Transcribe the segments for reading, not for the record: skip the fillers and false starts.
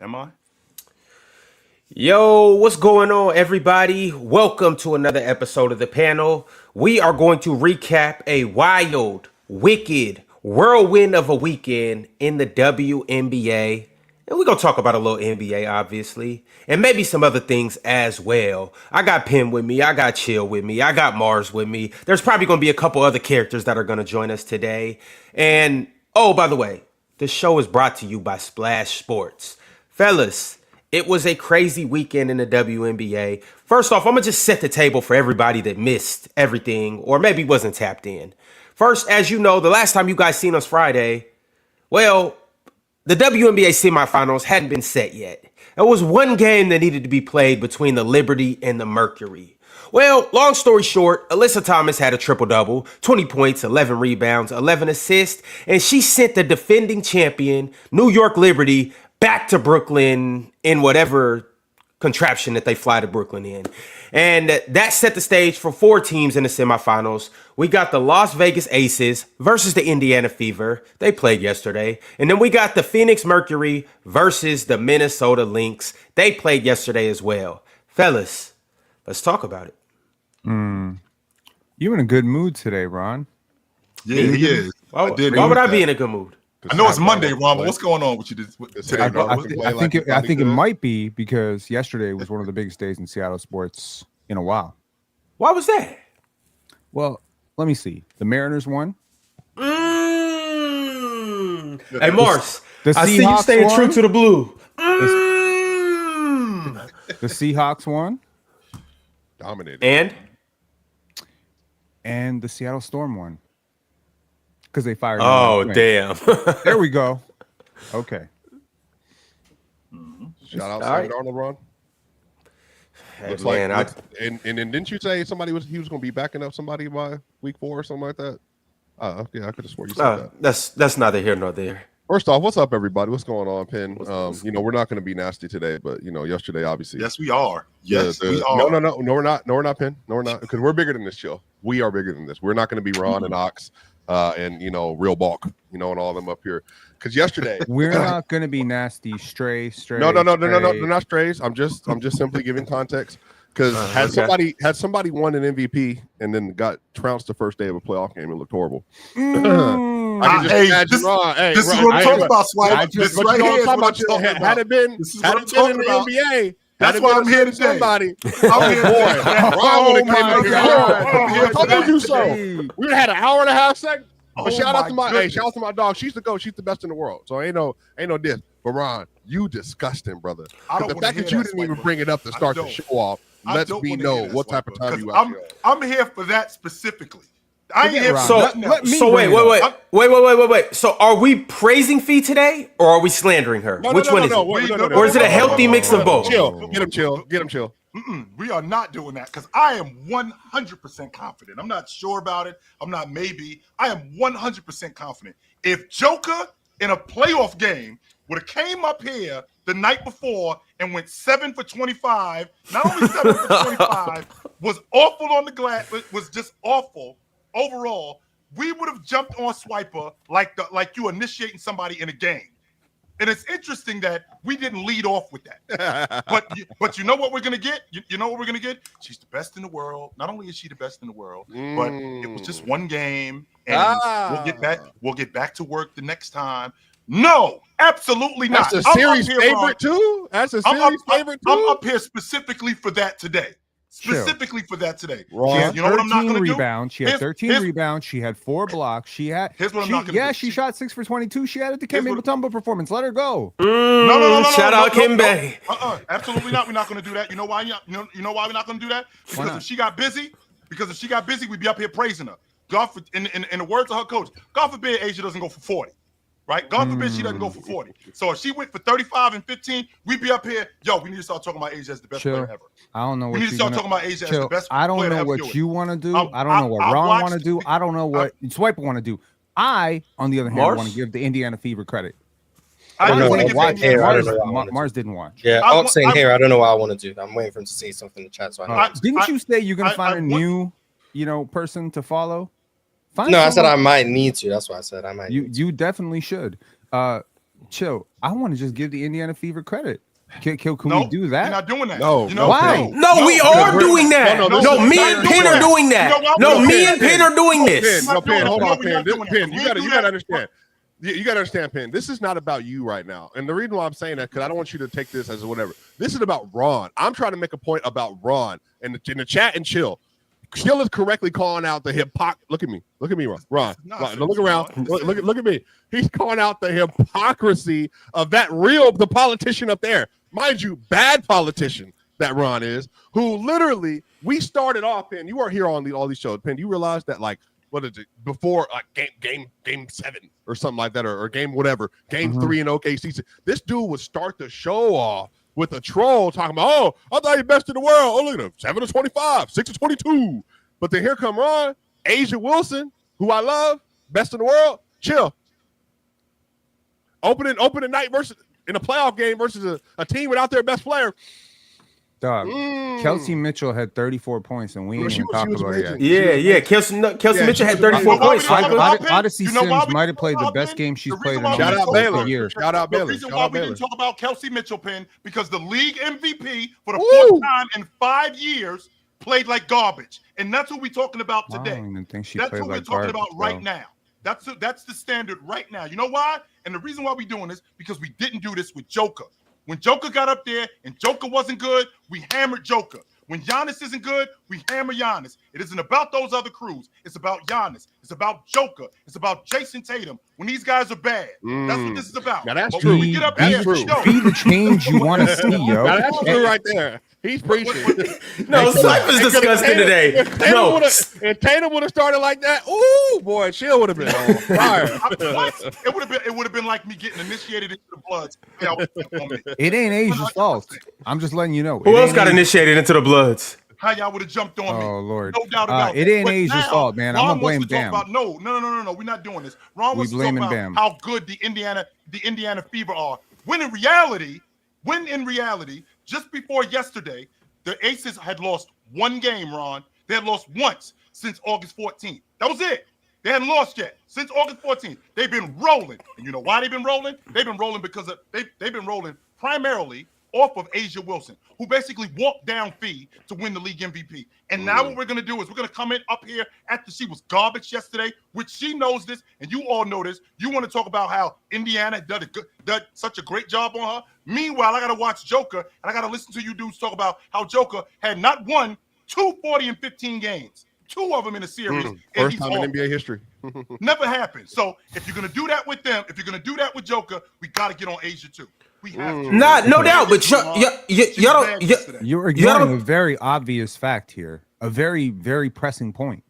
Am I? Yo, what's going on, everybody? Welcome to another episode of the panel. We are going to recap a wild, wicked whirlwind of a weekend in the WNBA. And we're going to talk about a little NBA, obviously, and maybe some other things as well. I got Pim with me. I got Chill with me. I got Mars with me. There's probably going to be a couple other characters that are going to join us today. And, oh, by the way, this show is brought to you by Splashsports. Fellas, it was a crazy weekend in the WNBA. First off, I'm going to just set the table for everybody that missed everything or maybe wasn't tapped in. First, as you know, the last time you guys seen us Friday, well, the WNBA semifinals hadn't been set yet. There was one game that needed to be played between the Liberty and the Mercury. Well, long story short, Alyssa Thomas had a triple-double, 20 points, 11 rebounds, 11 assists, and she sent the defending champion, New York Liberty, back to Brooklyn in whatever contraption that they fly to Brooklyn in. And that set the stage for four teams in the semifinals. We got the Las Vegas Aces versus the Indiana Fever. They played yesterday. And then we got the Phoenix Mercury versus the Minnesota Lynx. They played yesterday as well. Fellas, let's talk about it. You in a good mood today, Ron? Yeah, he is. Why would I be in a good mood? I know it's Monday, Ron, but what's going on with you today, bro? I think it might be because yesterday was one of the biggest days in Seattle sports in a while. Why was that? Well, let me see. The Mariners won. Hey, Mars, The I see you Seahawks staying won. true to the blue. The Seahawks won, Dominated. and the Seattle Storm won because they fired. Oh, damn. There we go. Okay. Shout out All right. Sam Darnold, Ron. Hey, Looks man, like, and then didn't you say he was going to be backing up somebody by week 4 or something like that? Yeah, I could have swore you said that. that's neither here nor there. First off, what's up, everybody? What's going on, Penn? We're not going to be nasty today, but yesterday, obviously. Yes, we are. Yes, we are. No, we're not. No, we're not, Penn. No, we're not, because we're bigger than this show. We are bigger than this. We're not going to be Ron and Ox, and Real Bulk, and all of them up here. Because yesterday, We're not going to be nasty. Stray. no, they're not strays. I'm just simply giving context. Because had somebody won an MVP and then got trounced the first day of a playoff game, it looked horrible. I can just imagine Ron. Hey, this Ron, is what I'm talking about, I Swipe. just, This but right you know here is what what I'm I'm talking talking about. about. Had it been This is had what it I'm been in talking the about. NBA, That's why I'm here today. somebody. I'm here Boy, today. Ron would have came up here. I'm here I told today. you so. We would have had an hour and a half segment. Oh But shout out to my goodness. shout out to my dog. She's the GOAT. She's the best in the world. So ain't no diss. But Ron, you disgusting, brother. I don't The wanna fact hear that you that, didn't even Swiper. bring it up to I start the don't. show off I lets don't me wanna know hear that, what type of Swiper, time you 'cause out. I'm here for that specifically. I ain't here Ron. for So, nothing else. me so bring it up. wait. So are we praising Fee today or are we slandering her? Which one is it? Or is it a healthy mix of both? Chill. Get him chill. We are not doing that because I am 100% confident. I'm not sure about it. I'm not maybe. I am 100% confident. If Joker in a playoff game would have came up here the night before and went 7 for 25, not only 7 for 25, was awful on the glass, was just awful overall, we would have jumped on Swiper like you initiating somebody in a game. And it's interesting that we didn't lead off with that. But you know what we're gonna get? You know what we're gonna get? She's the best in the world. Not only is she the best in the world, but it was just one game, and we'll get back to work the next time. No, absolutely not. That's a series favorite too. That's a series favorite too. I'm up here specifically for that today. Specifically for that today. Ron, You know what I'm not going to do? rebounds. She had 13 rebounds. She had 4 blocks. Here's what I'm not going to do. She shot 6 for 22. She had a Dikembe Mutombo performance. Let her go. No. Shout out Kimbe. Absolutely not. We're not going to do that. You know why? You know why we're not going to do that? Because if she got busy, we'd be up here praising her. In the words of her coach, God forbid Asia doesn't go for 40. Right? God forbid she doesn't go for 40. So if she went for 35 and 15, we'd be up here. Yo, we need to start talking about Asia as the best player ever. I don't know what we need to start talking about Asia as the best I don't player know ever. what you want to do. I don't know what Ron want to do. I don't know what Swiper want to do. I, on the other hand, want to give the Indiana Fever credit. Mars didn't watch. Yeah, I'm saying here, I don't know what I want to do. I'm waiting for him to say something in the chat. So didn't you say you're gonna find a new, person to follow? I said I might need to. That's why I said I might. You definitely should. chill. I want to just give the Indiana Fever credit. Can No, we do that? You're not doing that. No, You know, why? No, we are doing that. No, No, me and Penn are doing that. No, me and Penn are doing this. Penn, hold on, Penn. Penn, You gotta understand. You gotta understand, Penn. This is not about you right now. And the reason why I'm saying that, because I don't want you to take this as whatever. This is about Ron. I'm trying to make a point about Ron in the chat and chill. Chill is correctly calling out the hypocrisy. Look at me, Ron. Look around. Look at me. He's calling out the hypocrisy of the politician up there. Mind you, bad politician that Ron is, who literally we started off, Penn. You are here on all these shows, Penn. You realize that what is it before game 7 or something like that, or game whatever, game 3 in OKC. This dude would start the show off with a troll talking about, oh, I thought you're best in the world. Oh, look at him, 7-25, 6-22. But then here come Ron, Asia Wilson, who I love, best in the world. Chill. Opening night versus in a playoff game versus a team without their best player. Dog. Kelsey Mitchell had 34 points, and we ain't even talking about it Yeah, yet. yeah. Kelsey Mitchell had 34 points. Odyssey Sims might have played the best game she's played in the year. Shout out Baylor. The reason why we didn't talk about Kelsey Mitchell, Penn, because the league MVP for the fourth time in 5 years played like garbage, and that's what we're talking about today. I don't even think she that's played what we're like talking garbage, about right now. That's the standard right now. You know why? And the reason why we're doing this because we didn't do this with Joker. When Joker got up there and Joker wasn't good, we hammered Joker. When Giannis isn't good, we hammer Giannis. It isn't about those other crews. It's about Giannis. It's about Joker. It's about Jason Tatum. When these guys are bad, that's what this is about. Now that's but true. When we get up there, Be the change you want to see, yo. Now that's true right there. He's preaching. No, Cypher's disgusting today. No. If Tatum would have started like that, ooh, boy, Chill would have been on fire. It would have been like me getting initiated into the Bloods. It ain't Asia's fault. I'm just letting you know. Who else got initiated into the Bloods? How y'all would have jumped on me? Oh Lord, no doubt about it. Ain't Asia's fault, man. I'm gonna blame Bam. No. We're not doing this. Ron wants to talk about Bam. how good the Indiana Fever are. When in reality, just before yesterday, the Aces had lost one game, Ron. They had lost once since August 14th. That was it. They hadn't lost yet since August 14th. They've been rolling. And you know why they've been rolling? They've been rolling because they've been rolling primarily off of Asia Wilson, who basically walked down Fee to win the league MVP. And now what we're going to do is we're going to come in up here after she was garbage yesterday, which she knows this, and you all know this. You want to talk about how Indiana done such a great job on her. Meanwhile, I got to watch Joker, and I got to listen to you dudes talk about how Joker had not won 2 40-15 games, 2 of them in a series. First time in NBA history. Never happened. So if you're going to do that with them, if you're going to do that with Joker, we got to get on Asia too. We have to. No doubt, but you're ignoring a very obvious fact here, a very, very pressing point.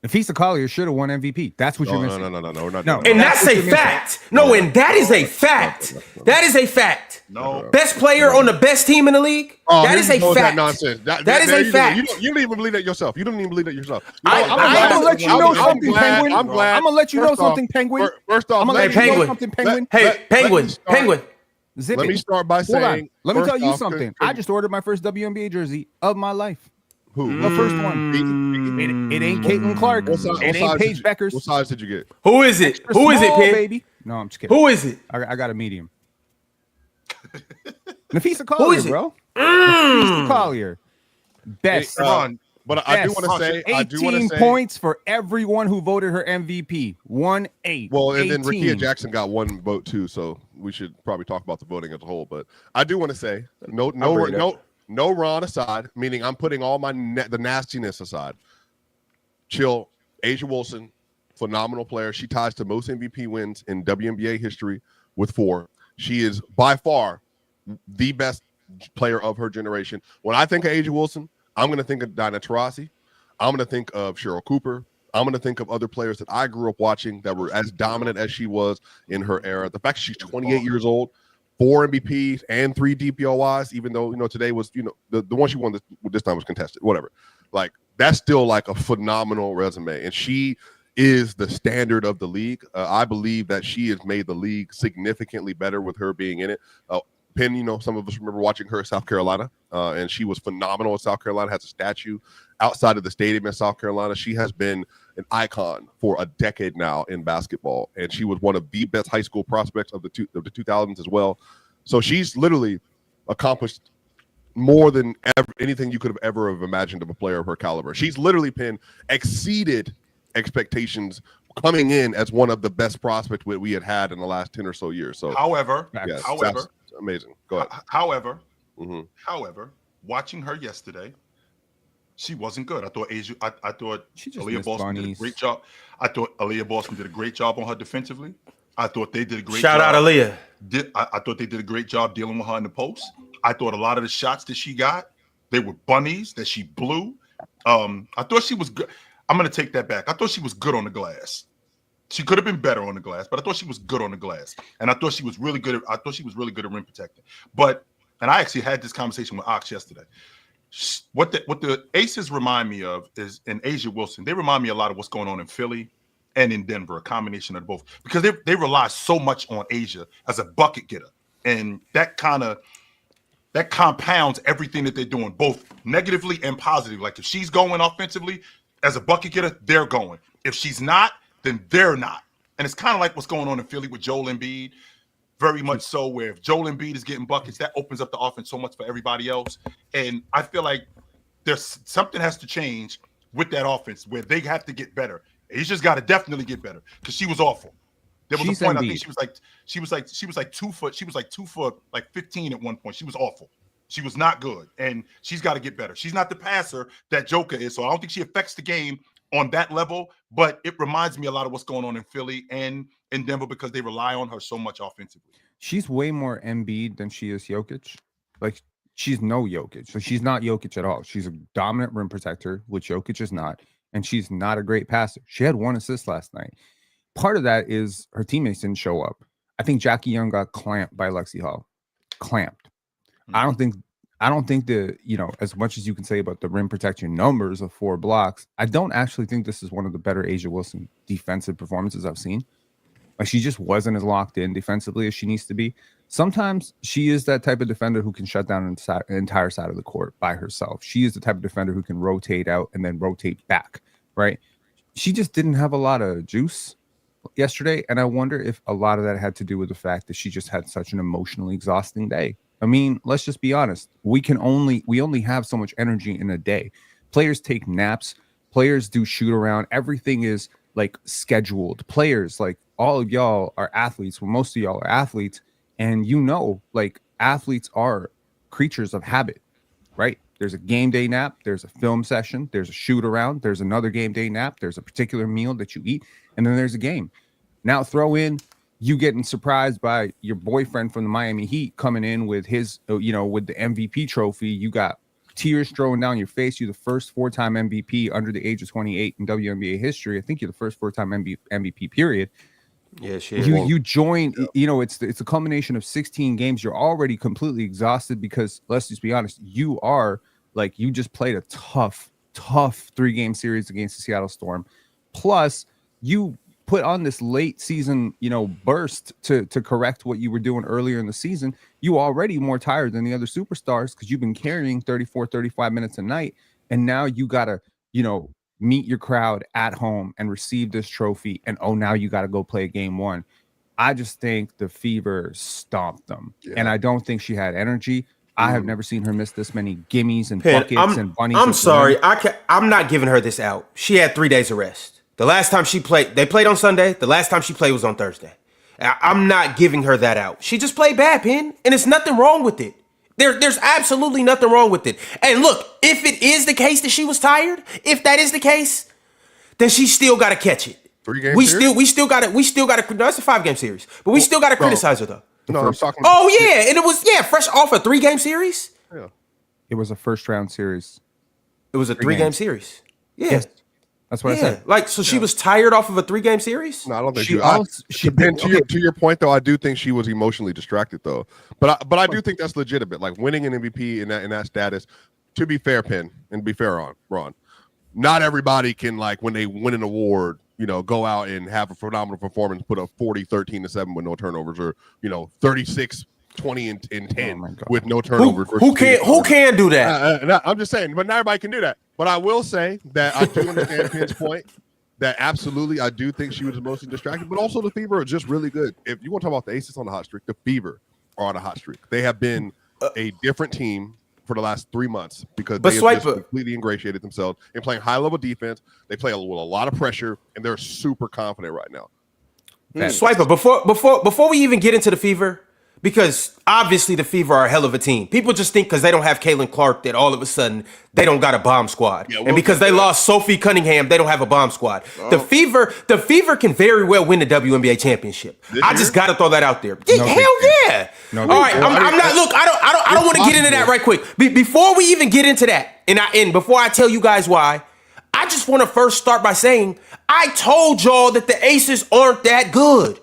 Nafisa Collier should have won MVP. That's what you're missing. No, we're not. No, and that's a fact. No, and that is a fact. That is a fact. No. Best player on the best team in the league. That is a fact. That nonsense. That is a fact. You don't even believe that yourself. You don't even believe that yourself. I'm gonna let you know something, Penguin. I'm glad. I'm gonna let you know something, Penguin. First off, I'm gonna let you know something, Penguin. Hey, Penguin. Zip Let it. me start by saying. Let me tell you something. I just ordered my first WNBA jersey of my life. Who? The first one. It ain't Caitlin Clark. It ain't Paige Beckers. What size did you get? Who is it? Extra Who is it, small, Penn? baby? No, I'm just kidding. Who is it? I got a medium. Nafisa Collier, is it? bro. Nafisa Collier. Best. But I do want to say, 18 points for everyone who voted her MVP. 1-8. Well, and 18. then Rickea Jackson got 1 vote too, so we should probably talk about the voting as a whole. But I do want to say, no Ron aside, meaning I'm putting all the nastiness aside. Chill. Asia Wilson, phenomenal player. She ties to most MVP wins in WNBA history with 4. She is by far the best player of her generation. When I think of Asia Wilson, I'm going to think of Diana Taurasi. I'm going to think of Cheryl Cooper. I'm going to think of other players that I grew up watching that were as dominant as she was in her era. The fact that she's 28 years old, 4 MVPs and 3 DPOYs, even though, today was, the one she won this time was contested, whatever. Like, that's still like a phenomenal resume. And she is the standard of the league. I believe that she has made the league significantly better with her being in it. Penn, some of us remember watching her at South Carolina, and she was phenomenal at South Carolina, has a statue outside of the stadium in South Carolina. She has been an icon for a decade now in basketball, and she was one of the best high school prospects of the 2000s as well. So she's literally accomplished more than anything you could have ever have imagined of a player of her caliber. She's literally exceeded expectations coming in as one of the best prospects we had in the last 10 or so years. So, however, that's amazing. Go ahead. However, watching her yesterday, she wasn't good. I thought Aaliyah Boston did a great job. I thought Aaliyah Boston did a great job on her defensively. I thought they did a great job. Shout out Aaliyah. I thought they did a great job dealing with her in the post. I thought a lot of the shots that she got, they were bunnies that she blew. I thought she was good. I'm going to take that back. I thought she was good on the glass. She could have been better on the glass, but I thought she was good on the glass. And I thought she was really good at rim protecting. And I actually had this conversation with Ox yesterday. What the Aces remind me of is, in A'ja Wilson, they remind me a lot of what's going on in Philly and in Denver, a combination of both, because they rely so much on A'ja as a bucket getter. And that compounds everything that they're doing, both negatively and positively. Like, if she's going offensively as a bucket getter, they're going. If she's not, then they're not. And it's kind of like what's going on in Philly with Joel Embiid, very much so, where if Joel Embiid is getting buckets, that opens up the offense so much for everybody else. And I feel like there's something has to change with that offense where they have to get better. He's just got to definitely get better, because she was awful. There was a point, I think she was like 2 foot. She was like 2 foot, like 15 at one point. She was awful. She was not good, and she's got to get better. She's not the passer that Joker is, so I don't think she affects the game on that level, but it reminds me a lot of what's going on in Philly and in Denver, because they rely on her so much offensively. She's way more Embiid than she is Jokic. Like, she's no Jokic. So she's not Jokic at all. She's a dominant rim protector, which Jokic is not, and she's not a great passer. She had 1 assist last night. Part of that is her teammates didn't show up. I think Jackie Young got clamped by Lexi Hall. Clamped. I don't think as much as you can say about the rim protection numbers of 4 blocks, I don't actually think this is one of the better A'ja Wilson defensive performances I've seen. Like, she just wasn't as locked in defensively as she needs to be. Sometimes she is that type of defender who can shut down an entire side of the court by herself. She is the type of defender who can rotate out and then rotate back, right? She just didn't have a lot of juice yesterday, and I wonder if a lot of that had to do with the fact that she just had such an emotionally exhausting day. I mean, let's just be honest. We only have so much energy in a day. Players take naps. Players do shoot around. Everything is like scheduled. Players, like, all of y'all are athletes. Well, most of y'all are athletes, and like, athletes are creatures of habit, right? There's a game day nap. There's a film session. There's a shoot around. There's another game day nap. There's a particular meal that you eat, and then there's a game. Now throw in you getting surprised by your boyfriend from the Miami Heat coming in with his, with the MVP trophy. You got tears strolling down your face. You're the first 4-time MVP under the age of 28 in WNBA history. I think you're the first 4-time MVP period. Yeah, you join, it's a culmination of 16 games. You're already completely exhausted because, let's just be honest, you just played a tough 3-game series against the Seattle Storm. Plus, you put on this late season, burst to correct what you were doing earlier in the season. You already more tired than the other superstars because you've been carrying 34, 35 minutes a night. And now you got to, meet your crowd at home and receive this trophy. And, now you got to go play game 1. I just think the Fever stomped them. Yeah. And I don't think she had energy. I have never seen her miss this many gimmies and buckets and bunnies. I'm sorry. I'm not giving her this out. She had 3 days of rest. The last time they played on Sunday. The last time she played was on Thursday. I'm not giving her that out. She just played bad, Penn, and there's nothing wrong with it. There's absolutely nothing wrong with it. And look, if it is the case that she was tired, if that is the case, then she still got to catch it. 3-game series? We still got to. No, it's a 5-game series, but we still got to criticize her though. No, I'm talking. Oh yeah, and it was fresh off a 3-game series. Yeah, it was a first-round series. It was a 3-game series. Yeah. Yes. That's what I said. Like, so she was tired off of a 3-game series? No, I don't think to your point, though, I do think she was emotionally distracted, though. But I do think that's legitimate. Like, winning an MVP in that status, to be fair, Penn, and be fair on Ron, not everybody can, like, when they win an award, go out and have a phenomenal performance, put up 40, 13-7 with no turnovers, or, 36 20 and 10 my God. with no turnovers. Who can do that? I'm just saying, but not everybody can do that. But I will say that I do understand Penn's point. That absolutely, I do think she was mostly distracted, but also the Fever are just really good. If you want to talk about the Aces on the hot streak, the Fever are on a hot streak. They have been a different team for the last 3 months because they have just completely ingratiated themselves in playing high-level defense. They play with a lot of pressure, and they're super confident right now. Swiper, before we even get into the Fever, because obviously the Fever are a hell of a team. People just think because they don't have Caitlin Clark that all of a sudden they don't got a bomb squad. Yeah, and because they lost Sophie Cunningham, they don't have a bomb squad. Oh. The Fever can very well win the WNBA championship. I just got to throw that out there. No, hell yeah. No, all right, I'm not. Look, I don't want to get into that right quick. Before we even get into that, and before I tell you guys why, I just want to first start by saying I told y'all that the Aces aren't that good.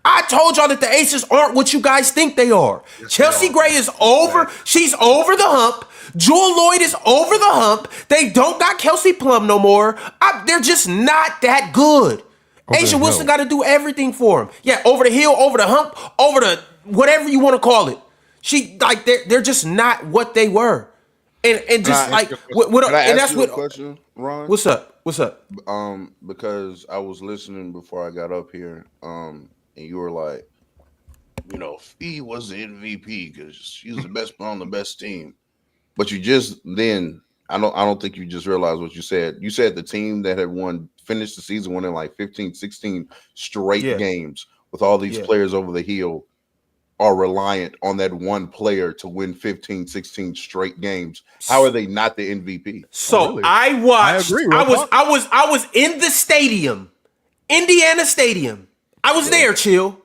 I told y'all that the Aces aren't what you guys think they are. Yes, Chelsea Gray is over. She's over the hump. Jewel Lloyd is over the hump. They don't got Kelsey Plum no more. They're just not that good. Aisha Wilson got to do everything for him. Yeah, over the hill, over the hump, over the whatever you want to call it. They're just not what they were. And just like and that's what question, Ron. What's up? Because I was listening before I got up here. And you were like, Fee was the MVP because she's the best player on the best team. But you just then, I don't think you just realized what you said. You said the team that had finished the season winning like 15, 16 straight games with all these players over the hill are reliant on that one player to win 15, 16 straight games. How are they not the MVP? So really? I watched. I was in the stadium, Indiana Stadium. I was there, chill.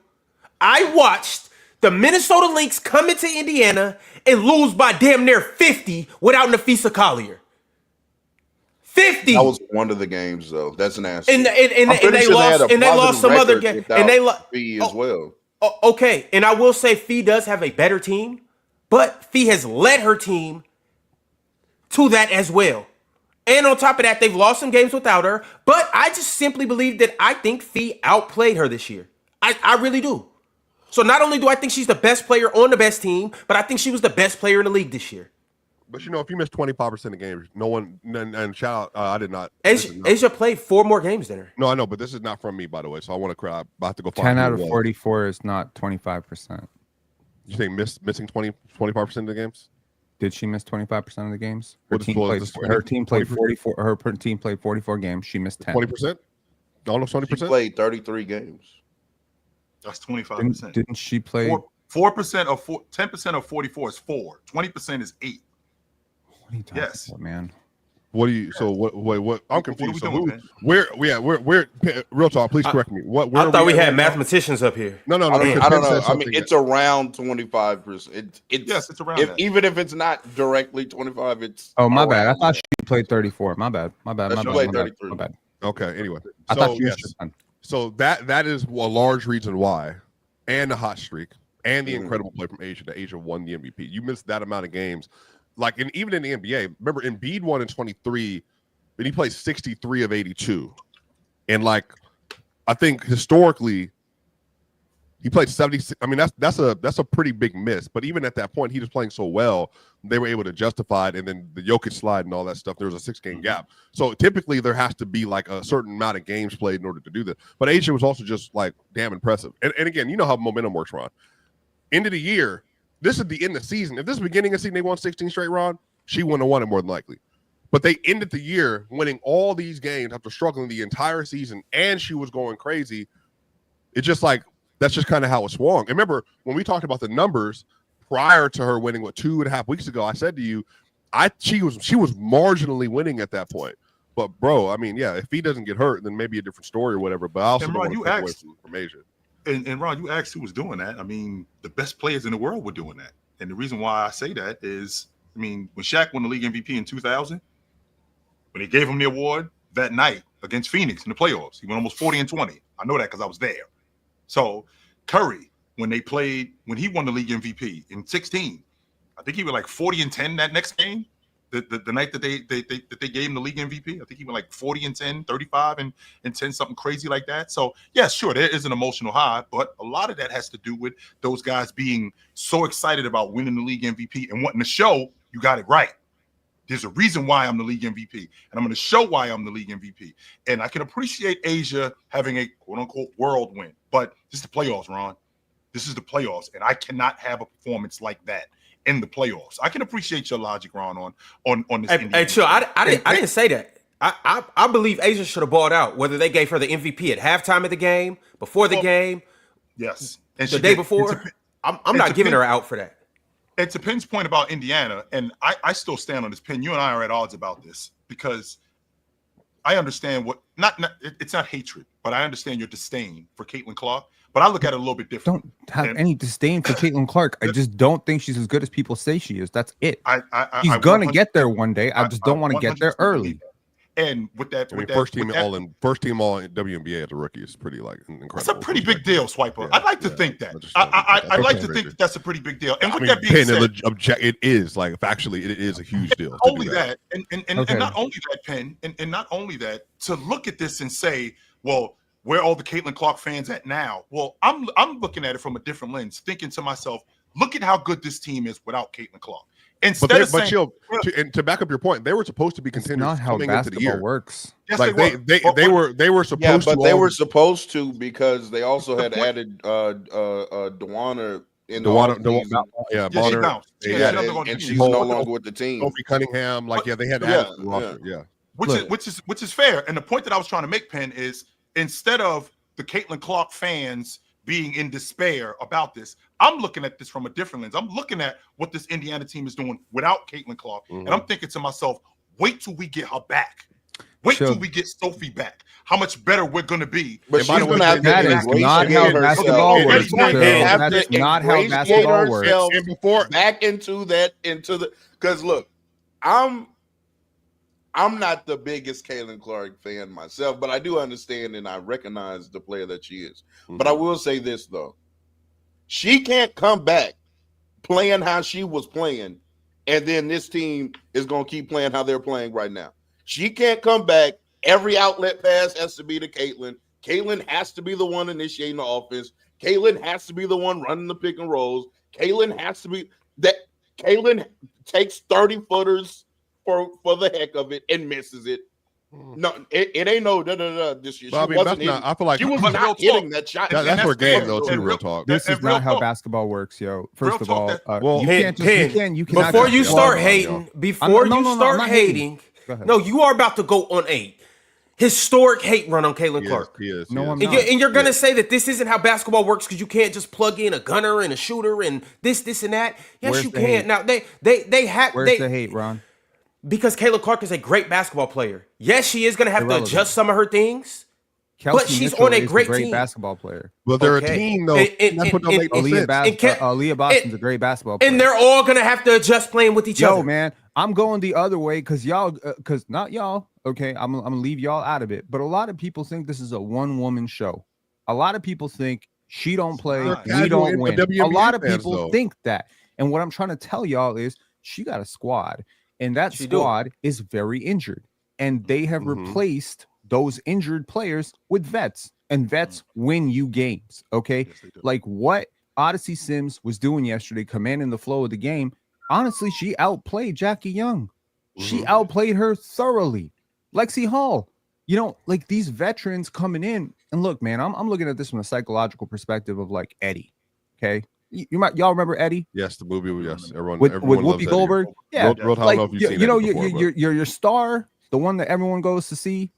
I watched the Minnesota Lynx come into Indiana and lose by damn near 50 without Nafisa Collier. 50. That was one of the games, though. That's an answer. And they lost some other game. And they lost Fee as well. Okay, and I will say Fee does have a better team, but Fee has led her team to that as well. And on top of that, they've lost some games without her. But I just simply believe that I think Fee outplayed her this year. I really do. So not only do I think she's the best player on the best team, but I think she was the best player in the league this year. But if you miss 25% of games, no one and shout out, I did not. Asia played 4 more games than her. No, I know, but this is not from me, by the way. So I want to cry. I have to go. 10 out of 44 is not 25%. You think missing 25% of the games? Did she miss 25% of the games? Her team played 44. Her team played 44 games. She missed 10. 20%. Almost 20%. She played 33 games. That's 25%. Didn't she play 4% of 10% of 44 is 4. 20% is 8. What are you talking about, man? What do you? So what? I'm confused. We're real talk. Please correct me. I thought we had mathematicians up here. No. I don't know. I mean, it's around 25%. It's around. Even if it's not directly 25, it's. Oh, my bad. I thought she played 34. My bad. She played 33. My bad. Okay. Anyway, I thought she was just done. So that is a large reason why, and the hot streak, and the incredible play from Asia. That Asia won the MVP. You missed that amount of games. Even in the NBA, remember Embiid won in 23, but he played 63 of 82. And I think historically, he played 76. I mean, that's a pretty big miss. But even at that point, he was playing so well, they were able to justify it. And then the Jokic slide and all that stuff, there was a 6-game gap. So typically there has to be a certain amount of games played in order to do that. But Asia was also just damn impressive. And again, you know how momentum works, Ron. End of the year. This is the end of the season. If this is the beginning of the season, they won 16 straight, Ron, she wouldn't have won it more than likely. But they ended the year winning all these games after struggling the entire season, and she was going crazy. It's just that's just kind of how it swung. And remember, when we talked about the numbers prior to her winning, 2.5 weeks ago, I said to you, she was marginally winning at that point. But, bro, I mean, yeah, if he doesn't get hurt, then maybe a different story or whatever. But I also don't want to take away from Asia. And Ron, you asked who was doing that. I mean, the best players in the world were doing that. And the reason why I say that is, when Shaq won the league MVP in 2000, when he gave him the award that night against Phoenix in the playoffs, he went almost 40 and 20. I know that because I was there. So Curry, when he won the league MVP in 16, I think he was 40 and 10 that next game. the night that they gave him the league MVP. I think he went like 40-10, 35 and 10, something crazy like that. So yeah, sure, there is an emotional high, but a lot of that has to do with those guys being so excited about winning the league MVP and wanting to show you got it right. There's a reason why I'm the league MVP, and I'm going to show why I'm the league MVP. And I can appreciate Asia having a quote-unquote world win, but this is the playoffs, Ron. This is the playoffs, and I cannot have a performance like that in the playoffs. I can appreciate your logic, Ron, on this. Hey, chill. I didn't say that. I believe Asia should have balled out, whether they gave her the MVP at halftime of the game, before the game, yes, and the day before. I'm not giving her out for that. And to Pinn's point about Indiana, and I still stand on this, Pinn, you and I are at odds about this because I understand it's not hatred, but I understand your disdain for Caitlin Clark. But I look at it a little bit different. Don't have any disdain for Caitlin Clark. I just don't think she's as good as people say she is. That's it. She's gonna get there one day. I just don't want to get there early. And with that, first team all in WNBA as a rookie is pretty incredible. That's a pretty big deal, Swiper. I'd like to think that. I'd like to think that's a pretty big deal. And with that being said, it is like factually it is a huge deal. Only that, and not only that, Penn, and not only that, to look at this and say, well, where are all the Caitlin Clark fans at now? Well, I'm looking at it from a different lens, thinking to myself, look at how good this team is without Caitlin Clark. To back up your point, they were supposed to be contenders. Not how basketball works. Yes, like they were supposed to. But they were supposed to because they also had added Dewana in the yeah, she bounced. And she's no longer with the team. Sophie Cunningham, they had added to the roster. Which is fair. And the point that I was trying to make, Penn, is instead of the Caitlin Clark fans being in despair about this, I'm looking at this from a different lens. I'm looking at what this Indiana team is doing without Caitlin Clark, and I'm thinking to myself, wait till we get her back. Wait till we get Sophie back. How much better we're going to be. But she's going to have that is not how basketball works. That is not how basketball works. And before back into because look, I'm not the biggest Caitlin Clark fan myself, but I do understand and I recognize the player that she is. But I will say this though. She can't come back playing how she was playing, and then this team is going to keep playing how they're playing right now. She can't come back. Every outlet pass has to be to Caitlin. Caitlin has to be the one initiating the offense. Caitlin has to be the one running the pick and rolls. Caitlin has to be that. Caitlin takes 30-footers for the heck of it and misses it. No, it ain't no this year. I feel like she was not hitting that shot. That's her game, though. Too real talk. This is not how basketball works, yo. First of all, you can't. Before you start hating, you are about to go on a historic hate run on Caitlin Clark. And you're gonna say that this isn't how basketball works because you can't just plug in a gunner and a shooter and this and that. Yes, you can. Now they have. Where's the hate, Ron? Because Caitlin Clark is a great basketball player. Yes, she is going to have to adjust some of her things, but she's on a great team. Basketball player. Well, they're a team, though. That's what don't make no sense. Aaliyah Boston's a great basketball player. And they're all going to have to adjust playing with each other. Yo, man, I'm going the other way because not y'all, okay, I'm going to leave y'all out of it. But a lot of people think this is a one-woman show. A lot of people think she don't play, we don't win. A lot of people think that. And what I'm trying to tell y'all is she got a squad. And that squad is very injured. And they have replaced those injured players with vets. And vets win you games, okay? Yes, like what Odyssey Sims was doing yesterday, commanding the flow of the game, honestly, she outplayed Jackie Young. She outplayed her thoroughly. Lexi Hall. Like these veterans coming in. And look, man, I'm looking at this from a psychological perspective of like Eddie, okay? Y'all remember Eddie? Yes, the movie. Yes, everyone with Whoopi Goldberg. Yeah, like, your star, the one that everyone goes to see,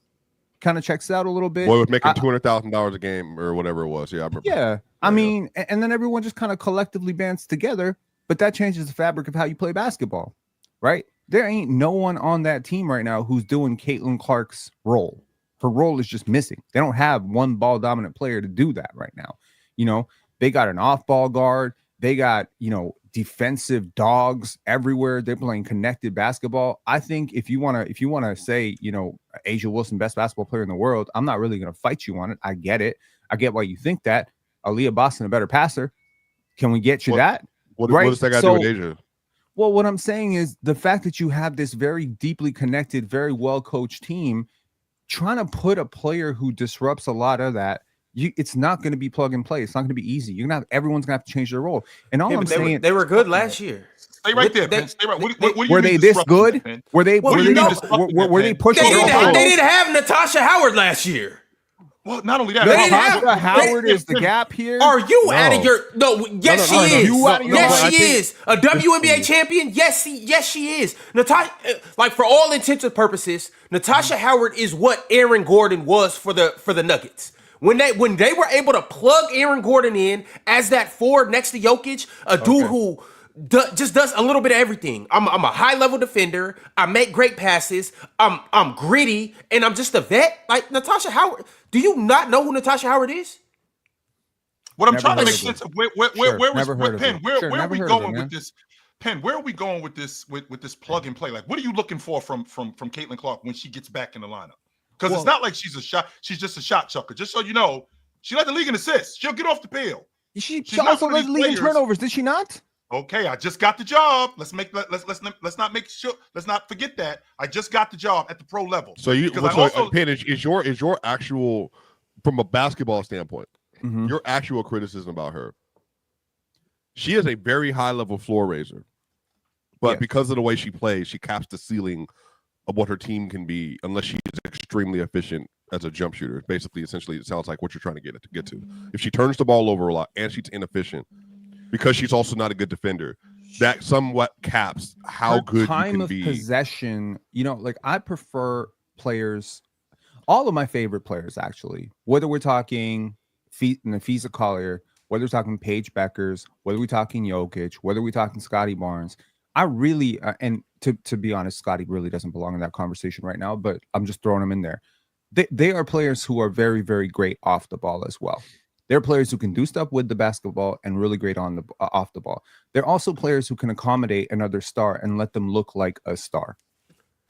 kind of checks out a little bit. Boy was making $200,000 a game or whatever it was. Yeah, I remember. Yeah, I mean, and then everyone just kind of collectively bands together, but that changes the fabric of how you play basketball, right? There ain't no one on that team right now who's doing Caitlin Clark's role. Her role is just missing. They don't have one ball dominant player to do that right now. They got an off-ball guard. They got, defensive dogs everywhere. They're playing connected basketball. I think if you want to say, Asia Wilson, best basketball player in the world, I'm not really going to fight you on it. I get it. I get why you think that. Aaliyah Boston, a better passer. Can we get you that? What does that got to do with Asia? Well, what I'm saying is the fact that you have this very deeply connected, very well coached team, trying to put a player who disrupts a lot of that, it's not going to be plug and play. It's not going to be easy. Everyone's going to have to change their role. And all I'm saying, they were good last year. Stay right there, Penn. Stay right. What do you were mean they this disrupting good? that, Penn? Were they What do you mean disrupting that, were they Penn? pushing? They didn't have Natasha Howard last year. Well, not only that, Natasha Howard is the gap here. Are you out of your yes she is. Yes she is. A WNBA champion? Yes she is. Natasha, like for all intents and purposes, Natasha Howard is what Aaron Gordon was for the Nuggets. When they were able to plug Aaron Gordon in as that forward next to Jokic, a dude who just does a little bit of everything. I'm a high level defender. I make great passes. I'm gritty, and I'm just a vet. Like Natasha Howard. Do you not know who Natasha Howard is? What I'm trying to make sense of where are we going with this? Penn, where are we going with this with plug and play? Like, what are you looking for from Caitlin Clark when she gets back in the lineup? Because it's not like she's just a shot chucker. Just so you know, she led the league in assists. She'll get off the field. She also led the league in turnovers, did she not? Okay, I just got the job. Let's not forget that. I just got the job at the pro level. So Penn, is your actual, from a basketball standpoint, your actual criticism about her? She is a very high level floor raiser, but because of the way she plays, she caps the ceiling of what her team can be unless she is extremely efficient as a jump shooter. Essentially, it sounds like what you're trying to get to. If she turns the ball over a lot and she's inefficient, because she's also not a good defender, that somewhat caps how good you can be. Time of possession, like I prefer players, all of my favorite players actually, whether we're talking Nafisa Collier, whether we're talking Paige Beckers, whether we're talking Jokic, whether we're talking Scotty Barnes, I really, and to be honest, Scotty really doesn't belong in that conversation right now, but I'm just throwing him in there. They are players who are very, very great off the ball as well. They're players who can do stuff with the basketball and really great on the off the ball. They're also players who can accommodate another star and let them look like a star.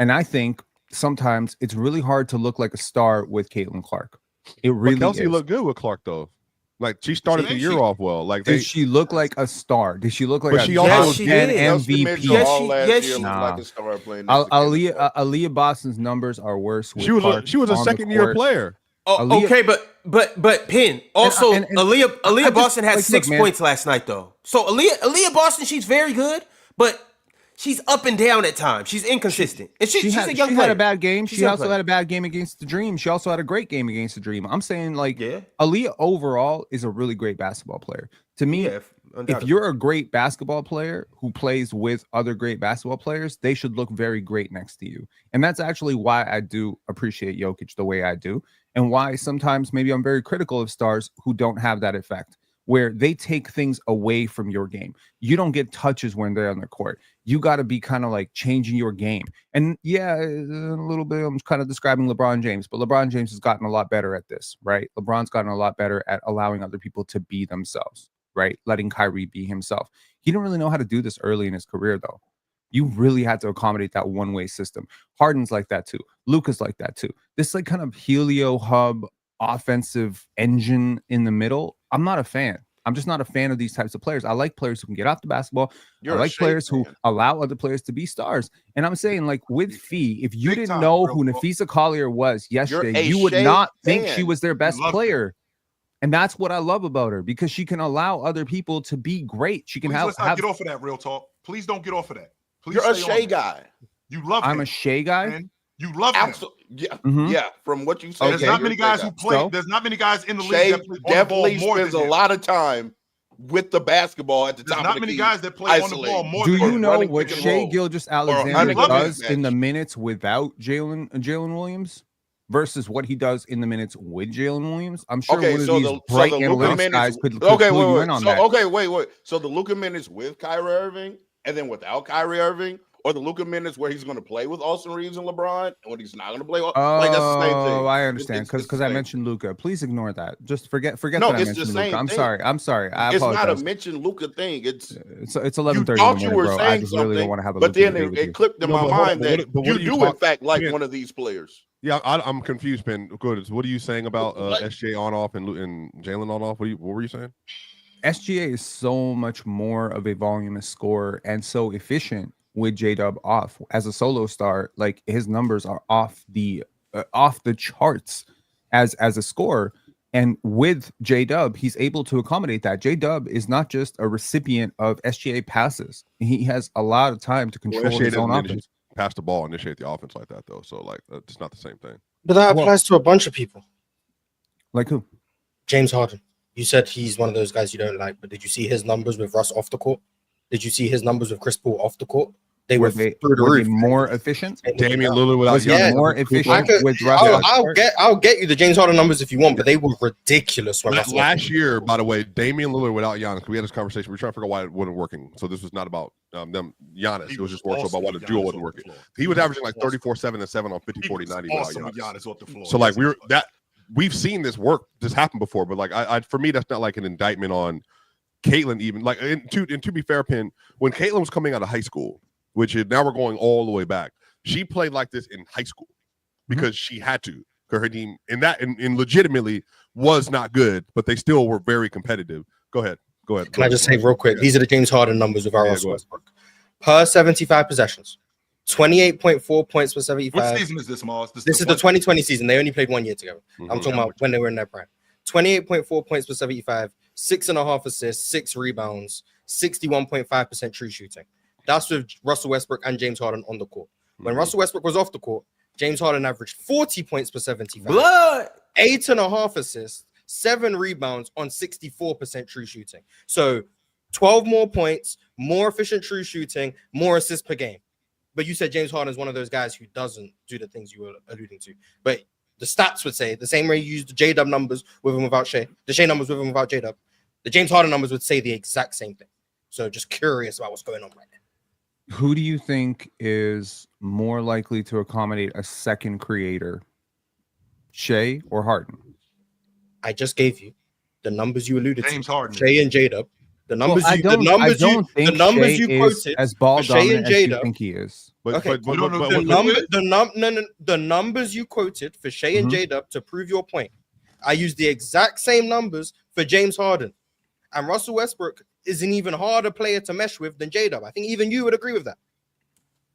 And I think sometimes it's really hard to look like a star with Caitlin Clark. It really Kelsey is. looked good with Clark though. Like she started the year off well. Like did she look like a star? Did she look like she top also 10 MVP? Aaliyah Boston's numbers are worse. She was a second year player. Oh, okay, but Penn also Aaliyah Boston had 6 points last night though. So Aaliyah Boston, she's very good, but she's up and down at times. She's inconsistent. And she's a young player. She had a bad game. She also had a bad game against the Dream. She also had a great game against the Dream. I'm saying Aaliyah overall is a really great basketball player. To me, if you're a great basketball player who plays with other great basketball players, they should look very great next to you. And that's actually why I do appreciate Jokic the way I do, and why sometimes maybe I'm very critical of stars who don't have that effect, where they take things away from your game. You don't get touches when they're on the court. You got to be kind of like changing your game. And yeah, a little bit, I'm kind of describing LeBron James, but LeBron James has gotten a lot better at this, right? LeBron's gotten a lot better at allowing other people to be themselves, right? Letting Kyrie be himself. He didn't really know how to do this early in his career, though. You really had to accommodate that one-way system. Harden's like that too. Luka's like that too. This like kind of helio hub offensive engine in the middle, I'm not a fan. I'm just not a fan of these types of players. I like players who can get off the basketball. I like players who allow other players to be stars. And I'm saying, like, with Fee, if you didn't know who Nafisa Collier was yesterday, you would not think she was their best player. And that's what I love about her, because she can allow other people to be great. She can let's not get off of that, real talk. Please don't get off of that. Please, you're a Shai guy. You love him. I'm a Shai guy. Man. You love him. Yeah, yeah. From what you said, there's not many guys who play. There's not many guys in the league that play definitely spends a lot of time with the basketball at the top. There's not many guys that play on the ball more. Do you know what Shai Gilgeous Alexander does in the minutes without Jalen Williams versus what he does in the minutes with Jalen Williams? I'm sure one of these bright analytics guys could clue you in on that. Okay, wait. So the Luka minutes with Kyrie Irving and then without Kyrie Irving, or the Luka minutes where he's going to play with Austin Reeves and LeBron, and when he's not going to play, like that's the same thing. Oh, I understand, because I mentioned Luka. Please ignore that. Just forget that I mentioned Luka. I'm sorry. I apologize. It's not a mention Luka thing. It's 11:30 in the morning, bro. I just really don't want to have a. But then it clicked in my mind that you do in fact like one of these players. Yeah, I'm confused, Ben. Good. What are you saying about SJ on off and Jalen on off? What were you saying? SGA is so much more of a voluminous scorer and so efficient with J-Dub off as a solo star. Like his numbers are off the charts as a scorer. And with J-Dub, he's able to accommodate that. J-Dub is not just a recipient of SGA passes. He has a lot of time to control his own offense. Pass the ball, initiate the offense like that, though. So, like, it's not the same thing. But that applies to a bunch of people. Like who? James Harden. You said he's one of those guys you don't like, but did you see his numbers with Russ off the court? Did you see his numbers with Chris Paul off the court? They were through the roof. More efficient? Damian Lillard without Giannis more efficient with Russ. I'll get you the James Harden numbers if you want, but they were ridiculous. When last year, by the way, Damian Lillard without Giannis. We had this conversation. We were trying to figure out why it wasn't working. So this was not about them Giannis. It was just more so about why the duo wasn't working. He was averaging like 34, 7, and 7 on 50, 40, 90 without Giannis off the floor. So like we've seen this work. This happened before, but like I for me, that's not like an indictment on Caitlin. Even like and to be fair, Penn, when Caitlin was coming out of high school, which is now we're going all the way back, she played like this in high school because she had to. Because her team and legitimately was not good, but they still were very competitive. Go ahead. Can I just say real quick? These are the James Harden numbers with our Russell Westbrook. Per 75 possessions, 28.4 points per 75. What season is this, Mars? This is the 2020 season. They only played 1 year together. I'm talking about when they were in their prime. 28.4 points per 75, 6.5 assists, 6 rebounds, 61.5% true shooting. That's with Russell Westbrook and James Harden on the court. When Russell Westbrook was off the court, James Harden averaged 40 points per 75. 8.5 assists, 7 rebounds on 64% true shooting. So 12 more points, more efficient true shooting, more assists per game. But you said James Harden is one of those guys who doesn't do the things you were alluding to. But the stats would say the same way you used the J-Dub numbers with and without Shai, the Shai numbers with and without J-Dub, the James Harden numbers would say the exact same thing. So just curious about what's going on right now. Who do you think is more likely to accommodate a second creator, Shai or Harden? I just gave you the numbers you alluded James to. Harden. Shai and J-Dub. The numbers I don't think you Shai quoted is as ball for Shai dominant and as you J-Dub. think he is. The numbers you quoted for Shai and J-Dub to prove your point. I used the exact same numbers for James Harden. And Russell Westbrook is an even harder player to mesh with than J-Dub. I think even you would agree with that.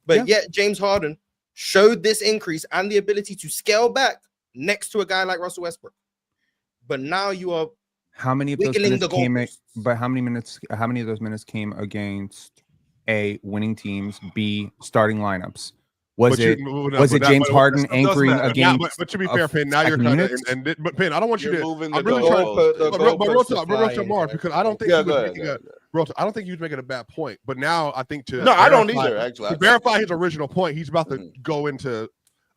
But yet James Harden showed this increase and the ability to scale back next to a guy like Russell Westbrook. But now you are how many of those minutes came but how many of those minutes came against A, winning teams, B, starting lineups? Was it James Harden anchoring against? But to be fair, Penn, now you're kind of but Penn, I don't want you to. I'm really trying to Mars because I don't think I don't think he was making a bad point. But now I think I don't either. Actually, to verify his original point, he's about to go into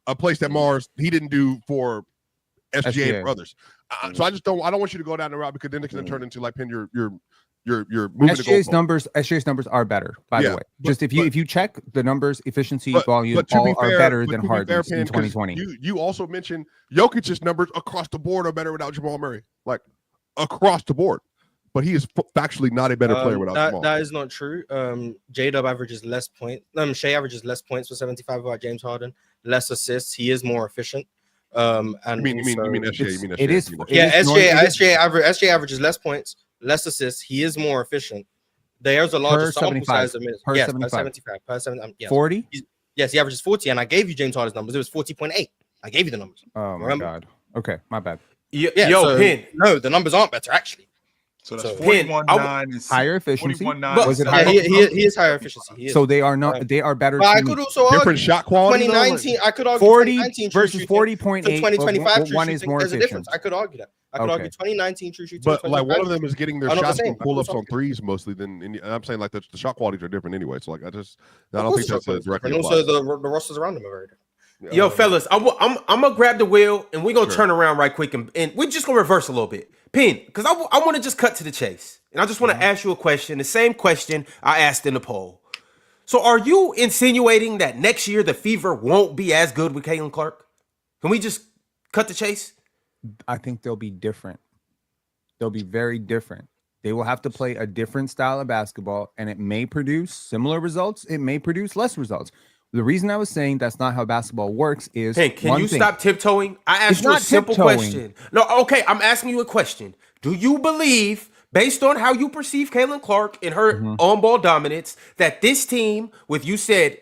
a place that Mars he didn't do for SGA and others. So I don't want you to go down the route because then it's going to turn into like Penn, you're moving SGA's numbers are better, by the way. Just if you check the numbers, efficiency, volume, all are better than Harden's in 2020. You also mentioned Jokic's numbers across the board are better without Jamal Murray, like across the board. But he is factually not a better player without Jamal. That is not true. J-Dub averages less points. Shai averages less points for 75 without James Harden, less assists. He is more efficient. You mean SGA? It is. SGA averages less points, less assists. He is more efficient. There's a larger sample size of minutes. Yes, 75. 40? Yes, he averages 40, and I gave you James Harden's numbers. It was 40.8. I gave you the numbers. Oh, my God. Okay, my bad. Pin. No, the numbers aren't better, actually. So that's 41.9 higher efficiency. Was it higher? He is higher efficiency. So they are not. They are better. But I could also different shot quality. 2019. I could argue 40 versus 40.8. 2025 one is more efficient. There's a difference. I could argue that. I could argue 2019 true shooting. But like one of them is getting their shots and pull-ups on threes mostly. And I'm saying like the shot qualities are different anyway. So like I don't think that's a direct. And also the rosters around them are very different. Yo, fellas, I'm gonna grab the wheel and we're gonna turn around right quick and we're just gonna reverse a little bit. Pin, because I want to just cut to the chase. And I just want to ask you a question, the same question I asked in the poll. So are you insinuating that next year the Fever won't be as good with Caitlin Clark? Can we just cut the chase? I think they'll be different. They'll be very different. They will have to play a different style of basketball, and it may produce similar results. It may produce less results. The reason I was saying that's not how basketball works is can you stop tiptoeing? I asked you a simple question. No, okay, I'm asking you a question. Do you believe based on how you perceive Caitlin Clark and her on-ball dominance, that this team, with you said,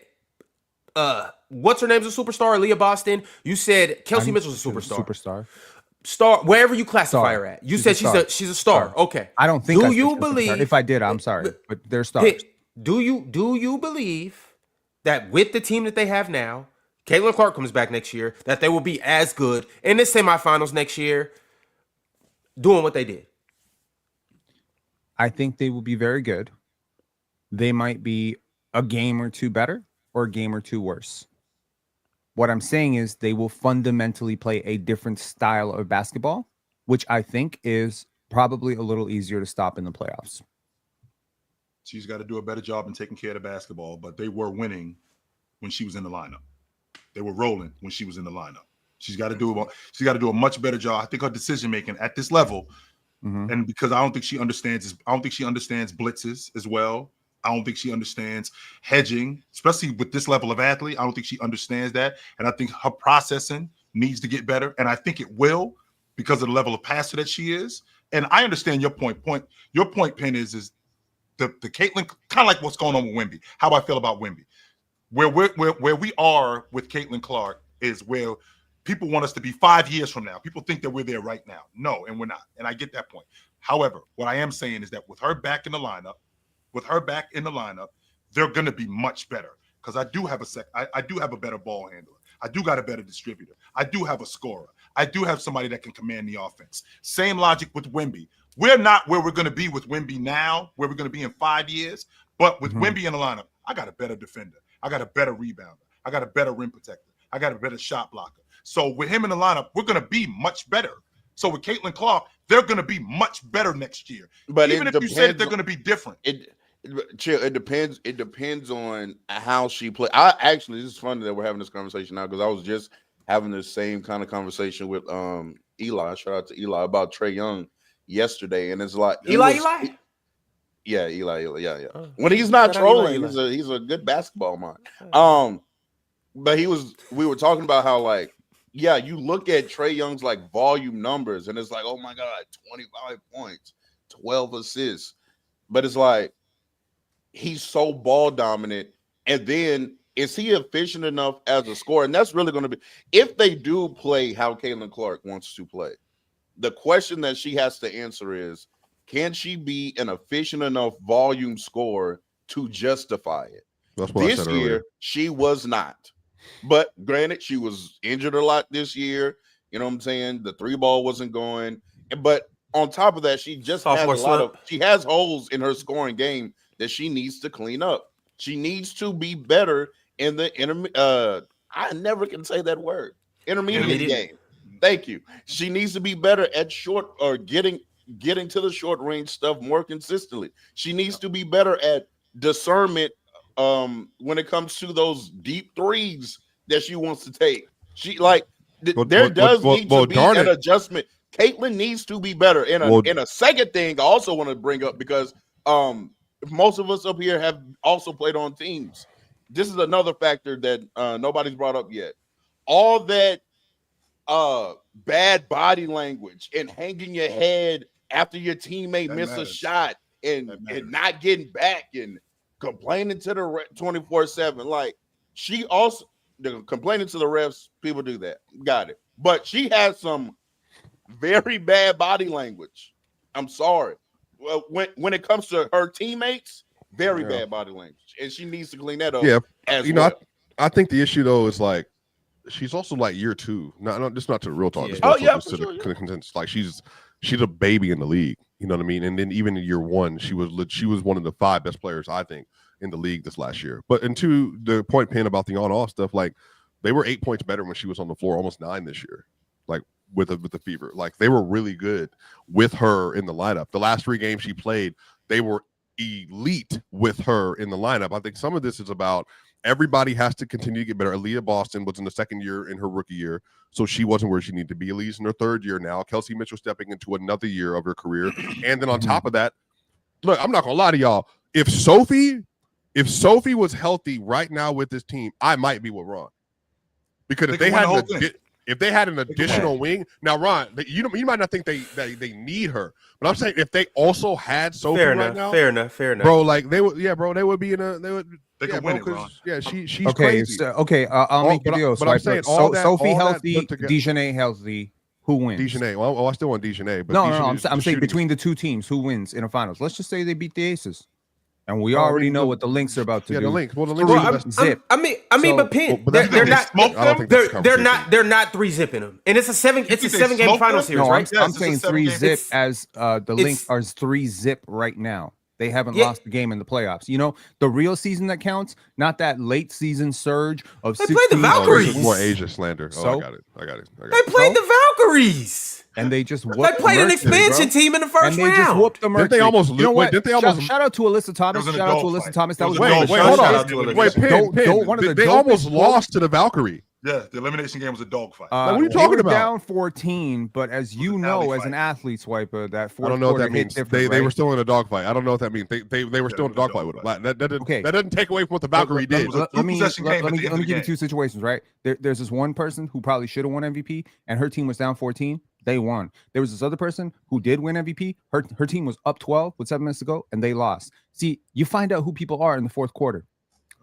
what's her name's a superstar, Leah Boston. You said Kelsey Mitchell's a superstar. Star, wherever you classify her at. You said she's a star. Okay. I don't think. Do you believe? If I did, I'm sorry, but they're stars. Do you believe that with the team that they have now, Caitlin Clark comes back next year, that they will be as good in the semifinals next year, doing what they did? I think they will be very good. They might be a game or two better or a game or two worse. What I'm saying is they will fundamentally play a different style of basketball, which I think is probably a little easier to stop in the playoffs. She's got to do a better job in taking care of the basketball, but they were winning when she was in the lineup. They were rolling when she was in the lineup. She's got to do a much better job. I think her decision making at this level, and because I don't think she understands blitzes as well. I don't think she understands hedging, especially with this level of athlete. I don't think she understands that. And I think her processing needs to get better. And I think it will because of the level of passer that she is. And I understand your point. Your point, Penn, is the Caitlin, kind of like what's going on with Wemby, how I feel about Wemby. Where we are with Caitlin Clark is where people want us to be 5 years from now. People think that we're there right now. No, and we're not. And I get that point. However, what I am saying is that with her back in the lineup, they're going to be much better because I do have a better ball handler. I do got a better distributor. I do have a scorer. I do have somebody that can command the offense. Same logic with Wemby. We're not where we're going to be with Wemby now, where we're going to be in 5 years. But with Wemby in the lineup, I got a better defender. I got a better rebounder. I got a better rim protector. I got a better shot blocker. So with him in the lineup, we're going to be much better. So with Caitlin Clark, they're going to be much better next year. But even if you said they're going to be different. It depends. It depends on how she plays. This is funny that we're having this conversation now because I was just having the same kind of conversation with Eli. Shout out to Eli about Trae Young yesterday, and it's like Eli. Yeah. When he's not trolling, he's a good basketball mind. But we were talking about how you look at Trae Young's volume numbers, and it's like, oh my God, 25 points, 12 assists, but it's like. He's so ball dominant. And then is he efficient enough as a scorer? And that's really going to be, if they do play how Caitlin Clark wants to play, the question that she has to answer is, can she be an efficient enough volume scorer to justify it? That's what I said earlier. Year, she was not. But granted, she was injured a lot this year. You know what I'm saying? The three ball wasn't going. But on top of that, she just she has holes in her scoring game that she needs to clean up. She needs to be better in the I never can say that word. Intermediate game. Thank you. She needs to be better at short or getting to the short range stuff more consistently. She needs to be better at discernment when it comes to those deep threes that she wants to take. She there does need to be an adjustment. Caitlin needs to be better. In a second thing, I also want to bring up because most of us up here have also played on teams. This is another factor that nobody's brought up yet. All that bad body language and hanging your head after your teammate misses a shot and not getting back and complaining to the 24/7. She also complaining to the refs. People do that. Got it. But she has some very bad body language. I'm sorry. Well, when it comes to her teammates, very bad body language, and she needs to clean that up. Yeah, well. I think the issue though is she's also year two. Not just not to real talk. She's a baby in the league. You know what I mean? And then even in year one, she was one of the 5 best players I think in the league this last year. But and to the point, Penn, about the on-off stuff, they were 8 points better when she was on the floor, almost 9 this year. With the Fever, they were really good with her in the lineup. The last 3 games she played, they were elite with her in the lineup. I think some of this is about everybody has to continue to get better. Aaliyah Boston was in the second year in her rookie year, so she wasn't where she needed to be. Aaliyah's in her 3rd year now. Kelsey Mitchell stepping into another year of her career, and then on top of that, look, I'm not gonna lie to y'all. If Sophie was healthy right now with this team, I might be with Ron, because if they had If they had an additional wing, now Ron, you might not think they need her, but I'm saying if they also had Sophie Fair right enough. now, Fair enough. Fair enough. bro, like they would be in a They could win it, Ron. Yeah, she's Okay, crazy. so, I'll make the deal. But I'm saying all that, Sophie all that healthy, put together- Dejanay healthy. Who wins? Dejanay. Well, I still want Dejanay, but No, Dejanay, I'm saying shooting- between the two teams, who wins in a finals? Let's just say they beat the Aces, and we Well, I already mean, know what the Lynx are about to do. the Lynx. Well, the Lynx. Well, is the best. Zip. I mean, So- but Pin, But that's they're not- not. smoke I don't think that's a They're not 3 zipping them, and it's a 7 think they game smoked final them? series, No, right? Yes, I'm it's a saying 7-game 3 zip It's- as the Lynx are 3 zip right now. They haven't Yeah. lost the game in the playoffs. You know, the real season that counts, not that late season surge of They 16. played the Valkyries. This is more Asia slander. Oh, So? I got it. They played the Valkyries. And they just They whooped played the an Mercury, expansion bro. team in the first And they round. just whooped the Didn't Mercury. they almost You know wait, what? didn't they almost- Shout out to Alyssa Thomas. It was in a Shout out to dogfight. Alyssa Thomas. It That was was a one Wait, of the dogfight. hold Shout on. out to Alyssa. Wait, Don't- Pin. one of the They dopest almost quotes- lost to the Valkyrie. Yeah, the elimination game was a dogfight. Like, what are you they talking were about? down 14, but as you an know, alley as an fight. athlete, Swiper, that fourth I don't know what quarter that means. hit They different, were right? still in a dogfight. I don't know what that means. They were still in a dogfight with them. Like, that doesn't take away from what the Valkyrie did. was a Let me two-possession game at the end of the give you game. 2 situations, right? There's this one person who probably should have won MVP, and her team was down 14. They won. There was this other person who did win MVP. Her team was up 12 with 7 minutes to go, and they lost. See, you find out who people are in the fourth quarter.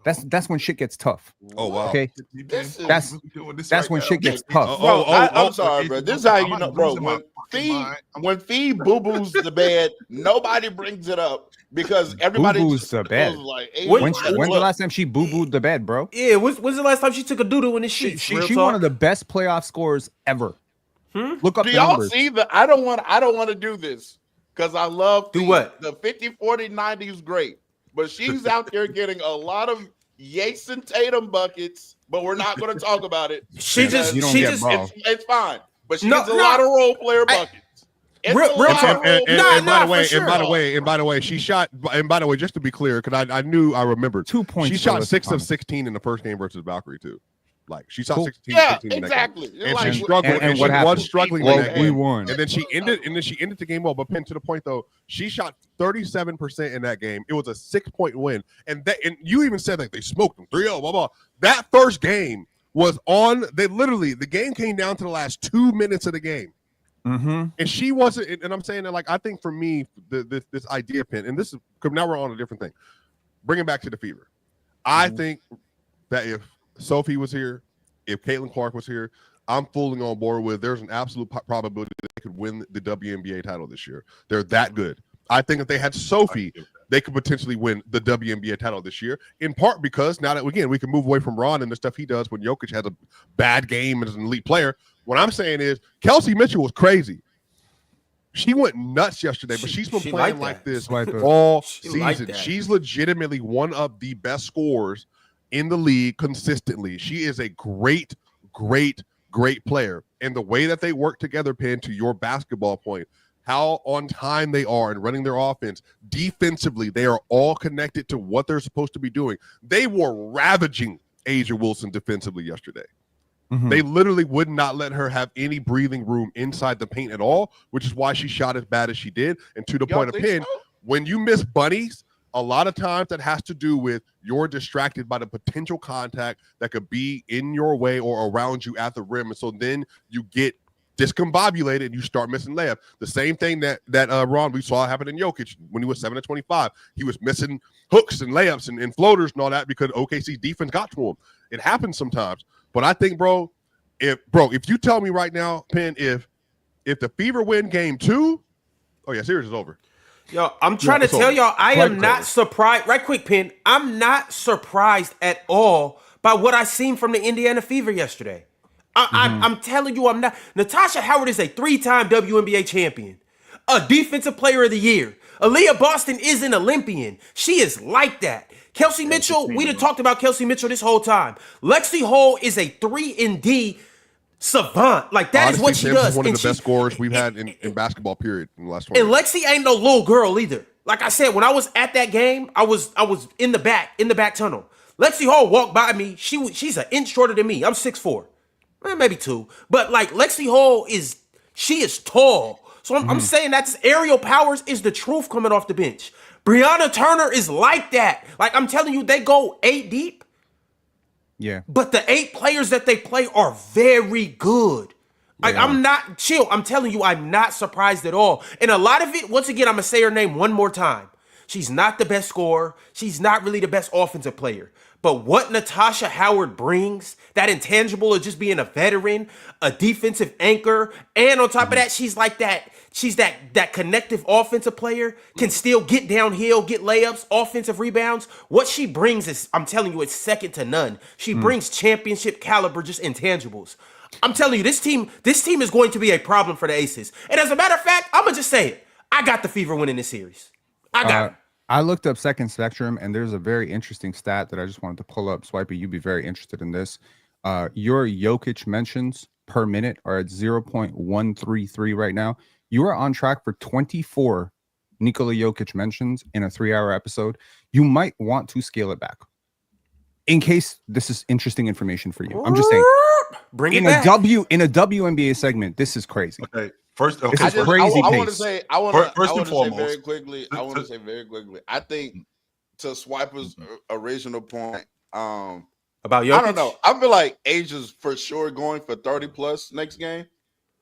That's when shit gets tough. Oh wow. Okay, This is- that's when shit gets tough. Bro, I'm oh, sorry, bro. This is how you know, bro. When Fee boo-boos the bed, nobody brings it up because everybody Boo-boos just the bed. goes like, hey, When- look, When's the last time she boo-booed the bed, bro? Yeah, when's the last time she took a doo-doo in the sheets? She Real one talk? of the best playoff scorers ever. Look up Do the y'all numbers. see the? I don't want to do this because I love Do what? The 50, 40, 90 is great, but she's out there getting a lot of Jason Tatum buckets. But we're not going to talk about it. She just, You don't she get just, ball. It's fine, but she No, gets a no. lot of role player buckets. It's Real a lot talk. of role And player by the for way, sure. and by the way, she shot. And by the way, just to be clear, because I remembered 2 points. she for shot Alyssa 6 of Thomas. 16 in the first game versus Valkyrie too. Like she shot Cool. 16. Yeah, 16 in that game. exactly. And Like, she struggled. and And, what she happened? was struggling Well, in that we game. won. And then she ended the game well. But Penn, to the point though, she shot 37% in that game. It was a 6-point win. And you even said like they smoked them 3-0, blah blah. That first game was on. The game came down to the last 2 minutes of the game. Mm-hmm. And she wasn't, and I'm saying that, like, I think for me, this idea, Pin, and this is, because now we're on a different thing. Bring it back to the fever. I think that if Sophie was here, if Caitlin Clark was here, I'm fully on board with there's an absolute probability that they could win the WNBA title this year. They're that good. I think if they had Sophie, they could potentially win the WNBA title this year, in part because now that, again, we can move away from Ron and the stuff he does when Jokic has a bad game as an elite player. What I'm saying is Kelsey Mitchell was crazy. She went nuts yesterday, but she's been playing like this all season. She's legitimately one of the best scorers in the league consistently. She is a great, great, great player. And the way that they work together, Penn, to your basketball point, how on time they are and running their offense, defensively, they are all connected to what they're supposed to be doing. They were ravaging Asia Wilson defensively yesterday. Mm-hmm. They literally would not let her have any breathing room inside the paint at all, which is why she shot as bad as she did. And to the Y'all point of think Penn, so? when you miss bunnies, a lot of times that has to do with you're distracted by the potential contact that could be in your way or around you at the rim. And so then you get discombobulated and you start missing layups. The same thing that Ron, we saw happen in Jokic when he was 7 of 25. He was missing hooks and layups and floaters and all that because OKC's defense got to him. It happens sometimes. But I think, if you tell me right now, Penn, if the Fever win game 2, oh yeah, series is over. Yo, I'm trying to tell y'all, I am not surprised. Right quick, Pin. I'm not surprised at all by what I seen from the Indiana Fever yesterday. I'm telling you, I'm not. Natasha Howard is a 3-time WNBA champion, a defensive player of the year. Aaliyah Boston is an Olympian. She is like that. Kelsey Mitchell, we done talked about Kelsey Mitchell this whole time. Lexi Hall is a 3-and-D savant. Like, that is what she does. Is one of And the best scorers we've had in basketball, period, in the last 20 And years. Lexi ain't no little girl either. Like I said, when I was at that game, I was in the back tunnel. Lexi Hall walked by me. She's an inch shorter than me. I'm 6'4", maybe 2. But like Lexi Hall is tall. So I'm saying that aerial powers is the truth coming off the bench. Brianna Turner is like that. Like I'm telling you, they go 8 deep. Yeah. But the 8 players that they play are very good. Like, Yeah. I'm not chill. I'm telling you, I'm not surprised at all. And a lot of it, once again, I'm gonna say her name one more time. She's not the best scorer. She's not really the best offensive player. But what Natasha Howard brings, that intangible of just being a veteran, a defensive anchor, and on top of that, she's that connective offensive player, can still get downhill, get layups, offensive rebounds. What she brings is, I'm telling you, it's second to none. She brings championship caliber, just intangibles. I'm telling you, this team is going to be a problem for the Aces. And as a matter of fact, I'm gonna just say it. I got the Fever winning this series. I got it. I looked up Second Spectrum, and there's a very interesting stat that I just wanted to pull up. Swipey, you'd be very interested in this. Your Jokic mentions per minute are at 0.133 right now. You are on track for 24 Nikola Jokic mentions in a 3-hour episode. You might want to scale it back. In case this is interesting information for you. I'm just saying. Bring it In back. in a WNBA segment, this is crazy. Okay. First, okay. This is I crazy want to pace. say, I want to First and say foremost, very quickly. I want to say very quickly. I think to Swiper's original point, About Jokic? I don't know. I feel like Asia's for sure going for 30 plus next game,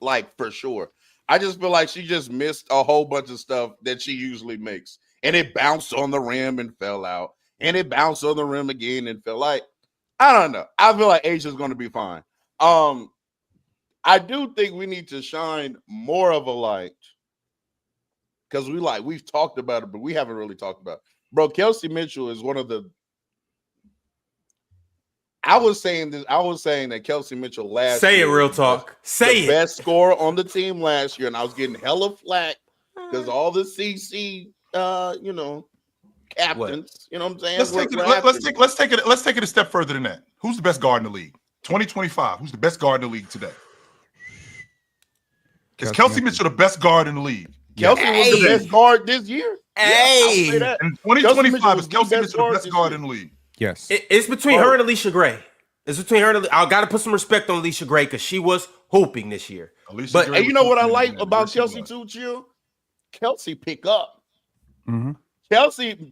like for sure. I just feel like she just missed a whole bunch of stuff that she usually makes, and it bounced on the rim and fell out, and it bounced on the rim again and fell. Like, I don't know. I feel like Asia's going to be fine. I do think we need to shine more of a light because we've talked about it, but we haven't really talked about it. Bro, Kelsey Mitchell is one of the. I was saying that Kelsey Mitchell last Say it, year real was talk. Say the it. best scorer on the team last year, and I was getting hella flack because all the CC, captains. You know what I'm saying? Let's take it a step further than that. Who's the best guard in the league? 2025. Who's the best guard in the league today? Is Kelsey Mitchell the best guard in the league? Kelsey was the best guard this year. Hey. Yeah, I'll say that. In 2025, is Kelsey the Mitchell the best guard this in the league? Yes. It's between her and Alicia Gray. It's between her and I got to put some respect on Alicia Gray because she was hooping this year. But And you know what I like about Kelsey too, Chill? Kelsey pick up. Mm-hmm.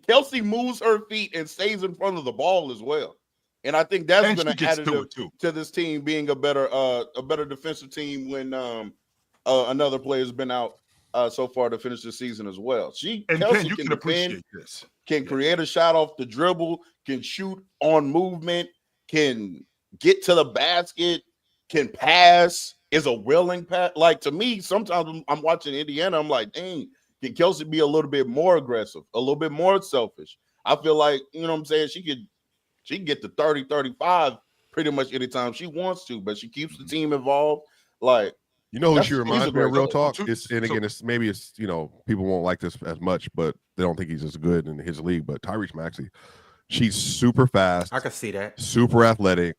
Kelsey moves her feet and stays in front of the ball as well. And I think that's going to add to this team being a better defensive team when another player's been out so far to finish the season as well. Kelsey you can appreciate this. Can create a shot off the dribble, can shoot on movement, can get to the basket, can pass, is a willing pass. Like, to me, sometimes I'm watching Indiana, I'm like, dang, can Kelsey be a little bit more aggressive, a little bit more selfish? I feel like, you know what I'm saying, she can get to 30, 35 pretty much anytime she wants to, but she keeps the team involved. Like, you know who she reminds me of, real talk? People won't like this as much, but they don't think he's as good in his league. But Tyrese Maxey, she's super fast. I can see that. Super athletic,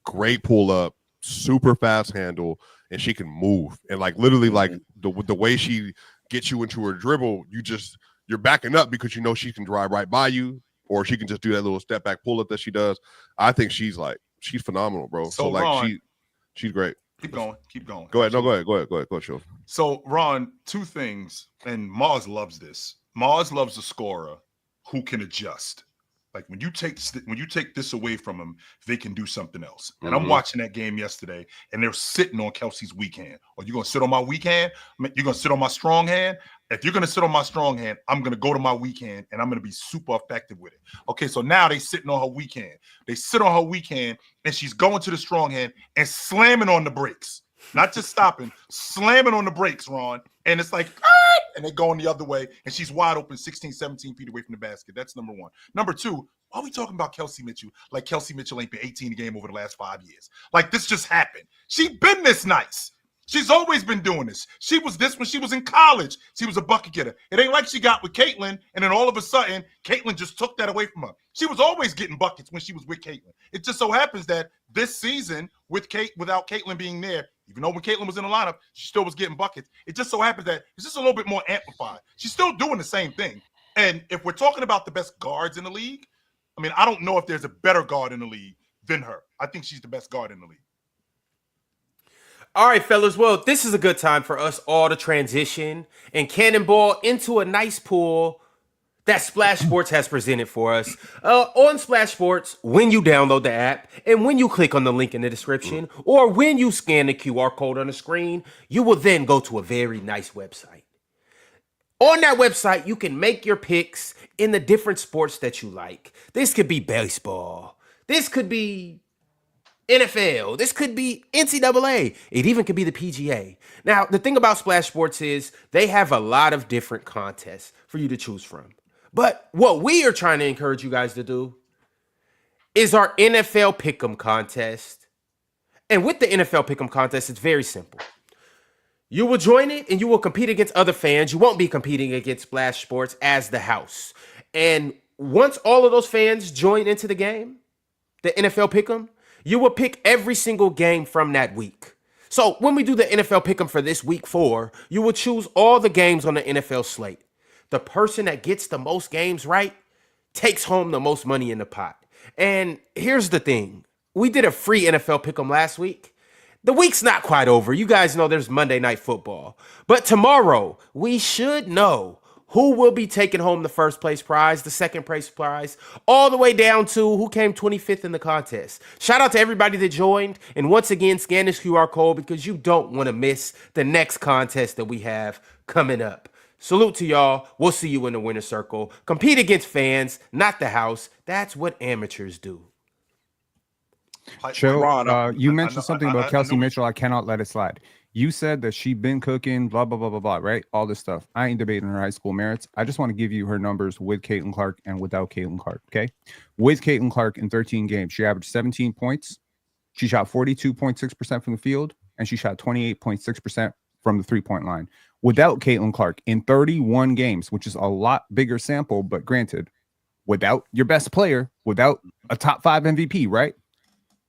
great pull up, super fast handle, and she can move. And like literally, like the way she gets you into her dribble, you're backing up because you know she can drive right by you, or she can just do that little step back pull up that she does. I think she's phenomenal, bro. So like Ron, she's great. Keep going. Go ahead. No, go ahead, Sean. So, Ron, two things, and Mars loves this. Mars loves a scorer who can adjust. Like when you take this away from them, they can do something else. And I'm watching that game yesterday, and they're sitting on Kelsey's weak hand. Are you going to sit on my weak hand? You're going to sit on my strong hand? If you're going to sit on my strong hand, I'm going to go to my weak hand, and I'm going to be super effective with it. Okay, so now they sitting on her weak hand. They sit on her weak hand, and she's going to the strong hand and slamming on the brakes. Not just stopping, slamming on the brakes, Ron. And it's like, and they're going the other way, and she's wide open 16, 17 feet away from the basket. That's number one. Number two, why are we talking about Kelsey Mitchell like Kelsey Mitchell ain't been 18 a game over the last 5 years? Like, this just happened. She been this nice. She's always been doing this. She was this when she was in college. She was a bucket getter. It ain't like she got with Caitlin, and then all of a sudden, Caitlin just took that away from her. She was always getting buckets when she was with Caitlin. It just so happens that this season, without Caitlin being there, even though when Caitlin was in the lineup, she still was getting buckets. It just so happens that it's just a little bit more amplified. She's still doing the same thing. And if we're talking about the best guards in the league, I mean, I don't know if there's a better guard in the league than her. I think she's the best guard in the league. All right, fellas. Well, this is a good time for us all to transition and cannonball into a nice pool that Splash Sports has presented for us. On Splash Sports, when you download the app and when you click on the link in the description or when you scan the QR code on the screen, you will then go to a very nice website. On that website, you can make your picks in the different sports that you like. This could be baseball. This could be NFL. This could be NCAA. It even could be the PGA. Now, the thing about Splash Sports is they have a lot of different contests for you to choose from. But what we are trying to encourage you guys to do is our NFL Pick'em contest. And with the NFL Pick'em contest, it's very simple. You will join it and you will compete against other fans. You won't be competing against Splash Sports as the house. And once all of those fans join into the game, the NFL Pick'em, you will pick every single game from that week. So when we do the NFL Pick'em for this week 4, you will choose all the games on the NFL slate. The person that gets the most games right takes home the most money in the pot. And here's the thing. We did a free NFL Pick'em last week. The week's not quite over. You guys know there's Monday Night Football. But tomorrow, we should know who will be taking home the first place prize, the second place prize, all the way down to who came 25th in the contest. Shout out to everybody that joined. And once again, scan this QR code because you don't want to miss the next contest that we have coming up. Salute to y'all. We'll see you in the winner's circle. Compete against fans, not the house. That's what amateurs do. Joe, you mentioned something about Kelsey Mitchell. I cannot let it slide. You said that she been cooking, blah, blah, blah, blah, blah, right? All this stuff. I ain't debating her high school merits. I just want to give you her numbers with Caitlin Clark and without Caitlin Clark, okay? With Caitlin Clark in 13 games, she averaged 17 points. She shot 42.6% from the field, and she shot 28.6% from the three-point line. Without Caitlin Clark in 31 games, which is a lot bigger sample, but granted, without your best player, without a top 5 MVP, right?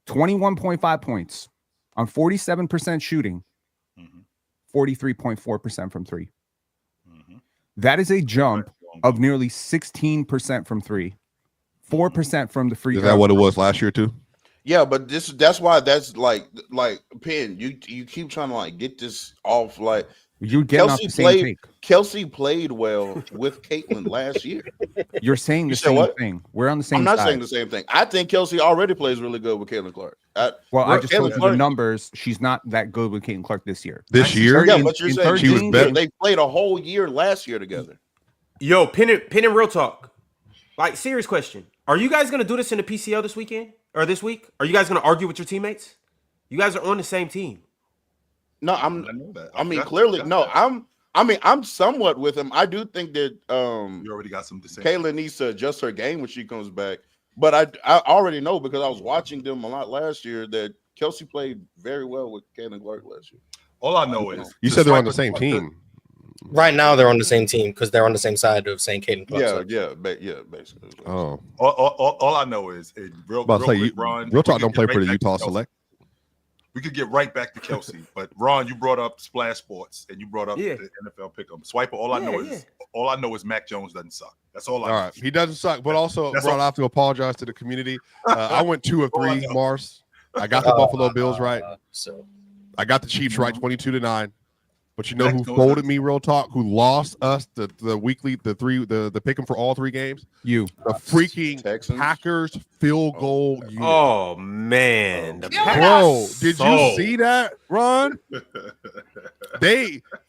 21.5 points on 47% shooting, 43.4% from three. That is a jump of nearly 16% from three, 4% from the free. Is that what it was last year too? Yeah, but that's why that's like Penn. You keep trying to like get this off. Like you're getting off the same take. Kelsey played well with Caitlin last year. You're saying the same thing. We're on the same. I'm not side. saying the same thing. I think Kelsey already plays really good with Caitlin Clark. I just told you the numbers. She's not that good with Caitlin Clark this year. But you're saying she was better. They played a whole year last year together. Yo, Penn and real talk. Like, serious question. Are you guys going to do this in the PCL this weekend or this week? Are you guys going to argue with your teammates? You guys are on the same team. No, clearly, no. I'm somewhat with him. I do think that you already got some dissent. Kayla needs to adjust her game when she comes back. But I already know because I was watching them a lot last year that Kelsey played very well with Caitlin Clark last year. All I know is you said they're on the same team. Right now, they're on the same team because they're on the same side of St. Caitlin Clark. Yeah, basically. Oh, all I know is real quick, Ron. Real talk don't play for the Utah Select. We could get right back to Kelsey, but Ron, you brought up Splash Sports and you brought up the NFL Pick'em. Swiper. All I know is Mac Jones doesn't suck. That's all I know. All right, he doesn't suck, but also, Ron, I have to apologize to the community. I went 2 of 3, Mars. I got the Buffalo Bills right. So I got the Chiefs right, 22-9. But you know who folded me, real talk, who lost us the weekly, the pick'em for all 3 games? You. The freaking Texans? Packers field goal unit. Oh, man. Bro, did you see that, Ron?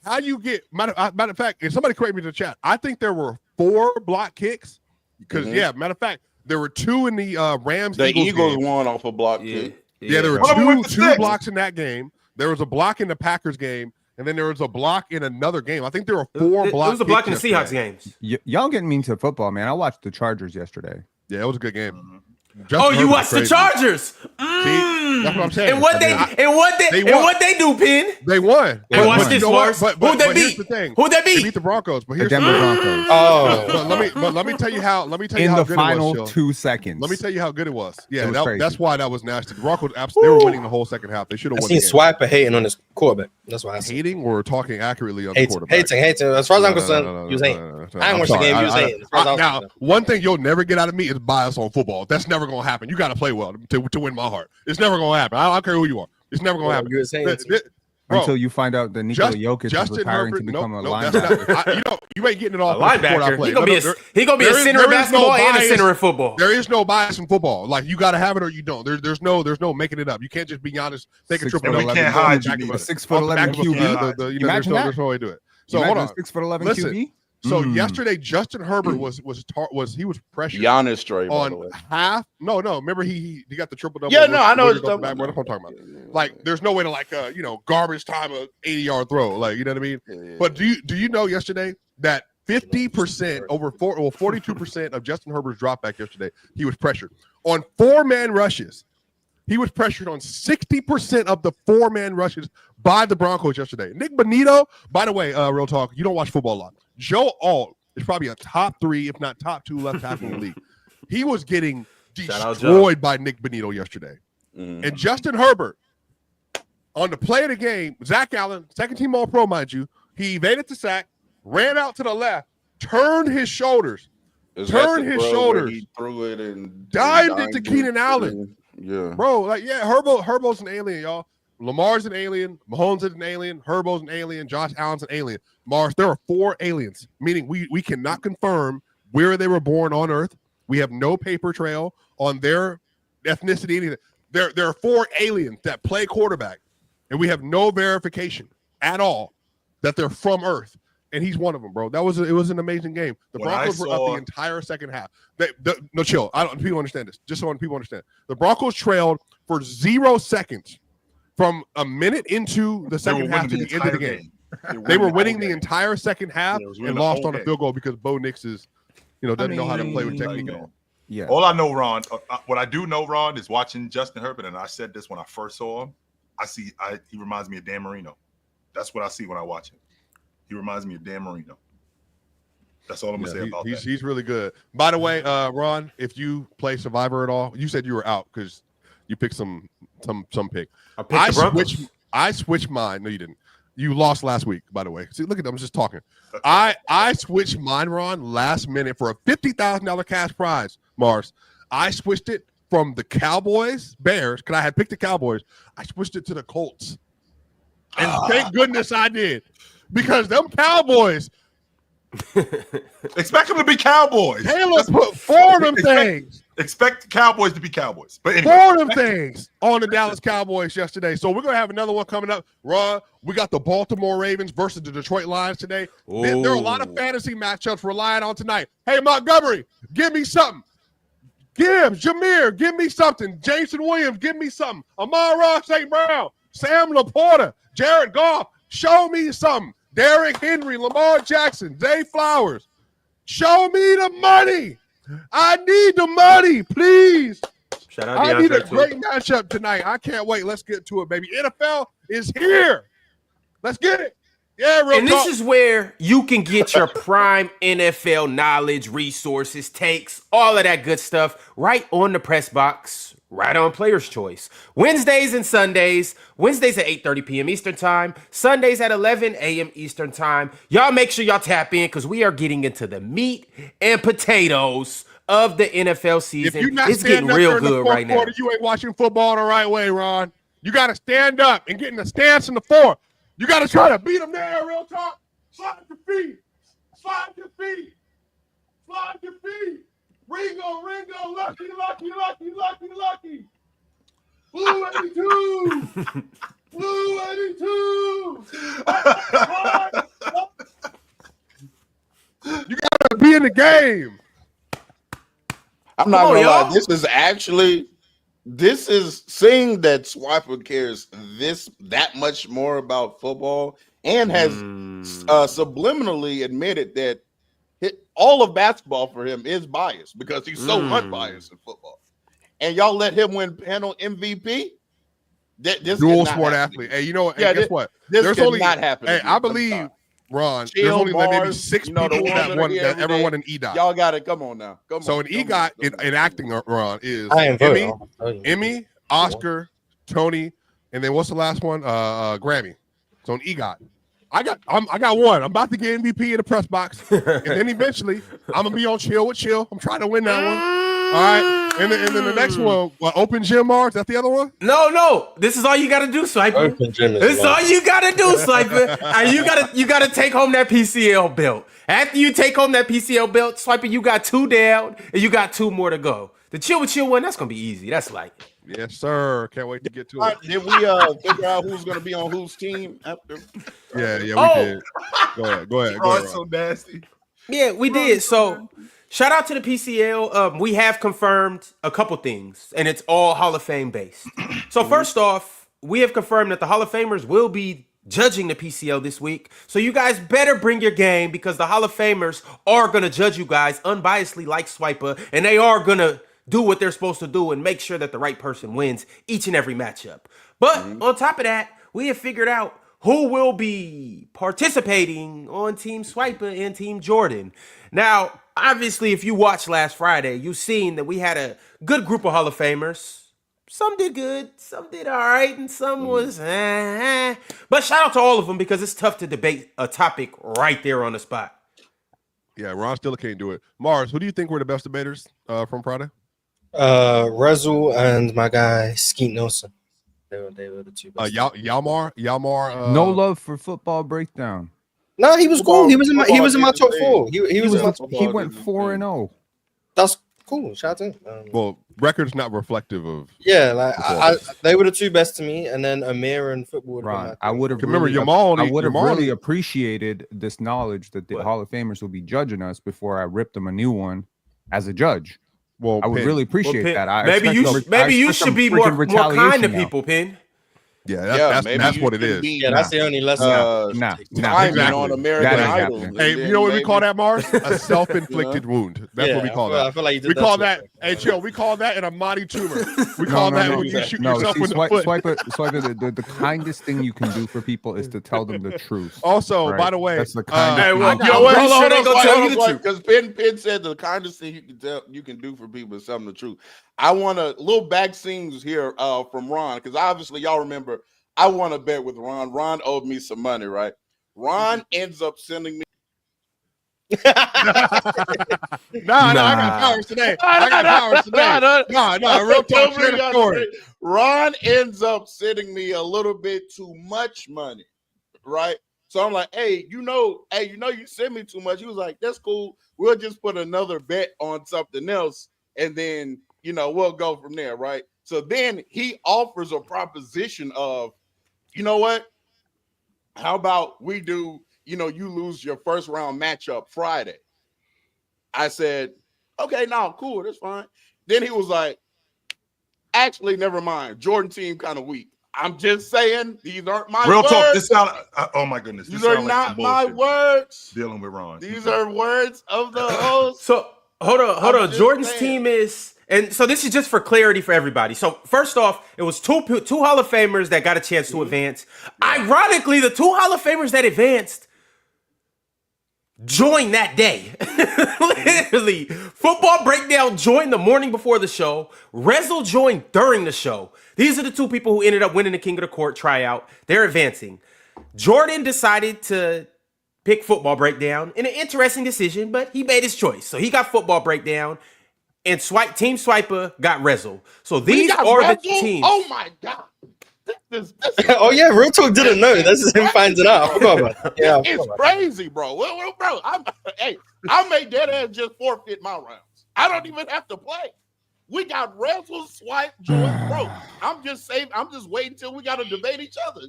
How you get, matter of fact, and somebody correct me in the chat, I think there were 4 block kicks. Because, matter of fact, there were 2 in the Rams. The Eagles game. won off a block kick. Yeah, there were two blocks in that game. There was a block in the Packers game. And then there was a block in another game. I think there were 4 blocks. It was a block in the Seahawks games. Y'all getting me into football, man. I watched the Chargers yesterday. Yeah, it was a good game. You watched the Chargers. See, that's what I'm saying. And what they do, Penn? They won. And watch this, Mars. Who'd they beat? Who'd they beat? They beat the Broncos. But here's the Denver Broncos. But let me tell you how. Let me tell you how in good the final it was, 2 seconds. Let me tell you how good it was. Yeah, was that's why that was nasty. The Broncos they were winning the whole second half. They should have won. I seen Swiper hating on his quarterback. That's why I see. Hating or talking accurately on the quarterback. Hating. As far as I'm concerned, he was hating. I ain't watched the game. He was hating. Now, one thing you'll never get out of me is bias on football. That's never gonna happen. You got to play well to win my heart. It's never gonna happen. I don't care who you are. It's never gonna happen. Bro, until you find out that Nikola Jokic is retiring to become a linebacker. You ain't getting it all. A linebacker. He gonna be a center in basketball and a center in football. There is no bias in football. Like you got to have it or you don't. There's no making it up. You can't just be honest. Take a triple. We can't hide you. 6'11" QB. There's no way to do it. So hold on. 6'11" QB. So yesterday, Justin Herbert was pressured. Giannis straight on half. No. Remember he got the triple double. Yeah, no, I know what I'm talking about. Like, there's no way to garbage time a 80-yard throw. Like, you know what I mean? Yeah. But do you know yesterday that 50% 42% of Justin Herbert's drop back yesterday, he was pressured on 4-man rushes. He was pressured on 60% of the 4-man rushes by the Broncos yesterday. Nick Bonito, by the way, real talk, you don't watch football a lot. Joe Alt is probably a top 3, if not top 2 left tackle in the league. He was getting destroyed by Nick Bonito yesterday. And Justin Herbert, on the play of the game, Zach Allen, second team All-Pro, mind you, he evaded the sack, ran out to the left, turned his shoulders, he threw it and dived into Keenan Allen. Yeah, bro, Herbo's an alien, y'all. Lamar's an alien, Mahomes is an alien, Herbo's an alien, Josh Allen's an alien. Mars, there are 4 aliens, meaning we cannot confirm where they were born on Earth. We have no paper trail on their ethnicity, anything. There are 4 aliens that play quarterback, and we have no verification at all that they're from Earth. And he's one of them, bro. It was an amazing game. The Broncos were up the entire second half. No, chill. People understand this. Just so people understand. The Broncos trailed for 0 seconds from a minute into the second half to the end of the game. They were winning the entire second half and lost on a field goal because Bo Nix is, doesn't know how to play with technique at all. Yeah. All I know, Ron, what I do know, Ron, is watching Justin Herbert, and I said this when I first saw him. He reminds me of Dan Marino. That's what I see when I watch him. He reminds me of Dan Marino. That's all I'm gonna say about that. He's really good. By the way, Ron, if you play Survivor at all, you said you were out because you picked some pick. I switched mine. No, you didn't. You lost last week, by the way. See, look at them. I'm just talking. I switched mine, Ron, last minute for a $50,000 cash prize, Mars. I switched it from the Cowboys, Bears, because I had picked the Cowboys. I switched it to the Colts. And thank goodness I did. Because them Cowboys. Expect them to be Cowboys. Taylor put 4 of them things. Expect the Cowboys to be Cowboys. But anyway. 4 of them things on the Dallas Cowboys yesterday. So we're going to have another one coming up. Raw, we got the Baltimore Ravens versus the Detroit Lions today. There are a lot of fantasy matchups relying on tonight. Hey, Montgomery, give me something. Jameer, give me something. Jason Williams, give me something. Amon-Ra St. Brown, Sam Laporta, Jared Goff, show me something. Derrick Henry, Lamar Jackson, Zay Flowers. Show me the money. I need the money, please. Shout out I need a too. great matchup tonight. I can't wait. Let's get to it, baby. NFL is here. Let's get it. Yeah, real And talk. this is where you can get your prime NFL knowledge, resources, takes, all of that good stuff right on the press box, right on Player's Choice. Wednesdays and Sundays. Wednesdays at 8:30 p.m. Eastern Time. Sundays at 11 a.m. Eastern Time. Y'all make sure y'all tap in because we are getting into the meat and potatoes of the NFL season. If you're not it's getting standing up real there in the good fourth right now. quarter, you ain't watching football the right way, Ron. You got to stand up and get in the stance in the fourth. You got to try to beat them there, real talk. Slide your feet. Slide your feet. Slide your feet. Ringo, lucky. Blue 82. Blue 82. You got to be in the game. I'm not gonna lie. This is seeing that Swiper cares that much more about football and has subliminally admitted that all of basketball for him is biased because he's so unbiased in football. And y'all let him win panel MVP. This Dual sport athlete. Hey, you know what? Yeah, guess what? There's only not happening. Hey, I believe, Ron, there's only maybe 6 people that ever won an EGOT. Y'all got it. Come on now. So an EGOT in acting, Ron, is Emmy, Oscar, Tony, and then what's the last one? Grammy. So an EGOT. I got one. I'm about to get MVP in the press box, and then eventually I'm gonna be on Chill with Chill. I'm trying to win that one. right, and then the next one, open gym, Mars. That's the other one. No. This is all you gotta do, Swiper. This is all you gotta do, Swiper. And you gotta take home that PCL belt. After you take home that PCL belt, Swiper, you got 2 down and you got 2 more to go. The chill one, that's gonna be easy. That's like, yes, sir. Can't wait to get to it. Did we figure out who's going to be on whose team after? Yeah, we did. Go ahead. Oh, it's so nasty. yeah, we did. So shout out to the PCL. We have confirmed a couple things, and it's all Hall of Fame based. So first off, we have confirmed that the Hall of Famers will be judging the PCL this week. So you guys better bring your game because the Hall of Famers are going to judge you guys unbiasedly like Swiper, and they are going to do what they're supposed to do and make sure that the right person wins each and every matchup. But on top of that, we have figured out who will be participating on Team Swiper and Team Jordan. Now, obviously, if you watched last Friday, you've seen that we had a good group of Hall of Famers. Some did good, some did all right, and some was But shout out to all of them because it's tough to debate a topic right there on the spot. Yeah, Ron still can't do it. Mars, who do you think were the best debaters from Friday? Rezel and my guy Skeet Nelson. They were the two best. Yalmar. No love for football breakdown. No, he was cool. He was in my top 4. He was in my top 4. He went 4-0. That's cool. Shout out to him. Well, record's not reflective of. Yeah, like they were the 2 best to me, and then Amir and football. Right. I would have Remember, really, Jamal. I would have really appreciated this knowledge that the Hall of Famers will be judging us before I ripped them a new one as a judge. Well, I would really appreciate that. Maybe you should be more kind to people, Pin. Yeah, that's what it is. That's the only lesson. Timing on American Idol. Hey, you know what we call that, Mars? A self-inflicted wound. That's what we call that. I feel like you did we call that. Hey, chill. We call that an Amati tumor. We call that when you shoot yourself in the foot. Swiper, the kindest thing you can do for people is to tell them the truth. Also, right? by the way, that's the kindest. Hold on, because Penn said the kindest thing you can do for people is tell them the truth. I want a little back scenes here from Ron, because obviously y'all remember I won a bet with Ron. Ron owed me some money, right? Ron ends up sending me. No, I got powers today. No, real talk. Story. Ron ends up sending me a little bit too much money, right? So I'm like, hey, you send me too much. He was like, that's cool. We'll just put another bet on something else, and then we'll go from there, right? So then he offers a proposition of, you know what? How about we do, you lose your first round matchup Friday. I said, okay, no, cool, that's fine. Then he was like, actually, never mind. Jordan team kind of weak. I'm just saying, these aren't my real words. talk. This sound. Oh my goodness. These are not my words. Dealing with Ron. These are words of the host. So hold on. Jordan's team is, and so this is just for clarity for everybody. So first off, it was two Hall of Famers that got a chance to advance. Ironically, the 2 Hall of Famers that advanced joined that day. Literally, Football Breakdown joined the morning before the show. Rezel joined during the show. These are the 2 people who ended up winning the King of the Court tryout. They're advancing. Jordan decided to pick Football Breakdown in an interesting decision, but he made his choice. So he got Football Breakdown, and Team Swiper got Rezel. So these are the teams. Oh my God. This Oh yeah, Real Talk didn't know. This is him finding out. I forgot about that. Yeah, it's crazy, bro. Well, bro, I made that ass just forfeit my rounds. I don't even have to play. We got Rezel, Swipe, Jordan, bro. I'm just waiting until we got to debate each other.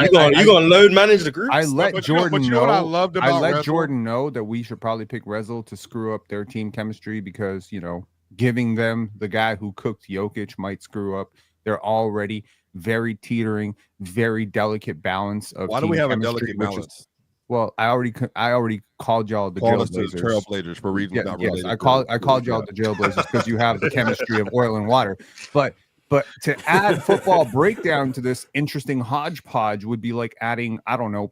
You gonna load manage the group? I let Jordan know. What I loved about I let Rezel? Jordan know that we should probably pick Rezel to screw up their team chemistry because giving them the guy who cooked Jokic might screw up. They're already very teetering, very delicate balance of. Why do we have a chemistry, delicate balance? Well, I already called y'all the Trailblazers for reasons not related. I called y'all the Trailblazers because you have the chemistry of oil and water. But to add Football Breakdown to this interesting hodgepodge would be like adding, I don't know,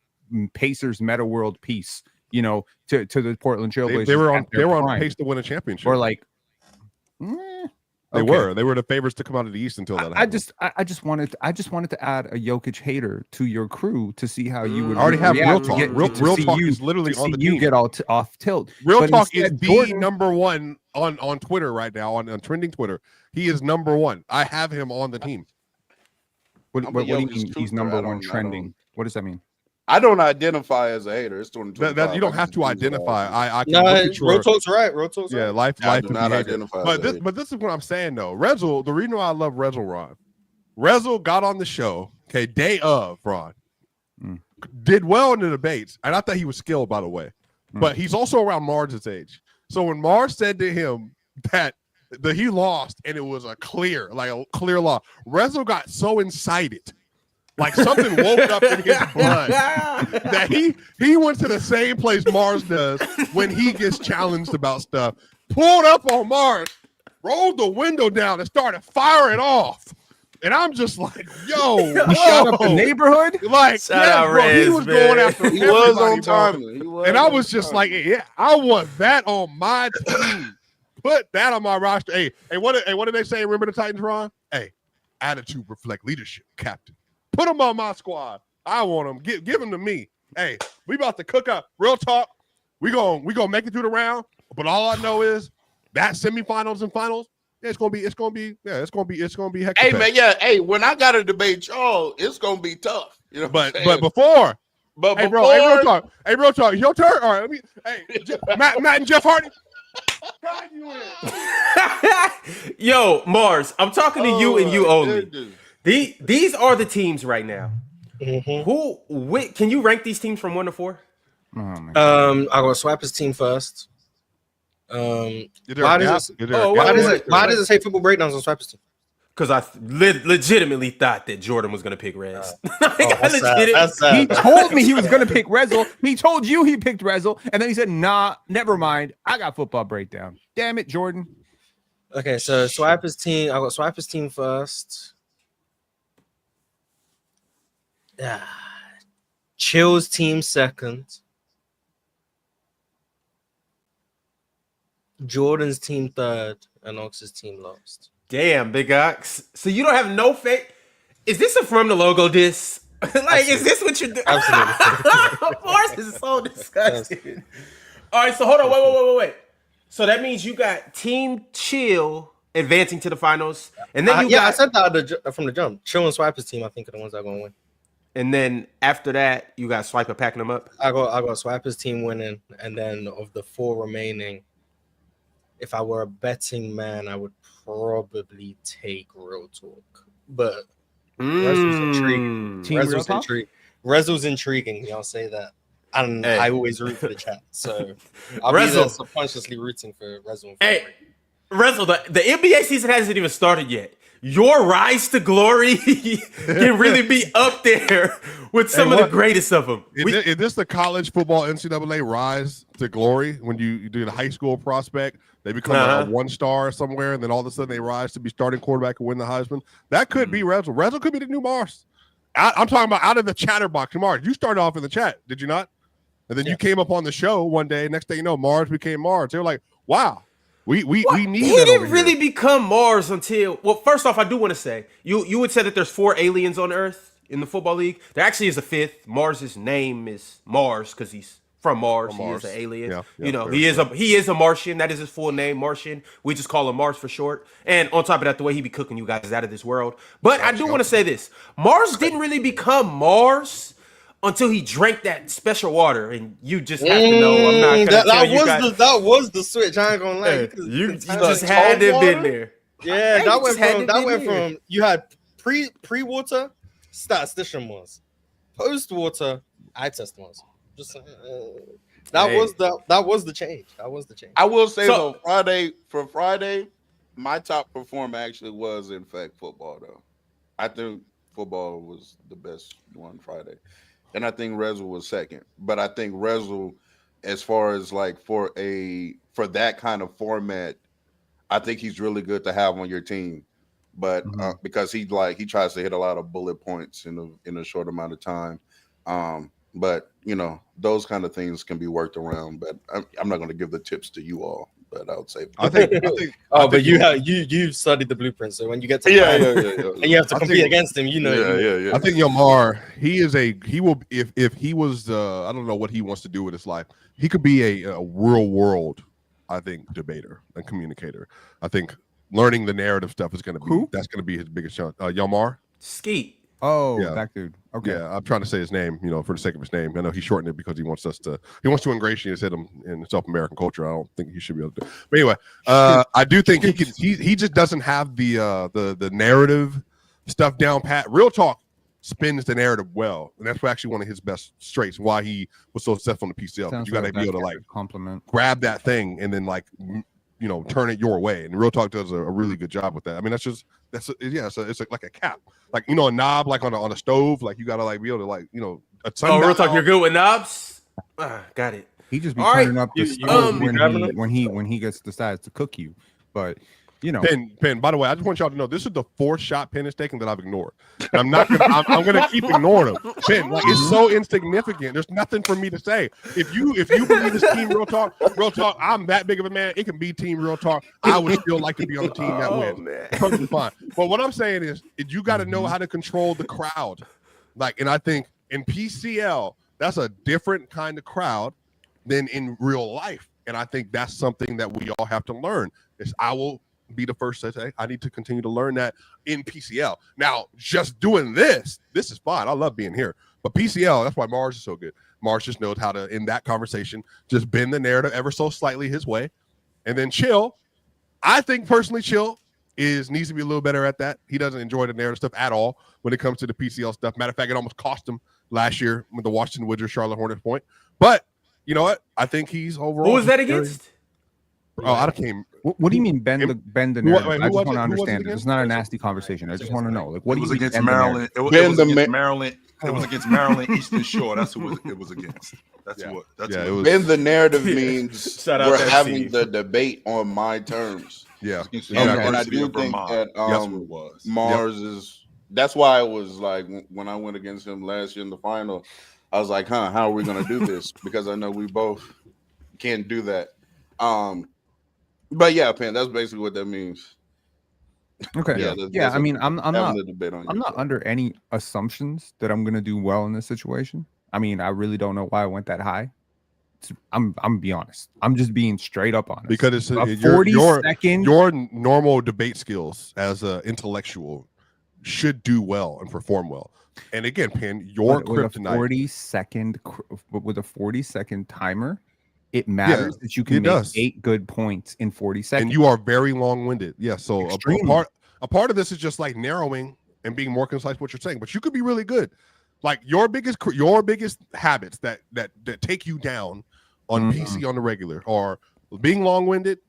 Pacers Meta World Peace, to the Portland Trailblazers. They were on pace to win a championship. Or like, They Okay. They were the favorites to come out of the East until that happened. I just wanted to add a Jokic hater to your crew to see how you would I already have react Real to Talk. get- Real see Talk you- is literally to on see the you team. get all off tilt. Real But Talk is instead, the Jordan- number one on Twitter right now, on trending Twitter. He is number one. I have him on the team. What, I'm a what do you Jokic mean he's truther. number I one don't- trending? What does that mean? I don't identify as a hater. It's 2025. You don't have to identify. I can No, look at Real your Talk's right. Real Talk's yeah right. life I life do and not behavior. identify as a hater. But this is what I'm saying though. Rezel, the reason why I love Rezel, Ron. Rezel got on the show, okay, day of, Ron. Did well in the debates, and I thought he was skilled, by the way. But he's also around Mars' age. So when Mars said to him that he lost and it was a clear loss, Rezel got so incited, like something woke up in his blood, that he went to the same place Mars does when he gets challenged about stuff. Pulled up on Mars, rolled the window down, and started firing off. And I'm just like, yo, He shot up the neighborhood. like, Shout yeah, out bro, he Rez, was man. going after He was on everybody, bro. timing. He was And I on was just timing. like, yeah, I want that on my team. Put that on my roster. Hey, what did they say? Remember the Titans, Ron? Hey, attitude reflect leadership, captain. Put them on my squad. I want them. Give them to me. Hey, we about to cook up. Real talk. We gonna make it through the round. But all I know is that semifinals and finals. Yeah, it's gonna be heck. Hey man, yeah. Hey, when I gotta debate y'all, it's gonna be tough. You know, what I'm But saying? before, but hey, before, bro, hey, real talk. Hey, real talk. It's your turn. All right, Matt and Jeff Harden. God, you in. Yo, Mars, I'm talking to you and you only. goodness. These are the teams right now. Mhm. Can you rank these teams from 1 to 4? Oh my God. I got Swapper's team first. Is there Why a gap? does Is there a oh, gap? why does it say football breakdowns on Swapper's team? Because I legitimately thought that Jordan was going to pick Rez. That's sad. That's He sad. told me he was going to pick Rezel. He told you he picked Rezel, and then he said, "Nah, never mind. I got football breakdown." Damn it, Jordan. Okay, so Swapper's team. I got Swapper's team first. Chill's team second. Jordan's team third, and Ox's team last. Damn, Big Ox. So you don't have no faith? Is this a From the Logo diss? Like, is this what you're doing? Absolutely. Mars is so disgusting. All right, so hold on. Wait. So that means you got Team Chill advancing to the finals, and then I said that from the jump. Chill and Swapper's team, I think, are the ones that are going to win. and then after that, you got Swiper packing them up. I got Swapper's team winning, and then of the 4 remaining, if I were a betting man, I would probably take Real Talk. But Rezo's intriguing. Team Real Talk? Rezo's intriguing. Y'all say that. And Hey. I always root for the chat. So I'll be Rezo. there subconsciously rooting for Rezo. Hey, Rezo, the NBA season hasn't even started yet. Your rise to glory can really be up there with some of the greatest of them. Is this the college football NCAA rise to glory when you do the high school prospect? They become a 1-star somewhere, and then all of a sudden they rise to be starting quarterback and win the Heisman. That could be Rezo. Rezo could be the new Mars. I'm talking about out of the chatterbox. Mars, you started off in the chat, did you not? And then you came up on the show one day. Next thing you know, Mars became Mars. They were like, "Wow, we need He that." didn't over really here. become Mars until, well, first off, I do want to say you would say that there's 4 aliens on Earth in the football league. There actually is a 5th. Mars's name is Mars because he's from Mars. He is an alien. Yeah, you know, fair, he is a Martian. That is his full name, Martian. We just call him Mars for short. And on top of that, the way he be cooking you guys is out of this world. But I do want to say this: Mars didn't really become Mars until he drank that special water, and you just have to know. I'm not gonna tell you guys. That was the switch. I ain't gonna lie. Hey, you tell just that had to cold been water? there. Yeah, Hey, that you went just had from to be there. from you had pre water statistician was, post water eye test was. Just that Hey. was the change. That was the change. I will say So- though, Friday, my top performer actually was in fact football though. I think football was the best one Friday, and I think Rezel was second. But I think Rezel, as far as like for that kind of format, I think he's really good to have on your team. But because he tries to hit a lot of bullet points in a short amount of time. But you know, those kind of things can be worked around. But I'm not going to give the tips to you all. but I would say. I think but you've studied the blueprint, so when you get to Yeah. and you have to compete against him, Yeah. I think Yamar, he will if he was I don't know what he wants to do with his life. He could be a real world, I think, debater and communicator. I think learning the narrative stuff is going to be his biggest challenge. Yamar Skeet. Oh, Yeah. that dude. Okay. Yeah, I'm trying to say his name, for the sake of his name. I know he shortened it because he wants to ingratiate him in South American culture. I don't think he should be able to do it. But anyway, I do think he just doesn't have the narrative stuff down pat. Real talk spins the narrative well, and that's actually one of his best traits. Why he was so successful in the PCL. You got to be able to compliment, grab that thing, and then turn it your way. And Real Talk does a really good job with that. I mean, it's like a cap, like a knob, like on a stove. Like you got to be able to Real Talk, you're good with knobs. Got it. He just be All turning right. up the stove when he decides to cook you, but. Penn. By the way, I just want y'all to know this is the 4th shot Penn is taking that I've ignored. And I'm not. I'm gonna keep ignoring them. Penn, it's so insignificant. There's nothing for me to say. If you believe it's Team Real Talk, I'm that big of a man. It can be Team Real Talk. I would still like to be on the team that wins. Perfectly fine. But what I'm saying is you got to know how to control the crowd. And I think in PCL, that's a different kind of crowd than in real life. And I think that's something that we all have to learn. I will be the first to say I need to continue to learn that in PCL. Now, just doing this is fine. I love being here. But PCL, that's why Mars is so good. Mars just knows how to, in that conversation, just bend the narrative ever so slightly his way. And then Chill, I think personally Chill needs to be a little better at that. He doesn't enjoy the narrative stuff at all when it comes to the PCL stuff. Matter of fact, it almost cost him last year with the Washington Wizards Charlotte Hornets point. But you know what? I think he's overall. Who was that against? I came. What do you mean bend the narrative? Wait, I just want to it? understand. It's not a nasty conversation. I just want to know. What It was do you mean against bend the Maryland. narrative? It was against Maryland. It was against Maryland Eastern Shore. That's who it was against. That's what. It was. Bend the narrative means Shout out we're to having Steve. the debate on my terms. Yeah. And I do think that that's what it was. Mars is. That's why it was like when I went against him last year in the final, I was like, how are we gonna do this? Because I know we both can't do that. But yeah, Penn, that's basically what that means. Okay. Yeah. I mean, I'm not debate on under any assumptions that I'm gonna do well in this situation. I mean, I really don't know why I went that high. I'm be honest. I'm just being straight up honest. Because it's a 40-second. Your normal debate skills as an intellectual should do well and perform well. And again, Penn, your kryptonite. With a 40-second timer, it matters that you can make 8 good points in 40 seconds. And you are very long-winded. Yeah. So a part of this is just like narrowing and being more concise what you're saying. But you could be really good. Like your biggest habits that take you down on PC on the regular are being long-winded,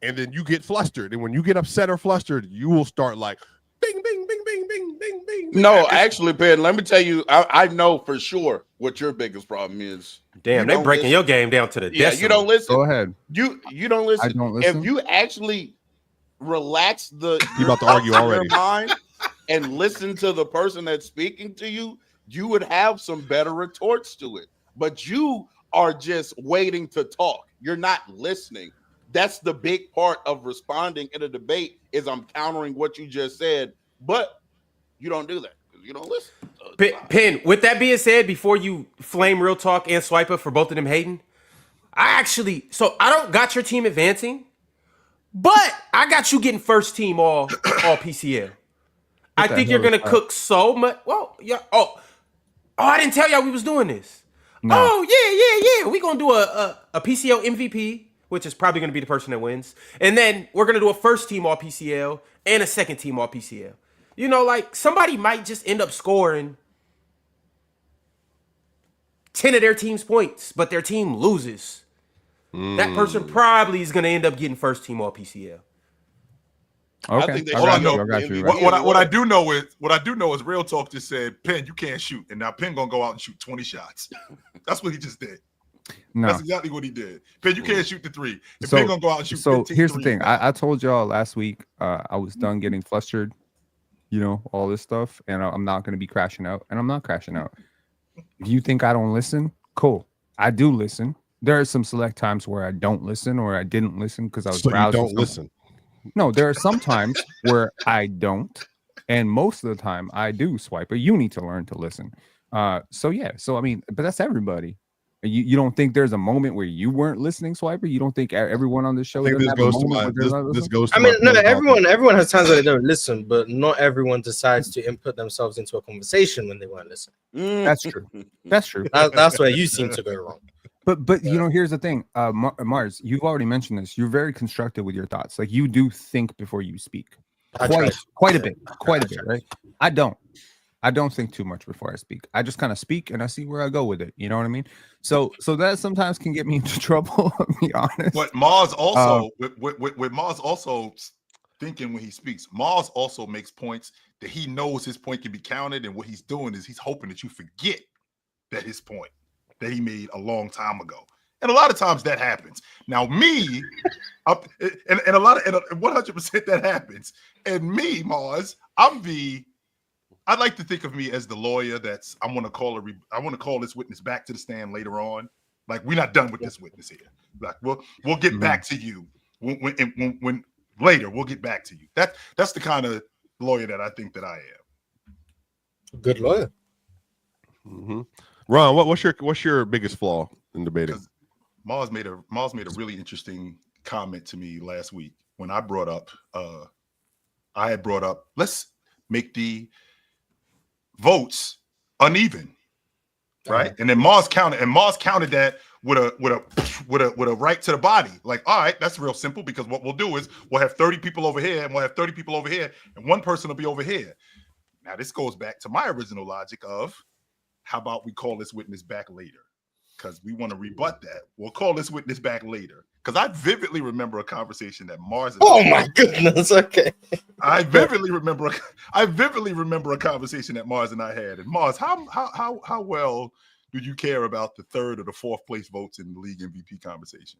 and then you get flustered. And when you get upset or flustered, you will start like bing, bing, bing, bing, bing, bing, bing. No, actually, Penn, let me tell you, I know for sure what your biggest problem is. Damn, they breaking your game down to the decimal. You don't listen. Go ahead. You don't listen. I don't listen. If you actually relax you about to argue already. Mind and listen to the person that's speaking to you, you would have some better retorts to it. But you are just waiting to talk. You're not listening. That's the big part of responding in a debate is I'm countering what you just said, but you don't do that because you don't listen. Penn, with that being said, before you flame Real Talk and Swiper for both of them hating, I don't got your team advancing, but I got you getting first team all PCL. I think you're gonna cook so much. Well, yeah. Oh, I didn't tell y'all we was doing this. No. Oh yeah. We gonna do a PCL MVP, which is probably gonna be the person that wins, and then we're gonna do a first team all PCL and a second team all PCL. You know, like somebody might just end up scoring 10 of their team's points, but their team loses. That person probably is gonna end up getting first team all PCL. Okay. What I do know is Real Talk just said, Penn, you can't shoot. And now Penn gonna go out and shoot 20 shots. That's what he just did. No. That's exactly what he did. Penn, you can't shoot the 3. And Penn gonna go out and shoot 15 So here's the threes. thing. I told y'all last week I was done getting flustered, all this stuff, and I'm not gonna be crashing out, and I'm not crashing out. If you think I don't listen, cool. I do listen, There are some select times where I don't listen or I didn't listen because I was So you browsing. don't listen. No, there are some times where I don't, and most of the time I do swipe. But you need to learn to listen. So I mean, but that's everybody. You don't think there's a moment where you weren't listening, Swiper? You don't think everyone on the show? I think this doesn't have a goes to moment my. where they're not This listening? goes. To I mean, my no, point. everyone has times where they don't listen, but not everyone decides to input themselves into a conversation when they weren't listening. That's true. That's true. That's where you seem to go wrong. But you know, here's the thing, Mars. You've already mentioned this. You're very constructive with your thoughts. Like you do think before you speak. Quite a bit, right? I don't think too much before I speak. I just kind of speak and I see where I go with it. You know what I mean? So that sometimes can get me into trouble. I'll be honest. But Mars also, with Mars also thinking when he speaks, Mars also makes points that he knows his point can be counted, and what he's doing is he's hoping that you forget that his point that he made a long time ago. And a lot of times that happens. Now, me, and 100% that happens. And me, Mars, I'd like to think of me as the lawyer I want to call this witness back to the stand later on. Like, we're not done with this witness here. Like, we'll get back to you when later. We'll get back to you. That's the kind of lawyer that I think that I am. Good lawyer. Mm-hmm. Ron, what's your biggest flaw in debating? Mars made a really interesting comment to me last week when I brought up let's make the votes uneven, right? And then Mars counted that with a right to the body. Like, all right, that's real simple, because what we'll do is we'll have 30 people over here and we'll have 30 people over here, and one person will be over here. Now this goes back to my original logic of, how about we call this witness back later? Because we want to rebut that. We'll call this witness back later. Because I vividly remember a conversation that Mars. Oh my goodness! Okay. I vividly remember a conversation that Mars and I had. And Mars, how well do you care about the third or the fourth place votes in the league MVP conversation?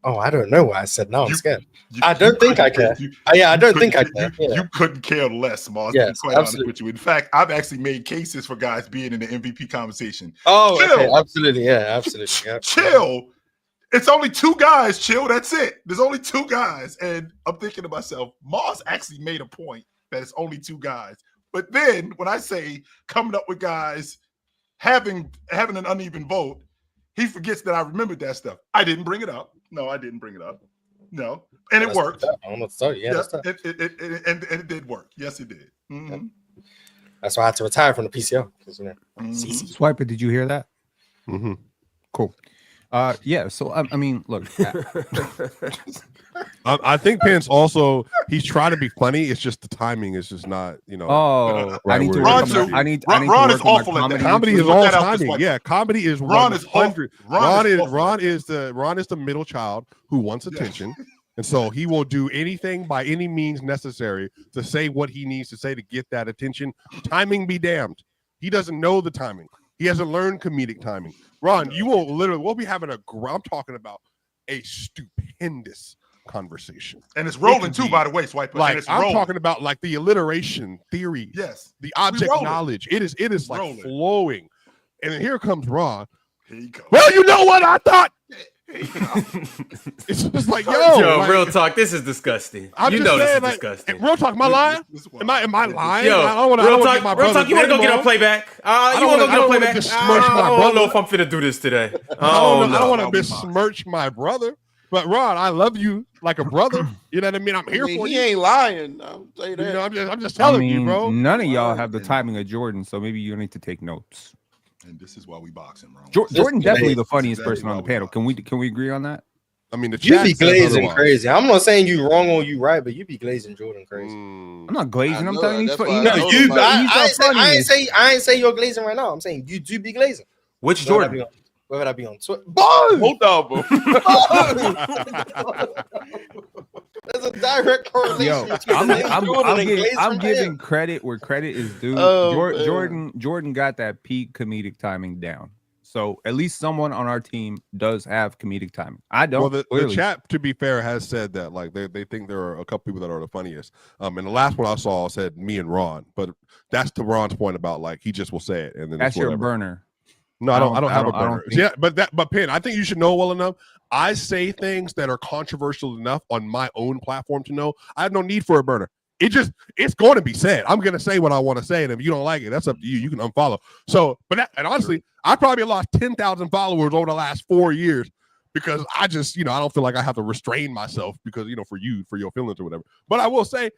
Oh, I don't know why I said no. I'm scared. I don't think I care. I don't think I care. You couldn't care less, Mars. Yes, to be quite honest with you. In fact, I've actually made cases for guys being in the MVP conversation. Oh, Chill. okay. Absolutely. Yeah, absolutely. Yeah. Chill. It's only two guys, Chill. That's it. There's only two guys. And I'm thinking to myself, Mars actually made a point that it's only two guys. But then when I say coming up with guys having an uneven vote, he forgets that I remembered that stuff. I didn't bring it up. No, I didn't bring it up. No. And it worked. I don't know what to tell you. Yeah, it did work. Yes, it did. Mm-hmm. That's why I had to retire from the PCL. Swiper, did you hear that? Mm-hmm. Cool. Yeah. So I mean, look. I think Pence also, he's trying to be funny. It's just the timing is just not, Oh, right. I need to Ron work too. on my, I need Ron to is work on my awful at that. comedy is Put all that out this timing. way. Yeah, comedy is Ron is 100. Ron is the middle child who wants attention. And so he will do anything by any means necessary to say what he needs to say to get that attention. Timing be damned. He doesn't know the timing. He hasn't learned comedic timing. Ron, we'll be having I'm talking about a stupendous conversation. And it's rolling too, by the way, Swiper. Like, I'm talking about like the alliteration theories. Yes. The object knowledge. It is like rolling. flowing. And then here comes Ron. Here you go. Well, you know what I thought? It's just like, yo, real talk. This is disgusting. I'm you just know saying, this is disgusting. Real talk, am I lying? Am I lying? Yo, I don't wanna real get my talk. You want to go get a playback? You want to go get a playback? I don't know if I'm finna do this today. I don't want to besmirch my brother. But Ron, I love you like a brother. You know what I mean? I'm here for you. He ain't lying. I'll tell you that. You know, I'm just telling you, bro. None of y'all have the timing of Jordan, so maybe you need to take notes. And this is why we boxing, Ron. Jordan definitely the funniest person on the panel. Can we agree on that? I mean, the you be glazing crazy. I'm not saying you wrong or you right, but you be glazing Jordan crazy. I'm not glazing. I'm telling you, I ain't say you're glazing right now. I'm saying you do be glazing. Which Jordan? Whether that be on Twitter. Both of them. There's a direct correlation. I'm giving credit where credit is due. Jordan got that peak comedic timing down. So at least someone on our team does have comedic timing. I don't. Well, the chat, to be fair, has said that like they think there are a couple people that are the funniest. And the last one I saw said me and Ron, but that's to Ron's point about like he just will say it and then that's your burner. No, I don't have a burner. think- Yeah, but Penn, I think you should know well enough. I say things that are controversial enough on my own platform to know I have no need for a burner. It's going to be said. I'm going to say what I want to say, and if you don't like it, that's up to you. You can unfollow. So, and honestly, I probably lost 10,000 followers over the last 4 years because I just, I don't feel like I have to restrain myself because, for your feelings or whatever. But I will say,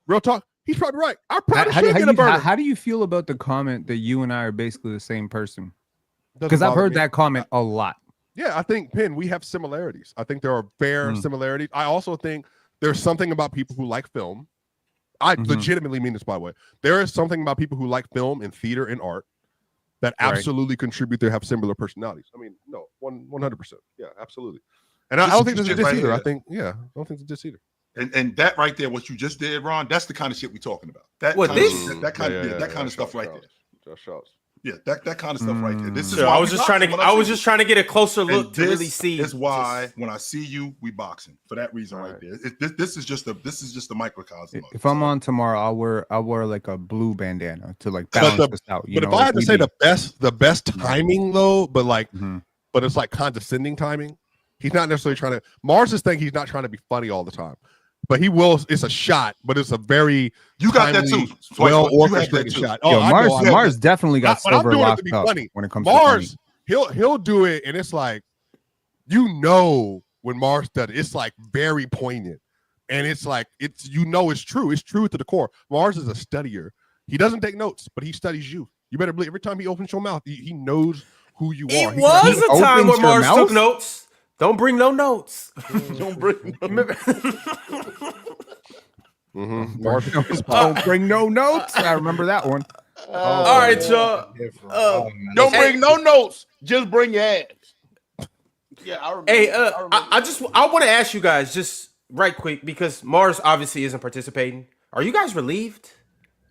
real talk, he's probably right. I probably should get a burner. How do you feel about the comment that you and I are basically the same person? Because I've heard that comment a lot. Yeah, I think, Penn, we have similarities. I think there are fair similarities. I also think there's something about people who like film. I legitimately mean this, by the way. There is something about people who like film and theater and art that absolutely contribute to have similar personalities. I mean, no, 100%. Yeah, absolutely. And I don't think there's a diss either. I think, I don't think there's a diss either. And that right there, what you just did, Ron, that's the kind of shit we're talking about. That kind of stuff right there. Yeah, that kind of stuff right there. This is why I was just trying to get a closer look to really see. This is why when I see you, we boxing for that reason right there. This is just a microcosm. If I'm on tomorrow, I'll wear like a blue bandana to like balance this out. But if I had to say the best timing though, but it's like condescending timing. He's not necessarily trying to. Mars's thing. He's not trying to be funny all the time. But he will. It's a shot, but it's a very got that too. Well orchestrated shot. Oh, Mars definitely got silver locked up when it comes to Mars. He'll do it, and it's like when Mars does it, it's like very poignant, and it's like it's true. It's true to the core. Mars is a studier. He doesn't take notes, but he studies you. You better believe every time he opens your mouth, he knows who you are. It was a time when Mars took notes. Don't bring no notes. Don't bring Don't bring no notes. I remember that one. All right, y'all. Don't bring no notes. Just bring your ass. Yeah, I remember. Hey, I want to ask you guys just right quick because Mars obviously isn't participating. Are you guys relieved?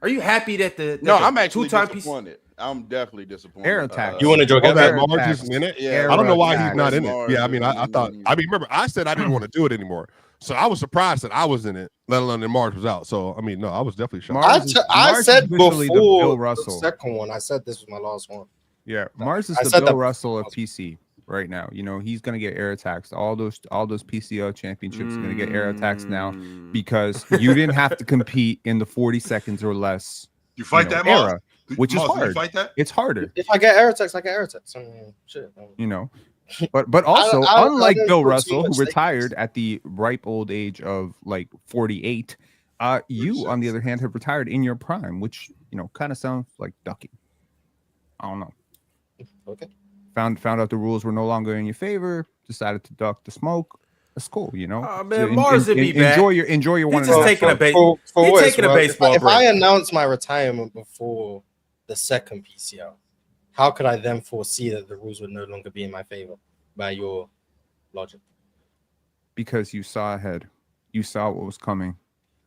Are you happy that I'm actually disappointed. I'm definitely disappointed. Air attack. You want to joke that about Mars is in it? Yeah, I don't know why he's not in it. Mars, Yeah, I mean, I thought. I mean, remember, I said I didn't want to do it anymore, so I was surprised that I was in it, let alone that Mars was out. So, I mean, no, I was definitely shocked. I said before the Bill Russell. the second one. I said this was my last one. Yeah, Mars is the Bill Russell of PC right now. He's gonna get air attacks. All those PCL championships are gonna get air attacks now because you didn't have to compete in the 40 seconds or less. You fight that era. Mars? Which is Mars, hard. you fight that? It's harder. If I get air attacks, I get air attacks. I mean, shit. But also, unlike Bill Russell, who much retired at the ripe old age of like 48, you on the other hand have retired in your prime, which kind of sounds like ducking. I don't know. Okay. Found out the rules were no longer in your favor. Decided to duck the smoke. That's cool, Oh man, Mars would be back. Enjoy your one. He's just taking a baseball. If I announce my retirement before the second PCL, how could I then foresee that the rules would no longer be in my favor by your logic? Because you saw ahead. You saw what was coming.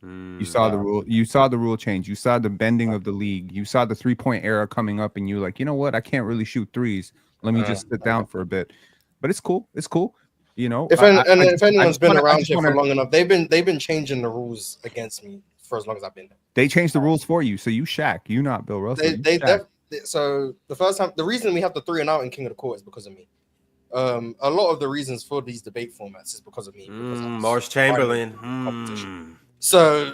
You saw the rule. You saw the rule change. You saw the bending of the league. You saw the 3-point era coming up, and you like, you know what? I can't really shoot threes. Let me just sit down for a bit. But it's cool. It's cool. If anyone's been around here for long enough, they've been changing the rules against me for as long as I've been there. They changed the rules for you, so you Shaq. You not Bill Russell. So the first time, the reason we have the 3 and out in King of the Court is because of me. A lot of the reasons for these debate formats is because of me. Mars Chamberlain. So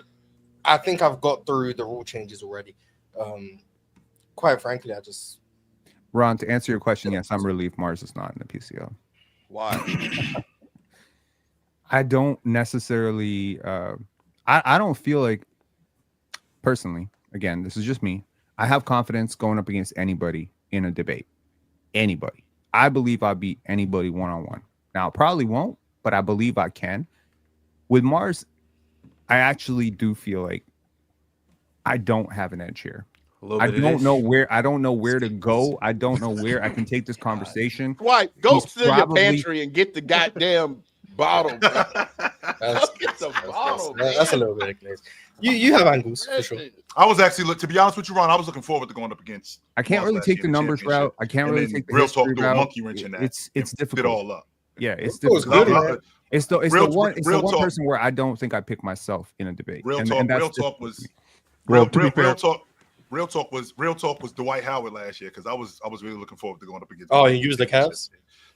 I think I've got through the rule changes already. Quite frankly, Ron, to answer your question, yes, I'm relieved Mars is not in the PCL. Why? I don't necessarily I don't feel like personally, again, this is just me. I have confidence going up against anybody in a debate. Anybody. I believe I'll beat anybody one-on-one. Now, I probably won't, but I believe I can. With Mars, I actually do feel like I don't have an edge here. I don't know where to go. I don't know where I can take this conversation. Why? Go to your pantry and get the goddamn bottle. That's a little ridiculous. You have angles for sure. I was actually, to be honest with you, Ron, I was looking forward to going up against. I can't really take the numbers route. I can't really take the real talk, history do a route. monkey wrench in that. It's difficult. It all up. Yeah, it's difficult. It's the one person where I don't think I pick myself in a debate. Real talk was. Well, to be fair, Real talk was Dwight Howard last year because I was really looking forward to going up against. Oh, he used the Cavs?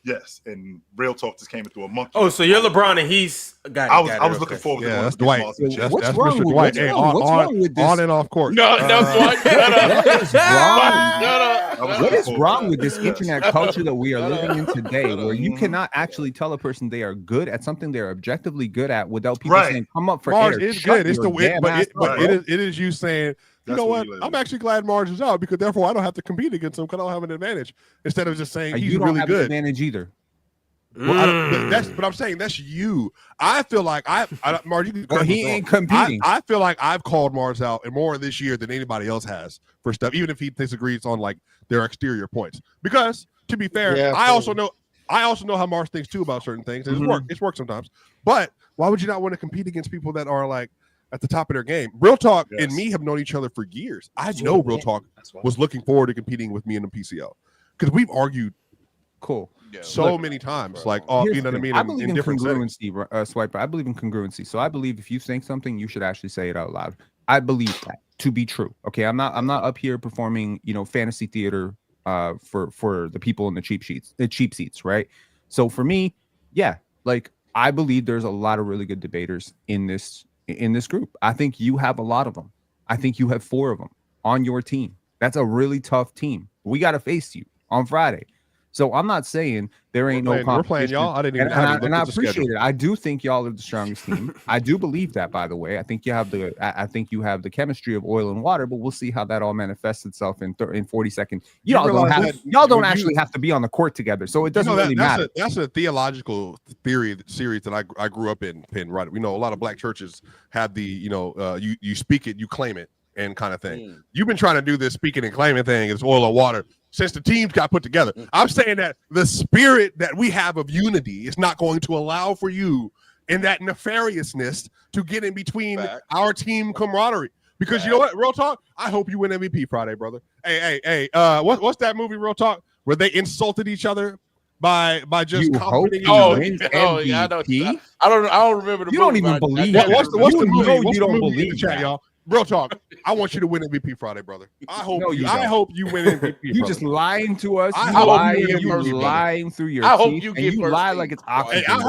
Yes, and real talk just came into a monkey. Oh, so you're LeBron and he's got it. I was looking forward to going that's up Dwight. against Miles That's, Mitchell. What's that's wrong Mr. with- Dwight. what's wrong- what's wrong with this? On and off court. No, Dwight, shut up. What is wrong? I was What looking is forward wrong to with that. this internet culture that we are living in today, Shut up. where you cannot actually tell a person they are good at something they're objectively good at without people Right. saying, "Come up for Mars air." is Shut good. It's your the win, damn but ass it, up, but bro. it is you saying, That's you know what what? you live I'm in. actually glad Mars is out because therefore I don't have to compete against him because I don't have an advantage. Instead of just saying he's You don't really have an good. advantage either. Well, I don't, that's but I'm saying that's you. I feel like Mars. You can Well, correct me he if I'm ain't wrong. competing. I feel like I've called Mars out and more this year than anybody else has for stuff, even if he disagrees on like their exterior points. Because to be fair, Yeah, I also know how Mars thinks too about certain things. And it's work sometimes. But why would you not want to compete against people that are like at the top of their game? Real Talk and me have known each other for years. I know Real Talk was looking forward to competing with me in the PCL because we've argued Cool. so many times. Like, Here's you know the what I thing. mean? I believe in different settings. congruency, Swiper. I believe in congruency. So I believe if you think something, you should actually say it out loud. I believe that to be true. Okay, I'm not up here performing, fantasy theater for the people in the cheap seats, right? So for me, yeah, like I believe there's a lot of really good debaters in this group. I think you have a lot of them. I think you have 4 of them on your team. That's a really tough team. We got to face you on Friday. So I'm not saying there ain't no competition. We're playing y'all. I didn't even and I appreciate it. I do think y'all are the strongest team. I do believe that, by the way. I think you have the chemistry of oil and water, but we'll see how that all manifests itself in 40 seconds. Y'all don't actually have to be on the court together, so it doesn't really matter. That's a theological theory series that I grew up in. Right, we know a lot of black churches have the you speak it, you claim it, and kind of thing. You've been trying to do this speaking and claiming thing. It's oil and water. Since the teams got put together, I'm saying that the spirit that we have of unity is not going to allow for you and that nefariousness to get in between our team camaraderie. Because you know what, Real Talk, I hope you win MVP Friday, brother. Hey, what's that movie, Real Talk, where they insulted each other by just complimenting? Yeah, I don't remember the movie. You don't even believe it. What's the movie? You don't believe in the chat, y'all. Real Talk. I want you to win MVP Friday, brother. I hope you win MVP. You just lying to us. You lying through your I hope teeth, you and get you first lie team. like it's oxygen. I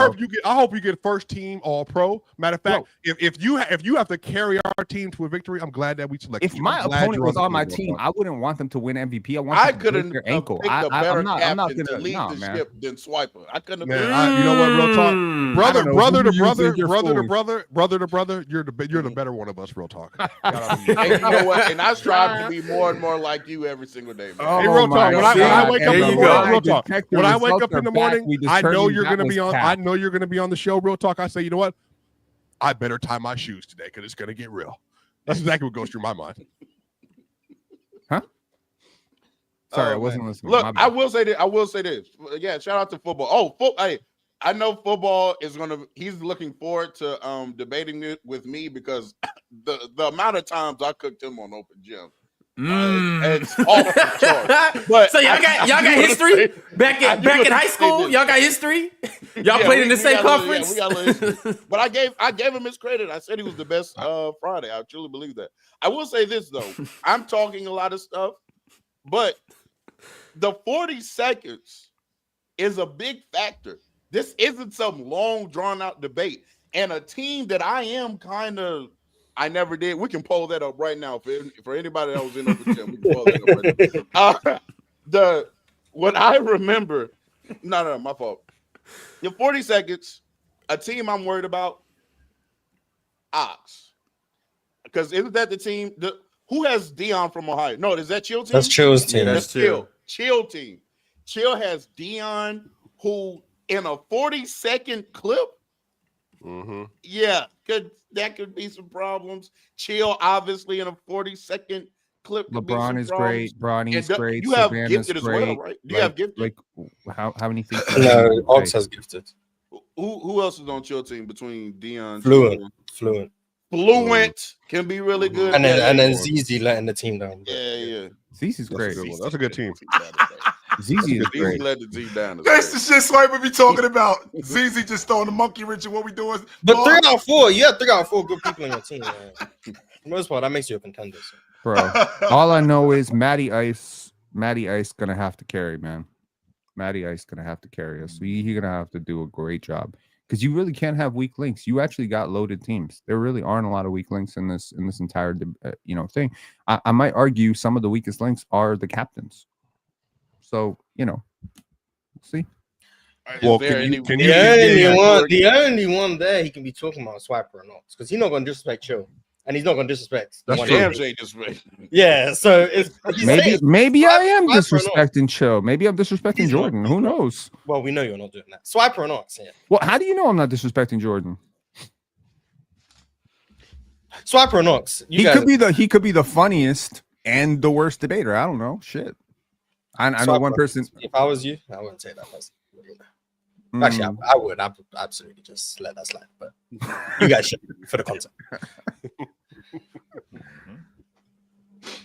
hope you get first team All Pro. Matter of fact, if you have to carry our team to a victory, I'm glad that we selected. If my opponent was on my team, I wouldn't want them to win MVP. I couldn't their ankle. picked a better I'm not captain gonna to lead the man. ship than Swiper. I couldn't. Man, you know what? Real Talk, brother to brother. You're the better one of us. Real Talk. And you know what? And I strive to be more and more like you every single day, man. Hey, Real Talk. When I wake up in the morning, Real Talk. When I wake up in the morning, I know you're going to be on. I know you're going to be on the show. Real Talk. I say, you know what? I better tie my shoes today because it's going to get real. That's exactly what goes through my mind. Huh? Sorry, I wasn't listening. Look, I will say this. Yeah, shout out to football. Hey, I know football is he's looking forward to debating it with me because the amount of times I cooked him on open gym. It's off the charts. But so y'all got history back in high school. Y'all got history. Y'all played in the same conference. We got a little history. But I gave him his credit. I said he was the best Friday. I truly believe that. I will say this though. I'm talking a lot of stuff, but the 40 seconds is a big factor. This isn't some long drawn out debate. And a team that I never did. We can pull that up right now for anybody that was in the gym. We can pull that up right now. What I remember, no, my fault. The 40 seconds, a team I'm worried about, Ox. Because isn't that the team? Who has Dion from Ohio? No, is that Chill team? That's Chill's team. That's Chill. Chill team. Chill has Dion, who in a 40-second clip. Mm-hmm. Yeah, that could be some problems. Chill, obviously, in a 40-second clip. LeBron is great. Bronny's great. You have Savannah's Gifted as great. well, right? Do you have Gifted? Like how many things? No, Ox has Gifted. Who else is on Chill team between Dion? Fluent can be really good. And then ZZ letting the team down. Yeah. ZZ's great. That's a good team. ZZ is great. Let the Z down. That's the shit Swiper be talking about. ZZ just throwing the monkey wrench and what we doing. But 3 out of 4, you have 3 out of 4 good people on your team. Man. For the most part, that makes you a contender. So. bro. All I know is Matty Ice gonna have to carry, man. Matty Ice gonna have to carry us. He's gonna have to do a great job because you really can't have weak links. You actually got loaded teams. There really aren't a lot of weak links in this entire thing. I might argue some of the weakest links are the captains. So see. Well, the only one there he can be talking about Swiper or not, because he's not going to disrespect Chill, and he's not going to disrespect. That's Damn, ain't disrespect. Yeah, so maybe I am Swiper disrespecting Chill. Maybe I'm disrespecting Jordan. Who knows? Well, we know you're not doing that. Swiper or not? Yeah. Well, how do you know I'm not disrespecting Jordan? Swiper or not? He could be the funniest and the worst debater. I don't know. Shit. I know one person. If I was you, I wouldn't say that person. Actually, I would. I would absolutely just let that slide. But you guys should for the content.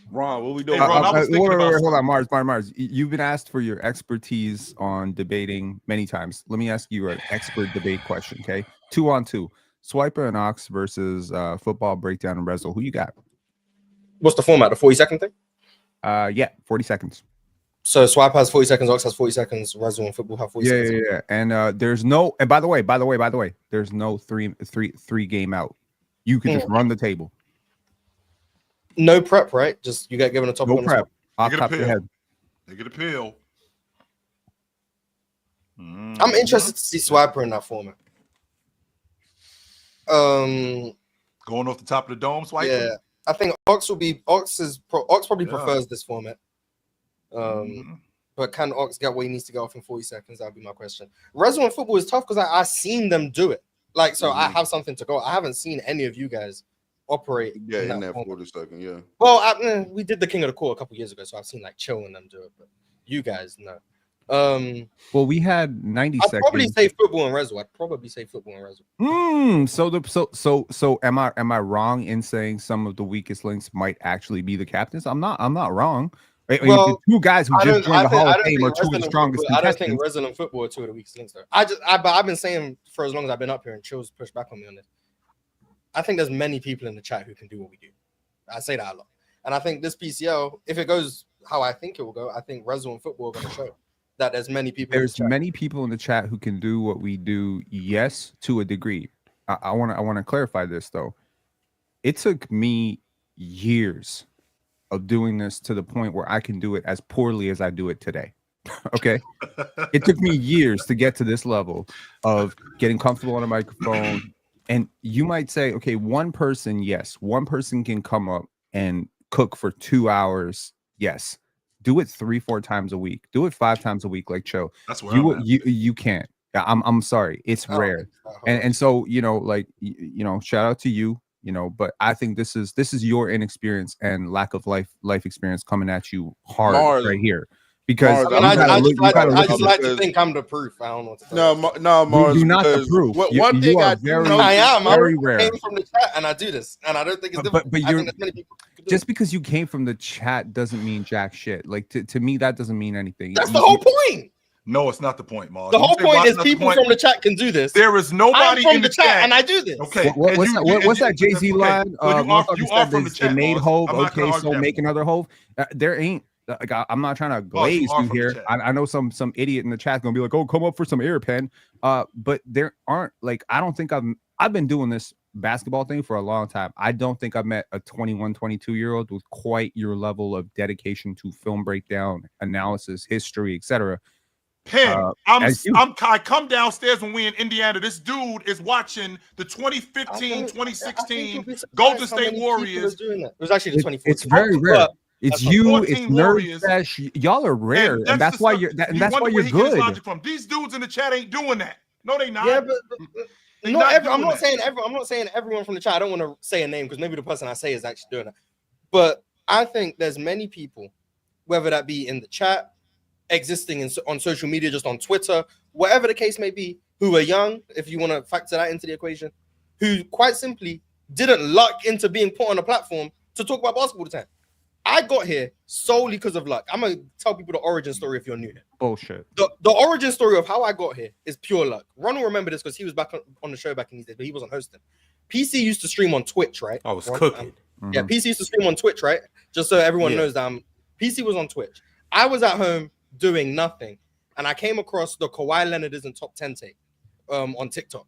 Ron, what we doing? Hey, Ron, Ron? wait, hold on, Mars. You've been asked for your expertise on debating many times. Let me ask you an expert debate question, okay? 2-on-2. Swiper and Ox versus football breakdown and wrestle. Who you got? What's the format? The 40-second thing? Yeah, 40 seconds. So Swipe has 40 seconds, Ox has 40 seconds, Wrestle and Football have 40 seconds. Yeah. And there's no. And by the way, there's no three game out. You can just run the table. No prep, right? Just you get given a topic. No prep. Off top of your head. They get a pill. I'm interested to see Swiper in that format. Going off the top of the dome, Swiper. Yeah, I think Ox probably prefers this format. But can Ox get what he needs to get off in 40 seconds? That'd be my question. Resident Football is tough because I've seen them do it. Like, so I have something to go. I haven't seen any of you guys operate. Yeah, in that 40 second, yeah. Well, we did the King of the Court a couple years ago, so I've seen like Chill and them do it, but you guys no. Well, we had 90 seconds. I'd probably say football and Rezo. So am I wrong in saying some of the weakest links might actually be the captains? I'm not wrong. Right? Well, the two guys who just joined the Hall of Fame are two of the strongest. I don't think Resident Football are two of the weakest links though. I've been saying for as long as I've been up here, and Chill's pushed back on me on this. I think there's many people in the chat who can do what we do. I say that a lot. And I think this PCL, if it goes how I think it will go, I think Resident Football are going to show that there's many people. There's many people in the chat who can do what we do, yes, to a degree. I want to clarify this though. It took me years of doing this to the point where I can do it as poorly as I do it today. Okay. It took me years to get to this level of getting comfortable on a microphone. And you might say, okay, one person can come up and cook for 2 hours. Yes. Do it 3-4 times a week. Do it 5 times a week, like Cho. That's where you can't. I'm sorry. It's rare. And so, shout out to you. But I think this is your inexperience and lack of life experience coming at you hard right here. Because I just like to think I'm the proof. I don't know what to say. No, Mars. You're not the proof. One thing I do know, I am. Very I rare. came from the chat and I do this, and I don't think it's difficult. But you're just because you came from the chat doesn't mean jack shit. Like to me, that doesn't mean anything. That's the whole point. No, it's not the point, Mars. The whole point is people from the chat can do this. There is nobody in the chat, and I do this. Okay. What's that Jay-Z line? You are from the chat. It made Hove. Okay, so make another Hove. There ain't. Like I'm not trying to glaze you here. I know some idiot in the chat gonna be like, "Oh, come up for some air pen." But there aren't like I don't think I've been doing this basketball thing for a long time. I don't think I've met a 21, 22-year-old with quite your level of dedication to film breakdown, analysis, history, etc. Pen, I come downstairs when we in Indiana. This dude is watching the 2015, 2016 Golden State Warriors. It was actually the 2014. It's very rare. It's you. It's Nerd. Y'all are rare, and that's why you're. That's why you're good. These dudes in the chat ain't doing that. No, they not. Yeah, but I'm not saying everyone from the chat. I don't want to say a name because maybe the person I say is actually doing that. But I think there's many people, whether that be in the chat, existing on social media, just on Twitter, whatever the case may be, who are young, if you want to factor that into the equation, who quite simply didn't luck into being put on a platform to talk about basketball the time. I got here solely because of luck. I'm going to tell people the origin story if you're new here. Bullshit. The origin story of how I got here is pure luck. Ron will remember this because he was back on the show back in these days, but he wasn't hosting. PC used to stream on Twitch, right? I was cooking. Yeah, PC used to stream on Twitch, right? Just so everyone knows that PC was on Twitch. I was at home doing nothing, and I came across the Kawhi Leonard isn't top 10 take on TikTok.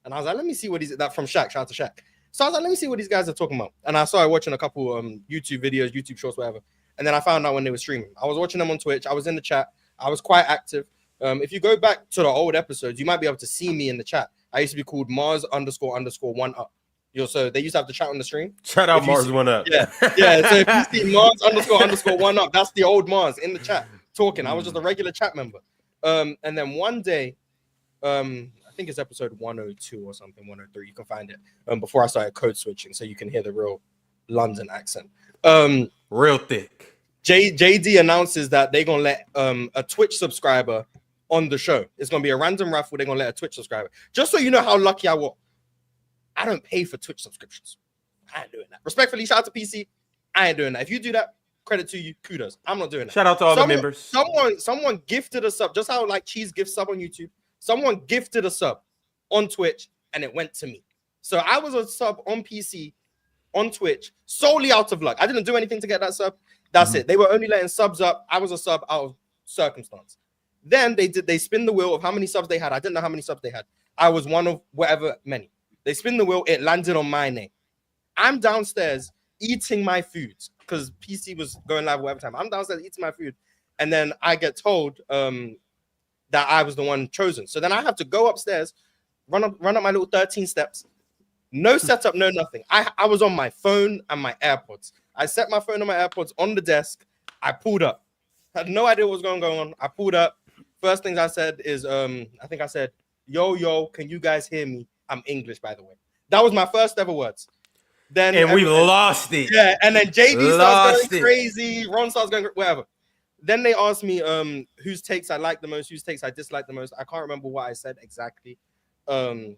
And I was like, let me see what he's that from Shaq. Shout out to Shaq. So I was like, let me see what these guys are talking about. And I started watching a couple YouTube videos, YouTube shorts, whatever. And then I found out when they were streaming. I was watching them on Twitch. I was in the chat. I was quite active. If you go back to the old episodes, you might be able to see me in the chat. I used to be called Mars__1up. So they used to have the chat on the stream. Shout out Mars 1 up. Yeah. So if you see Mars__1 up, that's the old Mars in the chat talking. I was just a regular chat member. And then one day, I think it's episode 102 or something, 103. You can find it. Before I started code switching, so you can hear the real London accent. Real thick. JD announces that they're gonna let a Twitch subscriber on the show. It's gonna be a random raffle. They're gonna let a Twitch subscriber. Just so you know how lucky I was. I don't pay for Twitch subscriptions. I ain't doing that. Respectfully, shout out to PC. I ain't doing that. If you do that, credit to you. Kudos. I'm not doing that. Shout out to all the members. Someone gifted a sub, just how like Cheese gift sub on YouTube. Someone gifted a sub on Twitch and it went to me. So I was a sub on PC, on Twitch, solely out of luck. I didn't do anything to get that sub. That's it. They were only letting subs up. I was a sub out of circumstance. Then they spin the wheel of how many subs they had. I didn't know how many subs they had. I was one of whatever many. They spin the wheel. It landed on my name. I'm downstairs eating my food because PC was going live whatever time. I'm downstairs eating my food. And then I get told that I was the one chosen. So then I have to go upstairs, run up my little 13 steps. No setup, no nothing. I was on my phone and my AirPods. I set my phone and my AirPods on the desk. I pulled up. Had no idea what was going on. I pulled up. First things I said is, I think I said, yo, can you guys hear me? I'm English, by the way. That was my first ever words. Then we lost it. Yeah, and then JD starts going crazy. Ron starts going whatever. Then they asked me whose takes I like the most, whose takes I dislike the most. I can't remember what I said exactly. I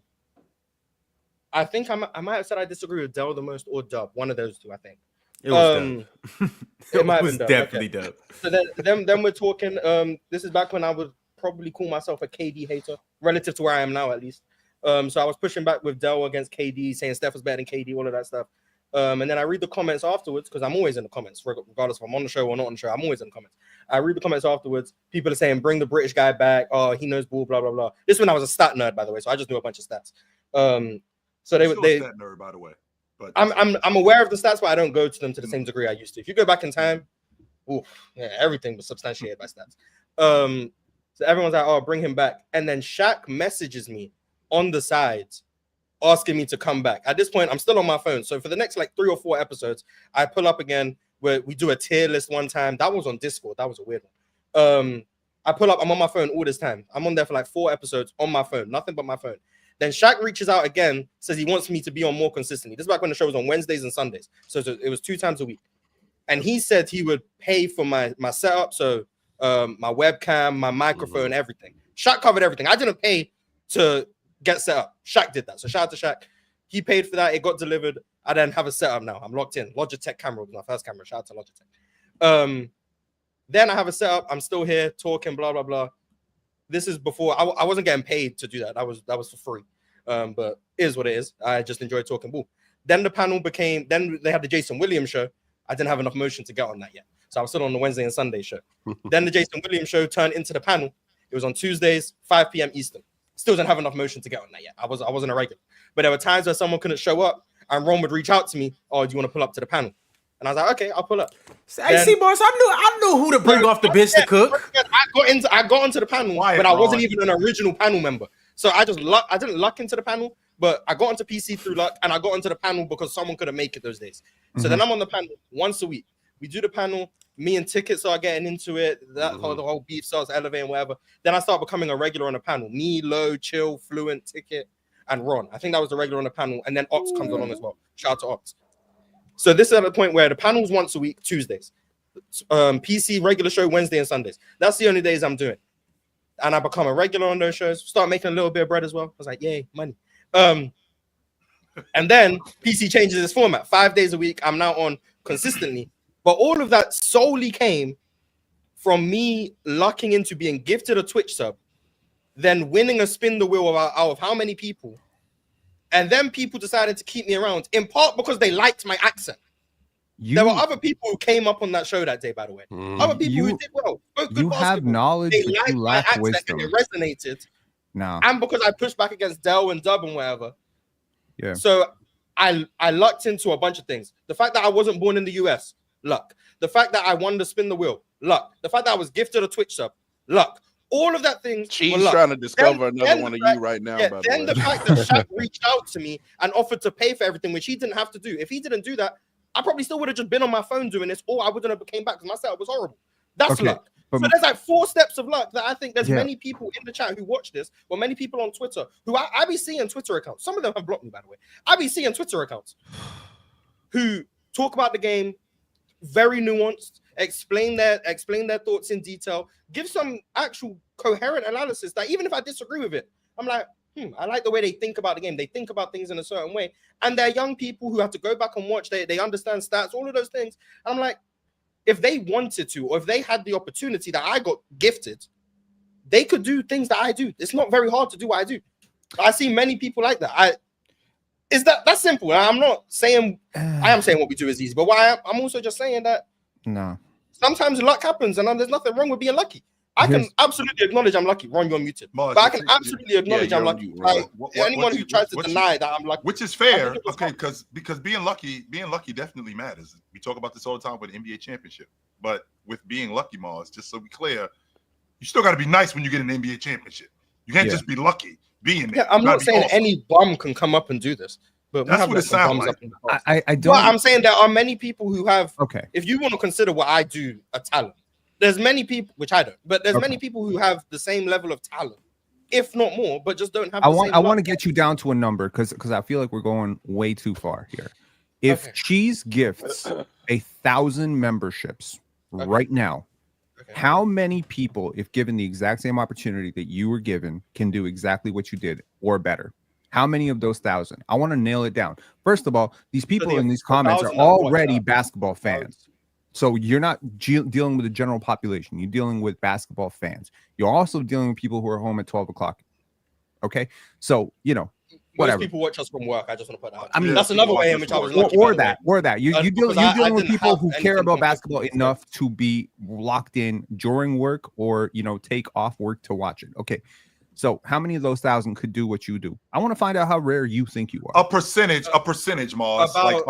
think I might have said I disagree with Dell the most or Dub. One of those two, I think. It was Dub. It might was have been definitely Dub. Dub. So then we're talking. This is back when I would probably call myself a KD hater, relative to where I am now, at least. So I was pushing back with Dell against KD, saying Steph was better than KD, all of that stuff. And then I read the comments afterwards because I'm always in the comments, regardless if I'm on the show or not on the show. I'm always in the comments. I read the comments afterwards. People are saying, bring the British guy back. Oh, he knows ball, blah, blah, blah. This when I was a stat nerd, by the way. So I just knew a bunch of stats. So they stat nerd, by the way. But I'm aware of the stats, but I don't go to them to the same degree I used to. If you go back in time, everything was substantiated by stats. So everyone's like, oh, bring him back. And then Shaq messages me on the sides asking me to come back. At this point, I'm still on my phone. So for the next like 3 or 4 episodes, I pull up again where we do a tier list one time. That was on Discord. That was a weird one. I pull up. I'm on my phone all this time. I'm on there for like 4 episodes on my phone. Nothing but my phone. Then Shaq reaches out again, says he wants me to be on more consistently. This is back when the show was on Wednesdays and Sundays. So it was 2 times a week. And he said he would pay for my setup. So my webcam, my microphone, everything. Shaq covered everything. I didn't pay to get set up. Shaq did that. So shout out to Shaq. He paid for that. It got delivered. I then have a setup now. I'm locked in. Logitech camera was my first camera. Shout out to Logitech. Then I have a setup. I'm still here talking, blah, blah, blah. This is before I wasn't getting paid to do that. That was for free. But it is what it is. I just enjoy talking ball. Then the panel then they had the Jason Williams show. I didn't have enough motion to get on that yet. So I was still on the Wednesday and Sunday show. Then the Jason Williams show turned into the panel. It was on Tuesdays, 5 p.m. Eastern. Still didn't have enough motion to get on that yet. I wasn't a regular. But there were times where someone couldn't show up and Ron would reach out to me, oh, do you want to pull up to the panel? And I was like, okay, I'll pull up. Hey, see, boss, I knew who to bring off the bench to cook. I got onto the panel, but I wasn't even an original panel member. So I didn't luck into the panel, but I got onto PC through luck, and I got onto the panel because someone couldn't make it those days. So then I'm on the panel once a week. We do the panel. Me and Ticket start getting into it. The whole beef starts elevating, whatever. Then I start becoming a regular on the panel. Me, Low, Chill, Fluent, Ticket, and Ron. I think that was the regular on the panel. And then Ox comes along as well. Shout out to Ox. So this is at the point where the panel's once a week, Tuesdays. PC regular show Wednesday and Sundays. That's the only days I'm doing. And I become a regular on those shows. Start making a little bit of bread as well. I was like, yay, money. And then PC changes its format. 5 days a week. I'm now on consistently. But all of that solely came from me lucking into being gifted a Twitch sub, then winning a spin the wheel out of how many people, And then people decided to keep me around, in part because they liked my accent. There were other people who came up on that show that day, by the way. Other people who did well. Good you have knowledge, they but liked you my lack accent wisdom. and it resonated. No. And because I pushed back against Dell and Dub and whatever. Yeah. So I lucked into a bunch of things. The fact that I wasn't born in the US, luck. The fact that I won the spin the wheel, luck. The fact that I was gifted a Twitch sub, luck. All of that things. She's trying to discover another one of you right now. Yeah, by then the the way. fact that Shaq reached out to me and offered to pay for everything, which he didn't have to do. If he didn't do that, I probably still would have just been on my phone doing this, or I wouldn't have came back because my setup was horrible. That's luck. So there's like 4 steps of luck that I think there's many people in the chat who watch this, or many people on Twitter who I be seeing Twitter accounts. Some of them have blocked me, by the way. I be seeing Twitter accounts who talk about the game very nuanced, explain their thoughts in detail, give some actual coherent analysis that even if I disagree with it, I'm like, I like the way they think about the game. They think about things in a certain way. And they're young people who have to go back and watch. They understand stats, all of those things. And I'm like, if they wanted to, or if they had the opportunity that I got gifted, they could do things that I do. It's not very hard to do what I do. I see many people like that. That's simple. I'm not saying I am saying what we do is easy, but I'm also just saying that sometimes luck happens, and there's nothing wrong with being lucky. I can absolutely acknowledge I'm lucky. Ron, you're muted. But I can absolutely acknowledge I'm lucky. Anyone who tries to deny that I'm lucky, which is fair, okay, because being lucky definitely matters. We talk about this all the time with the NBA championship. But with being lucky, Mars, just so we clear, you still got to be nice when you get an NBA championship. You can't just be lucky being there. Yeah, I'm not saying any bum can come up and do this. But that's what it sounds like. I don't. Well, I'm saying there are many people who have. Okay. If you want to consider what I do a talent, there's many people, which I don't, but there's many people who have the same level of talent, if not more, but just don't have. I want to get you down to a number because I feel like we're going way too far here. If Cheese gifts 1,000 memberships right now, how many people, if given the exact same opportunity that you were given, can do exactly what you did or better? How many of those 1,000? I want to nail it down. First of all, these people in these comments are already basketball fans. So you're not dealing with the general population. You're dealing with basketball fans. You're also dealing with people who are home at 12 o'clock. Okay? So, whatever. Most people watch us from work. I just want to put that out. I mean, that's another way in which I was lucky. Or that. You're dealing with people who care about basketball enough to be locked in during work or, take off work to watch it. Okay. So how many of those 1,000 could do what you do? I want to find out how rare you think you are. A percentage, Mars. Like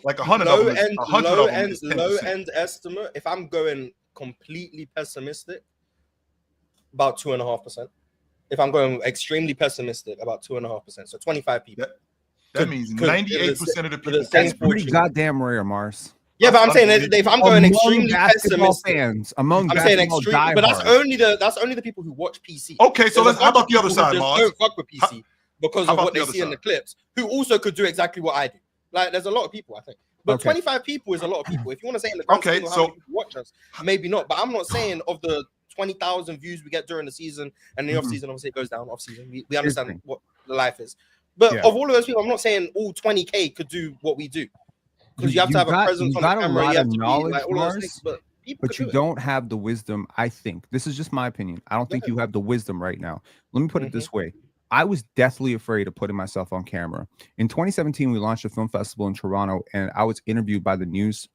100 of them. Low end estimate. If I'm going completely pessimistic, about 2.5%. If I'm going extremely pessimistic, about 2.5%. So 25 people. That means 98% of the people. That's pretty goddamn rare, Mars. Yeah, but I'm saying if I'm going extremely pessimistic, I'm saying extreme, but that's only the people who watch PC. Okay, so how about the other side, Mars? Don't fuck with PC because of what they see in the clips, who also could do exactly what I do. Like, there's a lot of people, I think, but 25 people is a lot of people. If you want to say in the grand scheme of how many people watch us, maybe not. But I'm not saying of the 20,000 views we get during the season and the off season. Obviously, it goes down off season. We understand what the life is, but of all of those people, I'm not saying all 20K could do what we do. Because you have to have a presence on the camera, you have to be like all those things, but you don't have the wisdom. I think this is just my opinion. I don't think you have the wisdom right now. Let me put it this way. I was deathly afraid of putting myself on camera. In 2017, we launched a film festival in Toronto, and I was interviewed by the news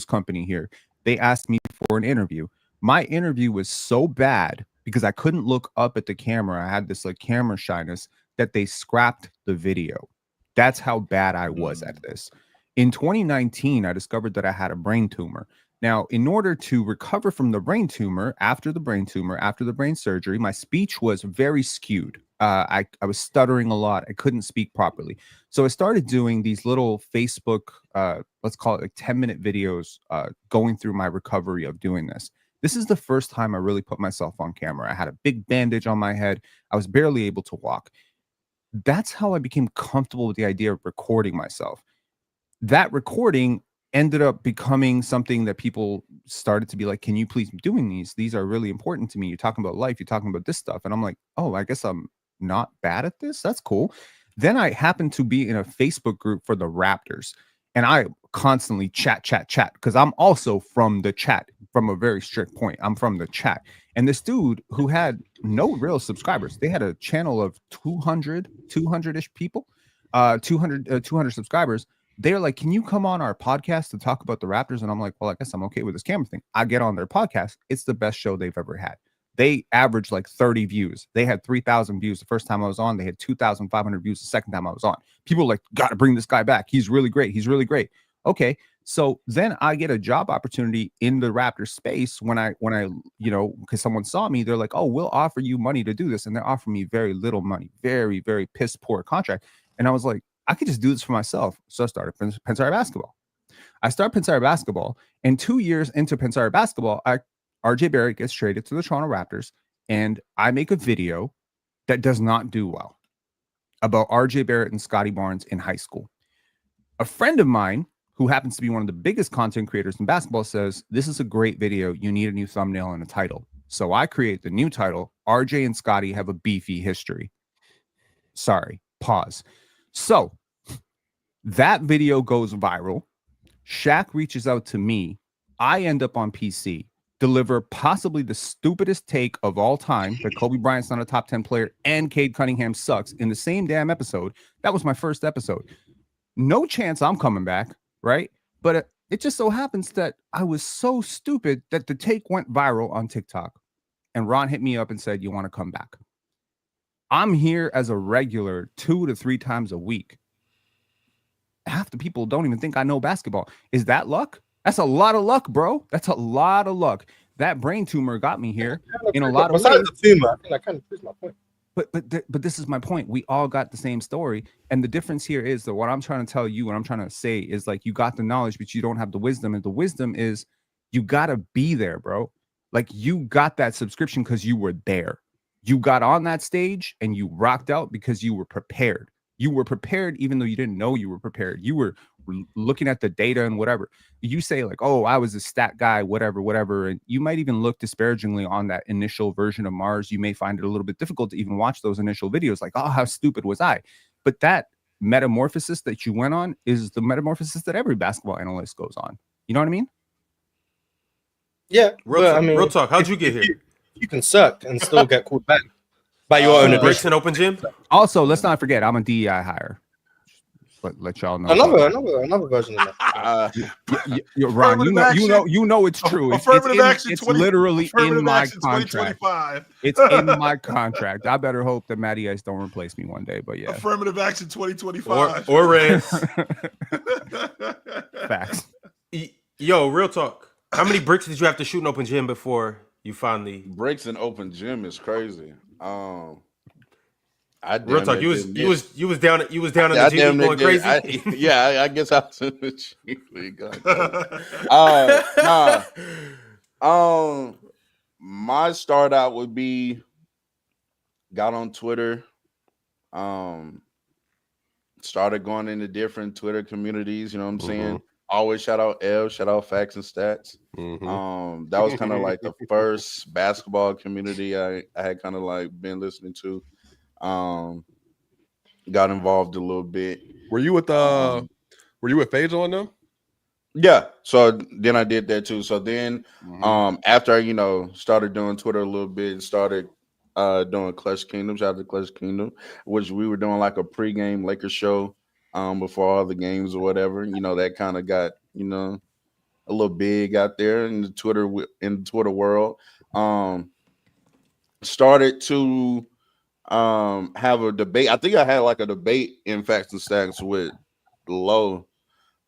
company here. They asked me for an interview. My interview was so bad because I couldn't look up at the camera. I had this camera shyness that they scrapped the video. That's how bad I was at this. In 2019, I discovered that I had a brain tumor. Now, in order to recover from the brain tumor, after the brain surgery, my speech was very skewed. I was stuttering a lot. I couldn't speak properly. So I started doing these little Facebook, let's call it 10-minute videos going through my recovery of doing this. This is the first time I really put myself on camera. I had a big bandage on my head. I was barely able to walk. That's how I became comfortable with the idea of recording myself. That recording ended up becoming something that people started to be like, can you please be doing these? These are really important to me. You're talking about life. You're talking about this stuff. And I'm like, oh, I guess I'm not bad at this. That's cool. Then I happened to be in a Facebook group for the Raptors. And I constantly chat, because I'm also from the chat, from a very strict point. I'm from the chat. And this dude who had no real subscribers, they had a channel of 200-ish people. 200 subscribers. They're like, can you come on our podcast to talk about the Raptors? And I'm like, well, I guess I'm okay with this camera thing. I get on their podcast. It's the best show they've ever had. They average like 30 views. They had 3,000 views the first time I was on. They had 2,500 views the second time I was on. People were like, got to bring this guy back. He's really great. He's really great. Okay. So then I get a job opportunity in the Raptors space when I, because someone saw me, they're like, oh, we'll offer you money to do this. And they're offering me very little money, very, very piss poor contract. And I was like, I could just do this for myself. So I started Pensar Basketball. I started Pensar Basketball, and 2 years into Pensar Basketball, RJ Barrett gets traded to the Toronto Raptors, and I make a video that does not do well about RJ Barrett and Scotty Barnes in high school. A friend of mine, who happens to be one of the biggest content creators in basketball, says, this is a great video. You need a new thumbnail and a title. So I create the new title, RJ and Scotty have a beefy history. Sorry, pause. So that video goes viral. Shaq reaches out to me. I end up on PC, deliver possibly the stupidest take of all time, that Kobe Bryant's not a top 10 player and Cade Cunningham sucks, in the same damn episode. That was my first episode. No chance I'm coming back, right? But it just so happens that I was so stupid that the take went viral on TikTok. And Ron hit me up and said, you want to come back? I'm here as a regular 2 to 3 times a week. Half the people don't even think I know basketball. Is that luck? That's a lot of luck, bro. That's a lot of luck. That brain tumor got me here in a lot of ways. Besides the tumor, I think that kind of proves my point. But this is my point. We all got the same story. And the difference here is that what I'm trying to tell you, what I'm trying to say is, like, you got the knowledge, but you don't have the wisdom. And the wisdom is you got to be there, bro. Like, you got that subscription because you were there. You got on that stage and you rocked out because you were prepared. You were prepared even though you didn't know you were prepared. You were looking at the data and whatever. You say like, oh, I was a stat guy, whatever. And you might even look disparagingly on that initial version of Mars. You may find it a little bit difficult to even watch those initial videos. Like, oh, how stupid was I? But that metamorphosis that you went on is the metamorphosis that every basketball analyst goes on. You know what I mean? Yeah. Real talk. How'd you get here? You can suck and still get called back by your own Bricks addition. and open gym. Also, let's not forget, I'm a DEI hire. But let y'all know. Another version of that. You're Ron. You know it's true. It's literally in my contract. It's in my contract. I better hope that Matty Ice don't replace me one day. But yeah, affirmative action 2025 or Reds. Facts. Yo, real talk. How many bricks did you have to shoot in open gym before you finally breaks in open gym is crazy. Real talk. You was down in the gym going crazy. I guess I was in the gym. My start out would be got on Twitter. Started going into different Twitter communities. You know what I'm saying? Always shout out Ev, shout out Facts and Stats. That was kind of like the first basketball community I had kind of like been listening to. Got involved a little bit. Were you with Faisal on them? Yeah. So then I did that too. So then after I, started doing Twitter a little bit, started doing Clutch Kingdom, shout out to Clutch Kingdom, which we were doing like a pregame Lakers show before all the games or whatever. That kind of got, a little big out there in the Twitter world. Started to have a debate. I think I had like a debate in Facts and Stacks with Low.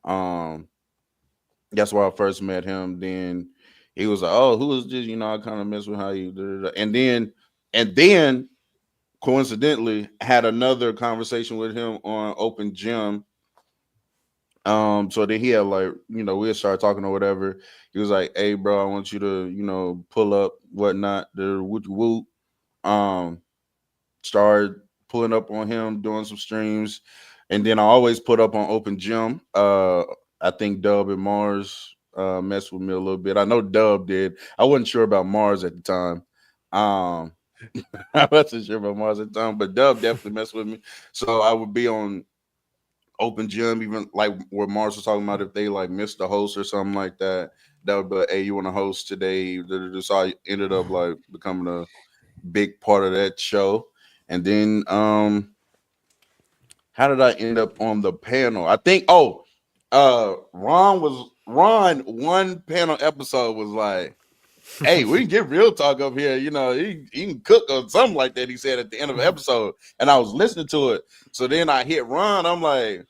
That's where I first met him. Then he was like, "Oh, who is this?" I kind of mess with how you did it. And then coincidentally had another conversation with him on Open Gym. So then he had like, we'll start talking or whatever. He was like, "Hey, bro, I want you to, pull up whatnot, the whoop." Started pulling up on him, doing some streams, and then I always put up on Open Gym. I think Dub and Mars messed with me a little bit. I know Dub did. I wasn't sure about Mars at the time. I wasn't sure about Mars at the time, but Dub definitely messed with me. So I would be on Open Gym, even like where Mars was talking about if they like missed the host or something like that. That would be like, "Hey, you want to host today?" So I ended up like becoming a big part of that show. And then how did I end up on the panel? I think Ron one panel episode was like, hey, we can get real talk up here. You know, he can cook or something like that. He said at the end of the episode, and I was listening to it. So then I hit Ron. I'm like,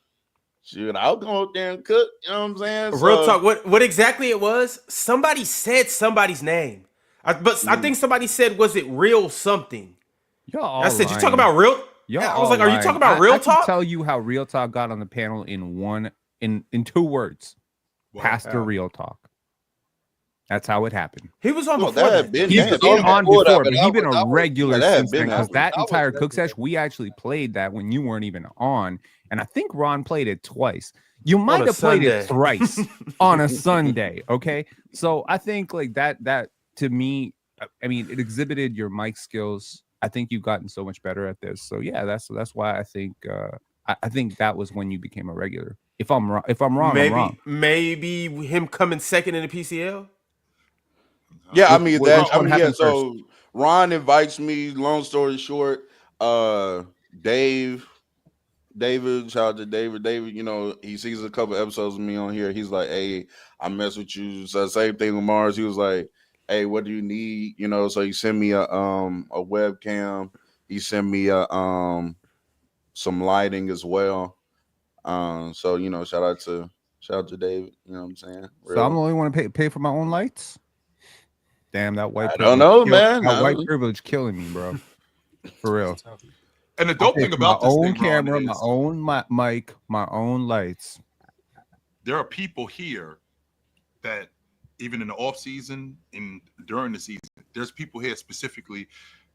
shoot, I'll go up there and cook. You know what I'm saying? Real talk. What exactly it was? Somebody said somebody's name. I think somebody said, was it real something? Y'all I said, lying. you talking about real? Y'all I was like, are you lying. talking about real I talk? can tell you how real talk got on the panel in 2 words. Pastor Real Talk. That's how it happened. He was on before that. that. He's been on before, but he's been a that regular had since then. been Because that that was entire cook regular. sesh, we actually played that when you weren't even on, and I think Ron played it twice. You might a have played Sunday. it thrice on a Sunday. Okay, so I think like that to me, I mean, it exhibited your mic skills. I think you've gotten so much better at this. So yeah, that's why I think I think that was when you became a regular. If I'm wrong, I'm wrong. Maybe him coming second in the PCL. Yeah, I mean that. Which I one mean, yeah. happened So Ron invites me. Long story short, David, shout out to David. David, you know, he sees a couple episodes of me on here. He's like, "Hey, I mess with you." So same thing with Mars. He was like, "Hey, what do you need?" You know, so he sent me a webcam. He sent me some lighting as well. So you know, shout out to David. You know what I'm saying? So I'm the only one to pay for my own lights. Damn, that white. I don't know, privilege man. That white privilege killing me, bro. For real. And the dope thing about my this own thing, Ron, camera, is my own mic, my own lights. there are people here that even in the off season and during the season, there's people here specifically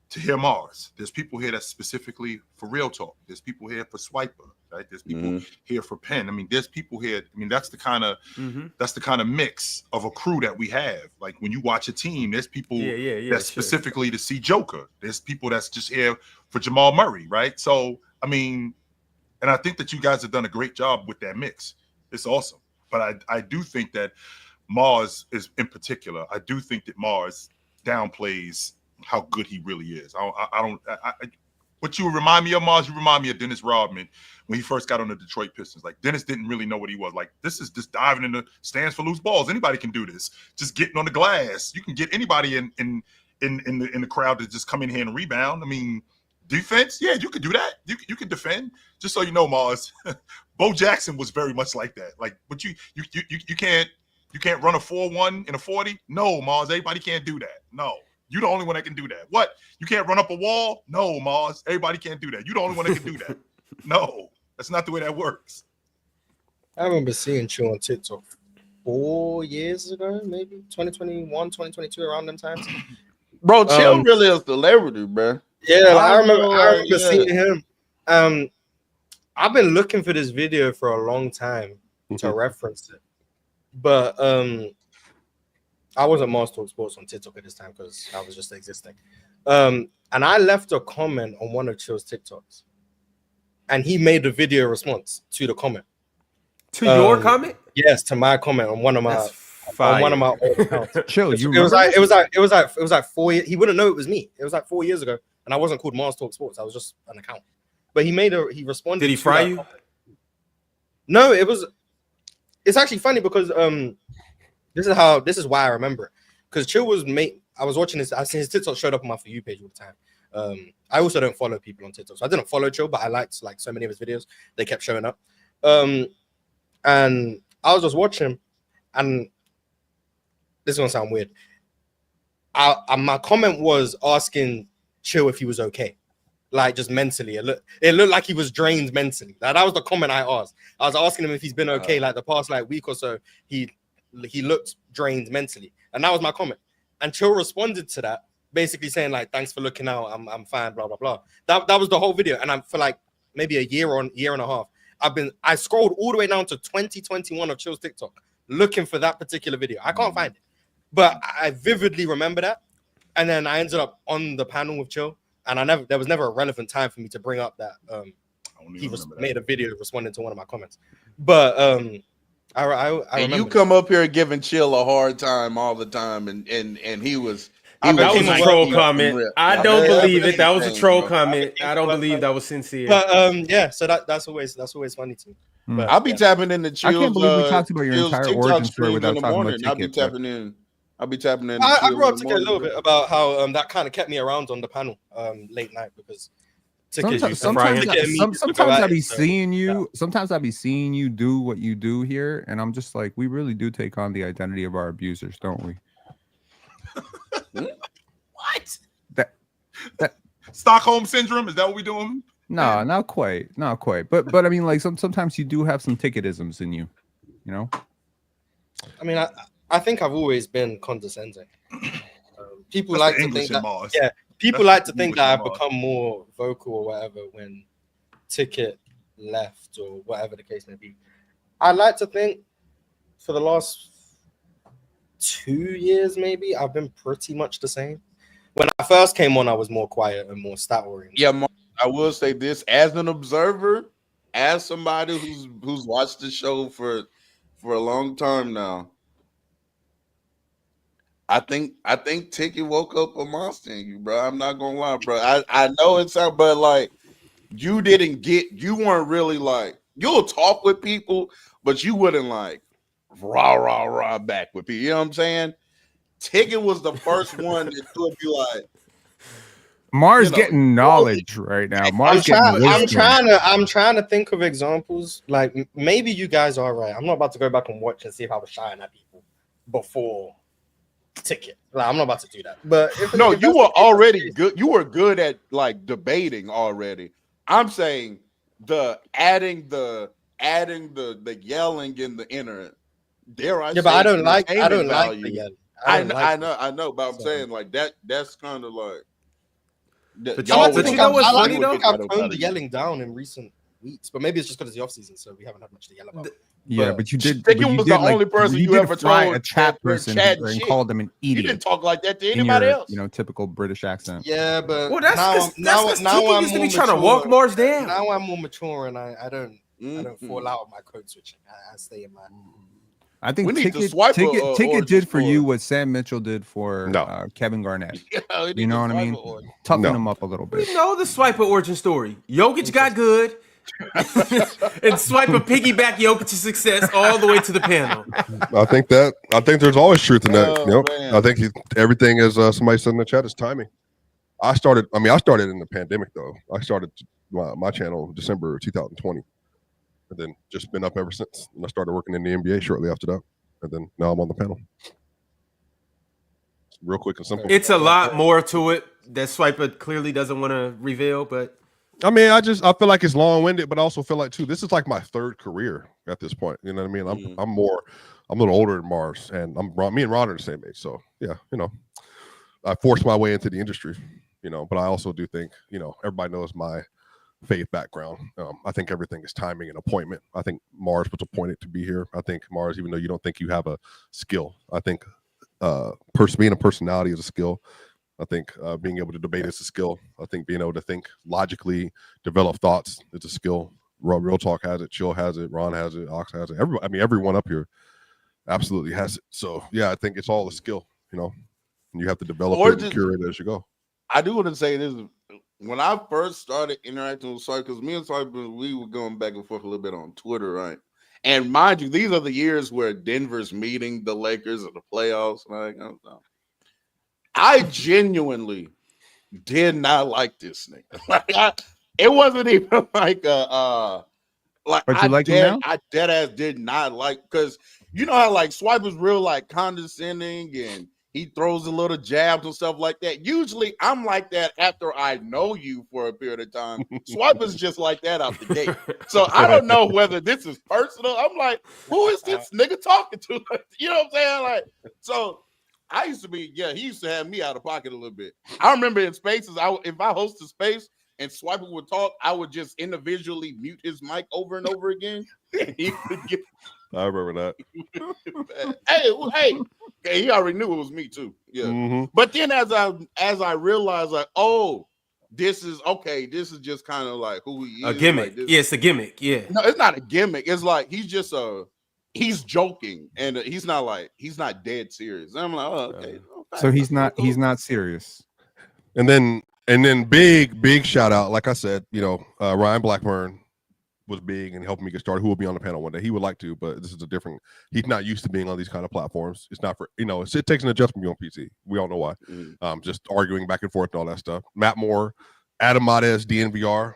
to hear Mars. There's people here that's specifically for Real Talk. There's people here for Swiper, right? There's people here for Penn. I mean, there's people here. I mean, that's the kind of mix of a crew that we have. Like when you watch a team, there's people that's specifically to see Joker. There's people that's just here for Jamal Murray, right? So, I mean, and I think that you guys have done a great job with that mix. It's awesome. But I do think that Mars is in particular. I do think that Mars downplays how good he really is. What you remind me of, Mars, you remind me of Dennis Rodman when he first got on the Detroit Pistons. Like Dennis didn't really know what he was. Like this is just diving in the stands for loose balls. Anybody can do this. Just getting on the glass. You can get anybody in the crowd to just come in here and rebound. I mean, defense, yeah, you could do that. You can defend. Just so you know, Mars, Bo Jackson was very much like that. Like, but you can't run a 4-1 in a 40. No, Mars, everybody can't do that. No. You're the only one that can do that. What? You can't run up a wall? No, Mars. Everybody can't do that. You're the only one that can do that. No, that's not the way that works. I remember seeing you on TikTok 4 years ago, maybe 2021, 2022, around them times. Bro, Chill really a celebrity, bro. Yeah, I remember seeing him. I've been looking for this video for a long time to reference it, but I wasn't Mars Talk Sports on TikTok at this time because I was just existing. And I left a comment on one of Chill's TikToks, and he made a video response to the comment. To your comment? Yes, to my comment on one of my old accounts. Chill, It was like 4 years. He wouldn't know it was me. It was like 4 years ago, and I wasn't called Mars Talk Sports. I was just an account. But he responded. Did he fry you? Comment. No, it's actually funny because this is why I remember it. Because Chill was I was watching this. I see his TikTok showed up on my For You page all the time. I also don't follow people on TikTok, so I didn't follow Chill, but I liked like so many of his videos. They kept showing up. And I was just watching, and this is gonna sound weird. My comment was asking Chill if he was okay, like just mentally. It looked like he was drained mentally. Like, that was the comment I asked. I was asking him if he's been okay. Like the past like week or so, he looked drained mentally, and that was my comment. And Chill responded to that, basically saying like, "Thanks for looking out. I'm fine." Blah blah blah. That was the whole video, and I'm for like maybe a year and a half. I scrolled all the way down to 2021 of Chill's TikTok looking for that particular video. I can't find it, but I vividly remember that. And then I ended up on the panel with Chill, and there was never a relevant time for me to bring up that he made a video responding to one of my comments. But I and remember you come up here giving Chill a hard time all the time, and he was I've That been was a keeping troll working. comment. I don't believe it. That was a troll comment. I don't believe that was sincere. But yeah, so that's always funny to me. But I'll be tapping in the chills. I can't believe we talked about your Chills entire TikTok origin story streams without in the talking about morning. I'll be Ticket. But tapping in. I'll be tapping in. I Chills brought in up the Ticket a little morning. bit about how that kind of kept me around on the panel late night because Ticket sometimes I be so, seeing you. Sometimes I be seeing you do what you do here, and I'm just like, we really do take on the identity of our abusers, don't we? What? That Stockholm syndrome? Is that what we doing? no, not quite. But I mean, like sometimes you do have some ticketisms in you, you know. I mean, I think I've always been condescending. People That's like the to English think in that, Mars. yeah, people That's like to the think English that in I've Mars. become more vocal or whatever when Ticket left or whatever the case may be. I like to think for the last 2 years, maybe I've been pretty much the same. When I first came on, I was more quiet and more stat oriented. Yeah, Mark, I will say this as an observer, as somebody who's watched the show for a long time now. I think Ticket woke up a monster in you, bro. I'm not gonna lie, bro. I know it's out, but like you weren't really like you'll talk with people, but you wouldn't like rah back with people. You know what I'm saying? Ticket was the first one that would be like. Mars getting knowledge right now. Mars I'm trying to think of examples. Like maybe you guys are right. I'm not about to go back and watch and see if I was shying at people before Ticket. Like I'm not about to do that. But You were already good. You were good at like debating already. I'm saying the adding the yelling in the inner. But I don't like the yelling. I know, but I'm saying like that. That's kind of like. But you know what's funny though? I've toned the yelling down in recent weeks, but maybe it's just because it's the off season, so we haven't had much to yell about. Yeah, but you did. Ticket was the only person you ever told a chat person and called them an idiot. You didn't talk like that to anybody else. You know, typical British accent. Yeah, but that's now I'm used to be trying to walk Mars down. Now I'm more mature and I don't fall out of my code switching. I stay in my. I think Ticket did for you what Sam Mitchell did for Kevin Garnett. Yeah, you know what I mean? Toughen him up a little bit. We know the Swiper origin story. Jokic got good. And Swiper piggyback Jokic's success all the way to the panel. I think there's always truth in that. I think everything, as somebody said in the chat, is timing. I started in the pandemic though. I started my channel in December 2020. And then just been up ever since. And I started working in the NBA shortly after that. And then now I'm on the panel. It's real quick and simple. It's a lot more to it that Swiper clearly doesn't want to reveal, but I mean, I feel like it's long-winded, but I also feel like too, this is like my third career at this point. You know what I mean? I'm a little older than Mars, and me and Ron are the same age. So yeah, I forced my way into the industry, but I also do think, everybody knows my faith background. I think everything is timing and appointment. I think Mars was appointed to be here. I think Mars, even though you don't think you have a skill, I think being a personality is a skill. I think being able to debate is a skill. I think being able to think logically, develop thoughts is a skill. Real Talk has it. Chill has it. Ron has it. Ox has it. Everyone up here absolutely has it. So yeah, I think it's all a skill, and you have to develop it and cure it as you go. I do want to say this. When I first started interacting with Swipe, because me and Swipe, we were going back and forth a little bit on Twitter, right? And mind you, these are the years where Denver's meeting the Lakers in the playoffs. I genuinely did not like this nigga. It wasn't even like but you like him now? I dead ass did not like, because you know how like Swipe is real like condescending and he throws a little jabs and stuff like that. Usually I'm like that after I know you for a period of time. Swipe is just like that out the gate. So I don't know whether this is personal. I'm like, who is this nigga talking to? You know what I'm saying? Like, so I used to be, he used to have me out of pocket a little bit. I remember in spaces, if I host a space and Swiper would talk, I would just individually mute his mic over and over again. And he would get I remember that. hey, he already knew it was me too. Yeah. Mm-hmm. But then as I realized, like, oh, this is just kind of like who he is. A gimmick. Like, it's a gimmick. Yeah. No, it's not a gimmick. It's like he's joking and he's not dead serious. And I'm like, oh, okay. So he's not serious. And then big shout out, like I said, Ryan Blackburn was big and helping me get started. Who will be on the panel one day? He would like to, but this is he's not used to being on these kind of platforms. It's not for, it takes an adjustment to be on PC. We all know why. Just arguing back and forth and all that stuff. Matt Moore, Adam Mades, DNVR,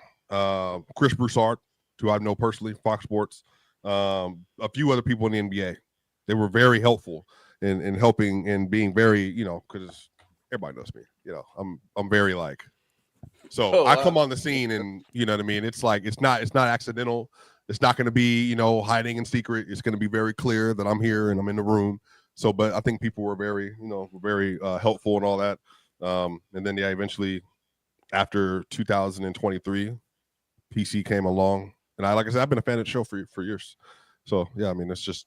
Chris Broussard, who I know personally, Fox Sports, a few other people in the NBA. They were very helpful in helping and being very, because everybody knows me. I'm very like, so I come on the scene and you know what I mean. It's like it's not accidental. It's not going to be hiding in secret. It's going to be very clear that I'm here and I'm in the room. So, but I think people were very helpful and all that. And then eventually after 2023, PC came along, and like I said, I've been a fan of the show for years. So yeah, I mean, it's just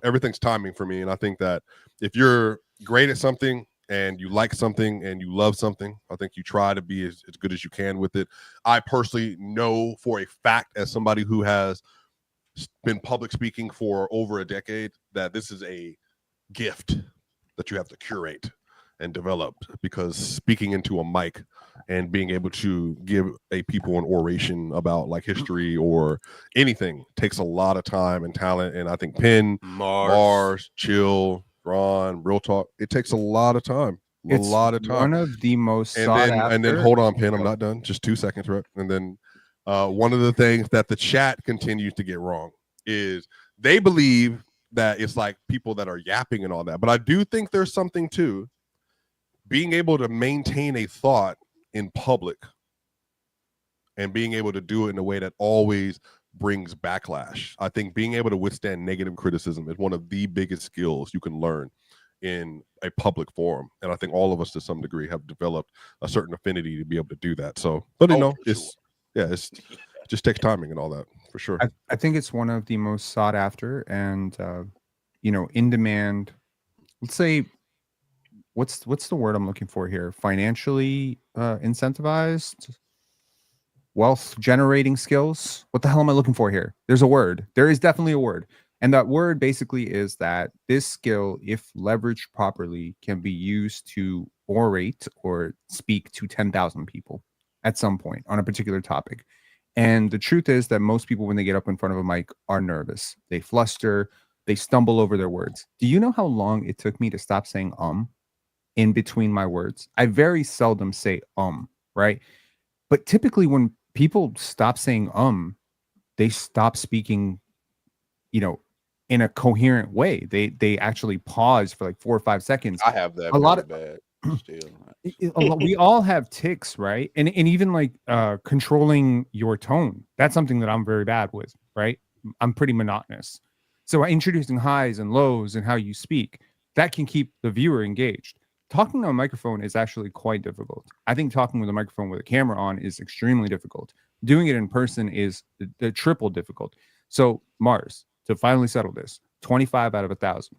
everything's timing for me, and I think that if you're great at something and you like something and you love something, I think you try to be as good as you can with it. I personally know for a fact, as somebody who has been public speaking for over a decade, that this is a gift that you have to curate and develop, because speaking into a mic and being able to give a people an oration about like history or anything takes a lot of time and talent. And I think Penn, Mars, Chill, Ron, Real Talk, it takes a lot of time. One of the most and then hold on, Penn, I'm not done. Just 2 seconds, right? And then one of the things that the chat continues to get wrong is they believe that it's like people that are yapping and all that. But I do think there's something to being able to maintain a thought in public and being able to do it in a way that always brings backlash. I think being able to withstand negative criticism is one of the biggest skills you can learn in a public forum. And I think all of us to some degree have developed a certain affinity to be able to do that. So, but it just takes timing and all that for sure. I think it's one of the most sought after and, in demand, let's say, what's the word I'm looking for here? Financially incentivized, wealth generating skills. What the hell am I looking for here? There's a word. There is definitely a word. And that word basically is that this skill, if leveraged properly, can be used to orate or speak to 10,000 people at some point on a particular topic. And the truth is that most people, when they get up in front of a mic, are nervous. They fluster. They stumble over their words. Do you know how long it took me to stop saying in between my words? I very seldom say right? But typically when people stop saying they stop speaking, in a coherent way. They actually pause for like 4 or 5 seconds. I have that a lot of bad still. We all have tics, right? And even like controlling your tone. That's something that I'm very bad with, right? I'm pretty monotonous. So introducing highs and lows and how you speak, that can keep the viewer engaged. Talking on a microphone is actually quite difficult. I think talking with a microphone with a camera on is extremely difficult. Doing it in person is the triple difficult. So Mars, to finally settle this, 25 out of 1,000.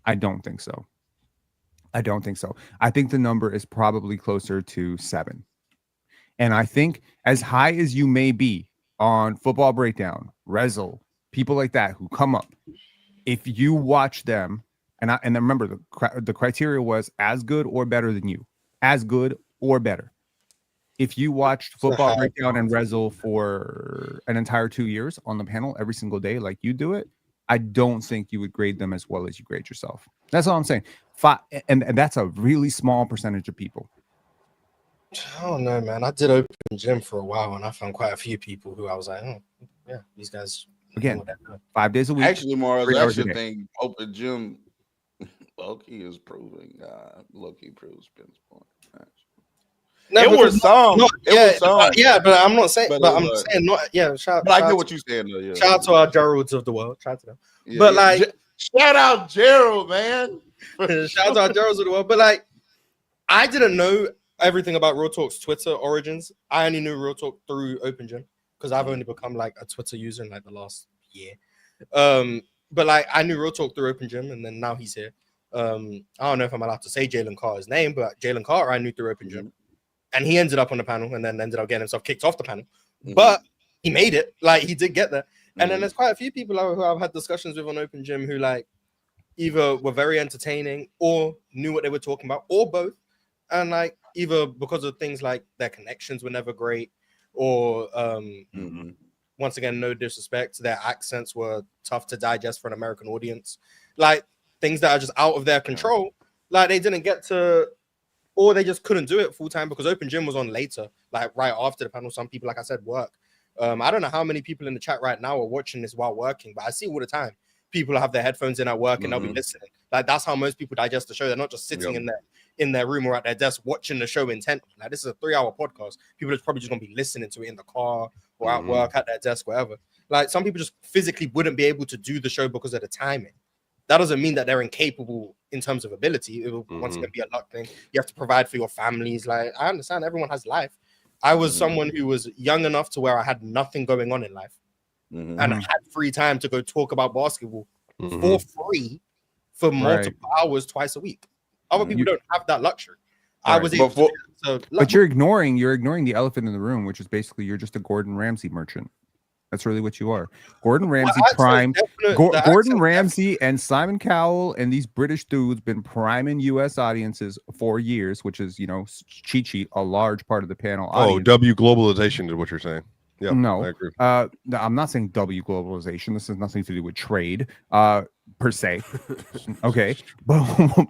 I don't think so. I think the number is probably closer to 7. And I think as high as you may be on Football Breakdown, Rezzle, people like that who come up, if you watch them, and remember the criteria was as good or better than you, as good or better. If you watched Football Breakdown and Rezzle for an entire 2 years on the panel every single day like you do it, I don't think you would grade them as well as you grade yourself. That's all I'm saying. And that's a really small percentage of people. I don't know, man. I did open gym for a while, and I found quite a few people who I was like, yeah, these guys. Again, 5 days a week. Actually, Mars, I should think open gym low-key is proving. Low-key proves Ben's point. No, it was some. Yeah, but I'm not saying. But I'm like, saying not. Yeah, but I get what you're saying. Though, yeah. Shout out to our Geralds of the world. Shout out to them. Yeah, but like, shout out Gerald, man. Shout out to our Geralds of the world. But like, I didn't know everything about Real Talk's Twitter origins. I only knew Real Talk through Open Gym because I've only become like a Twitter user in like the last year. But like, I knew Real Talk through Open Gym, and then now he's here. I don't know if I'm allowed to say Jalen Carter's name, but Jalen Carter I knew through Open Gym. And he ended up on the panel and then ended up getting himself kicked off the panel. But he made it. Like, he did get there. And then there's quite a few people who I've had discussions with on Open Gym who, like, either were very entertaining or knew what they were talking about, or both. And like either because of things like their connections were never great, or once again, no disrespect, their accents were tough to digest for an American audience. Like things that are just out of their control. Like they didn't get to, or they just couldn't do it full time because Open Gym was on later, like right after the panel. Some people, like I said, work. I don't know how many people in the chat right now are watching this while working, but I see all the time. People have their headphones in at work and they'll be listening. Like that's how most people digest the show. They're not just sitting in their room or at their desk watching the show intently. Like this is a 3-hour podcast. People are probably just gonna be listening to it in the car or at work, at their desk, wherever. Like some people just physically wouldn't be able to do the show because of the timing. That doesn't mean that they're incapable in terms of ability. It will once again be a luck thing. You have to provide for your families. Like I understand everyone has life. I was someone who was young enough to where I had nothing going on in life. And I had free time to go talk about basketball for free for multiple hours twice a week. Other people don't have that luxury. I was able to but you're ignoring the elephant in the room, which is basically you're just a Gordon Ramsay merchant. That's really what you are. Gordon Ramsay Gordon Ramsay and Simon Cowell and these British dudes been priming U.S. audiences for years, which is, cheat sheet, a large part of the panel audience. W globalization is what you're saying. Yeah, no, I agree. I'm not saying W globalization. This has nothing to do with trade, per se. Okay, but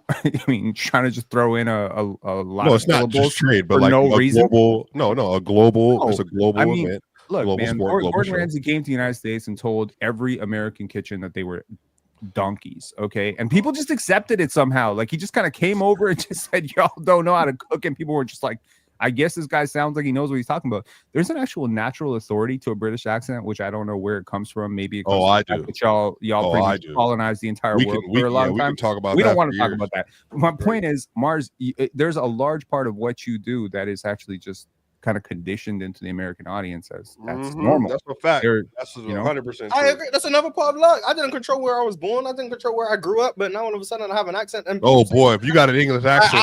I mean, trying to just throw in a lot of it's not just trade, but for like no reason. A global. It's a global event. Look, global man, sport, Gordon Ramsay came to the United States and told every American kitchen that they were donkeys. Okay, and people just accepted it somehow. Like he just kind of came over and just said, "Y'all don't know how to cook," and people were just like, I guess this guy sounds like he knows what he's talking about. There's an actual natural authority to a British accent, which I don't know where it comes from. Maybe it comes I from do. Y'all pretty much colonized the entire world for a long time. We can talk about we that. Don't want to talk about that. But my point is, Mars, there's a large part of what you do that is actually just kind of conditioned into the American audience as that's normal. That's a fact. That's 100%. I agree. That's another part of luck. I didn't control where I was born. I didn't control where I grew up. But now all of a sudden I have an accent. And oh boy, if you got an English accent,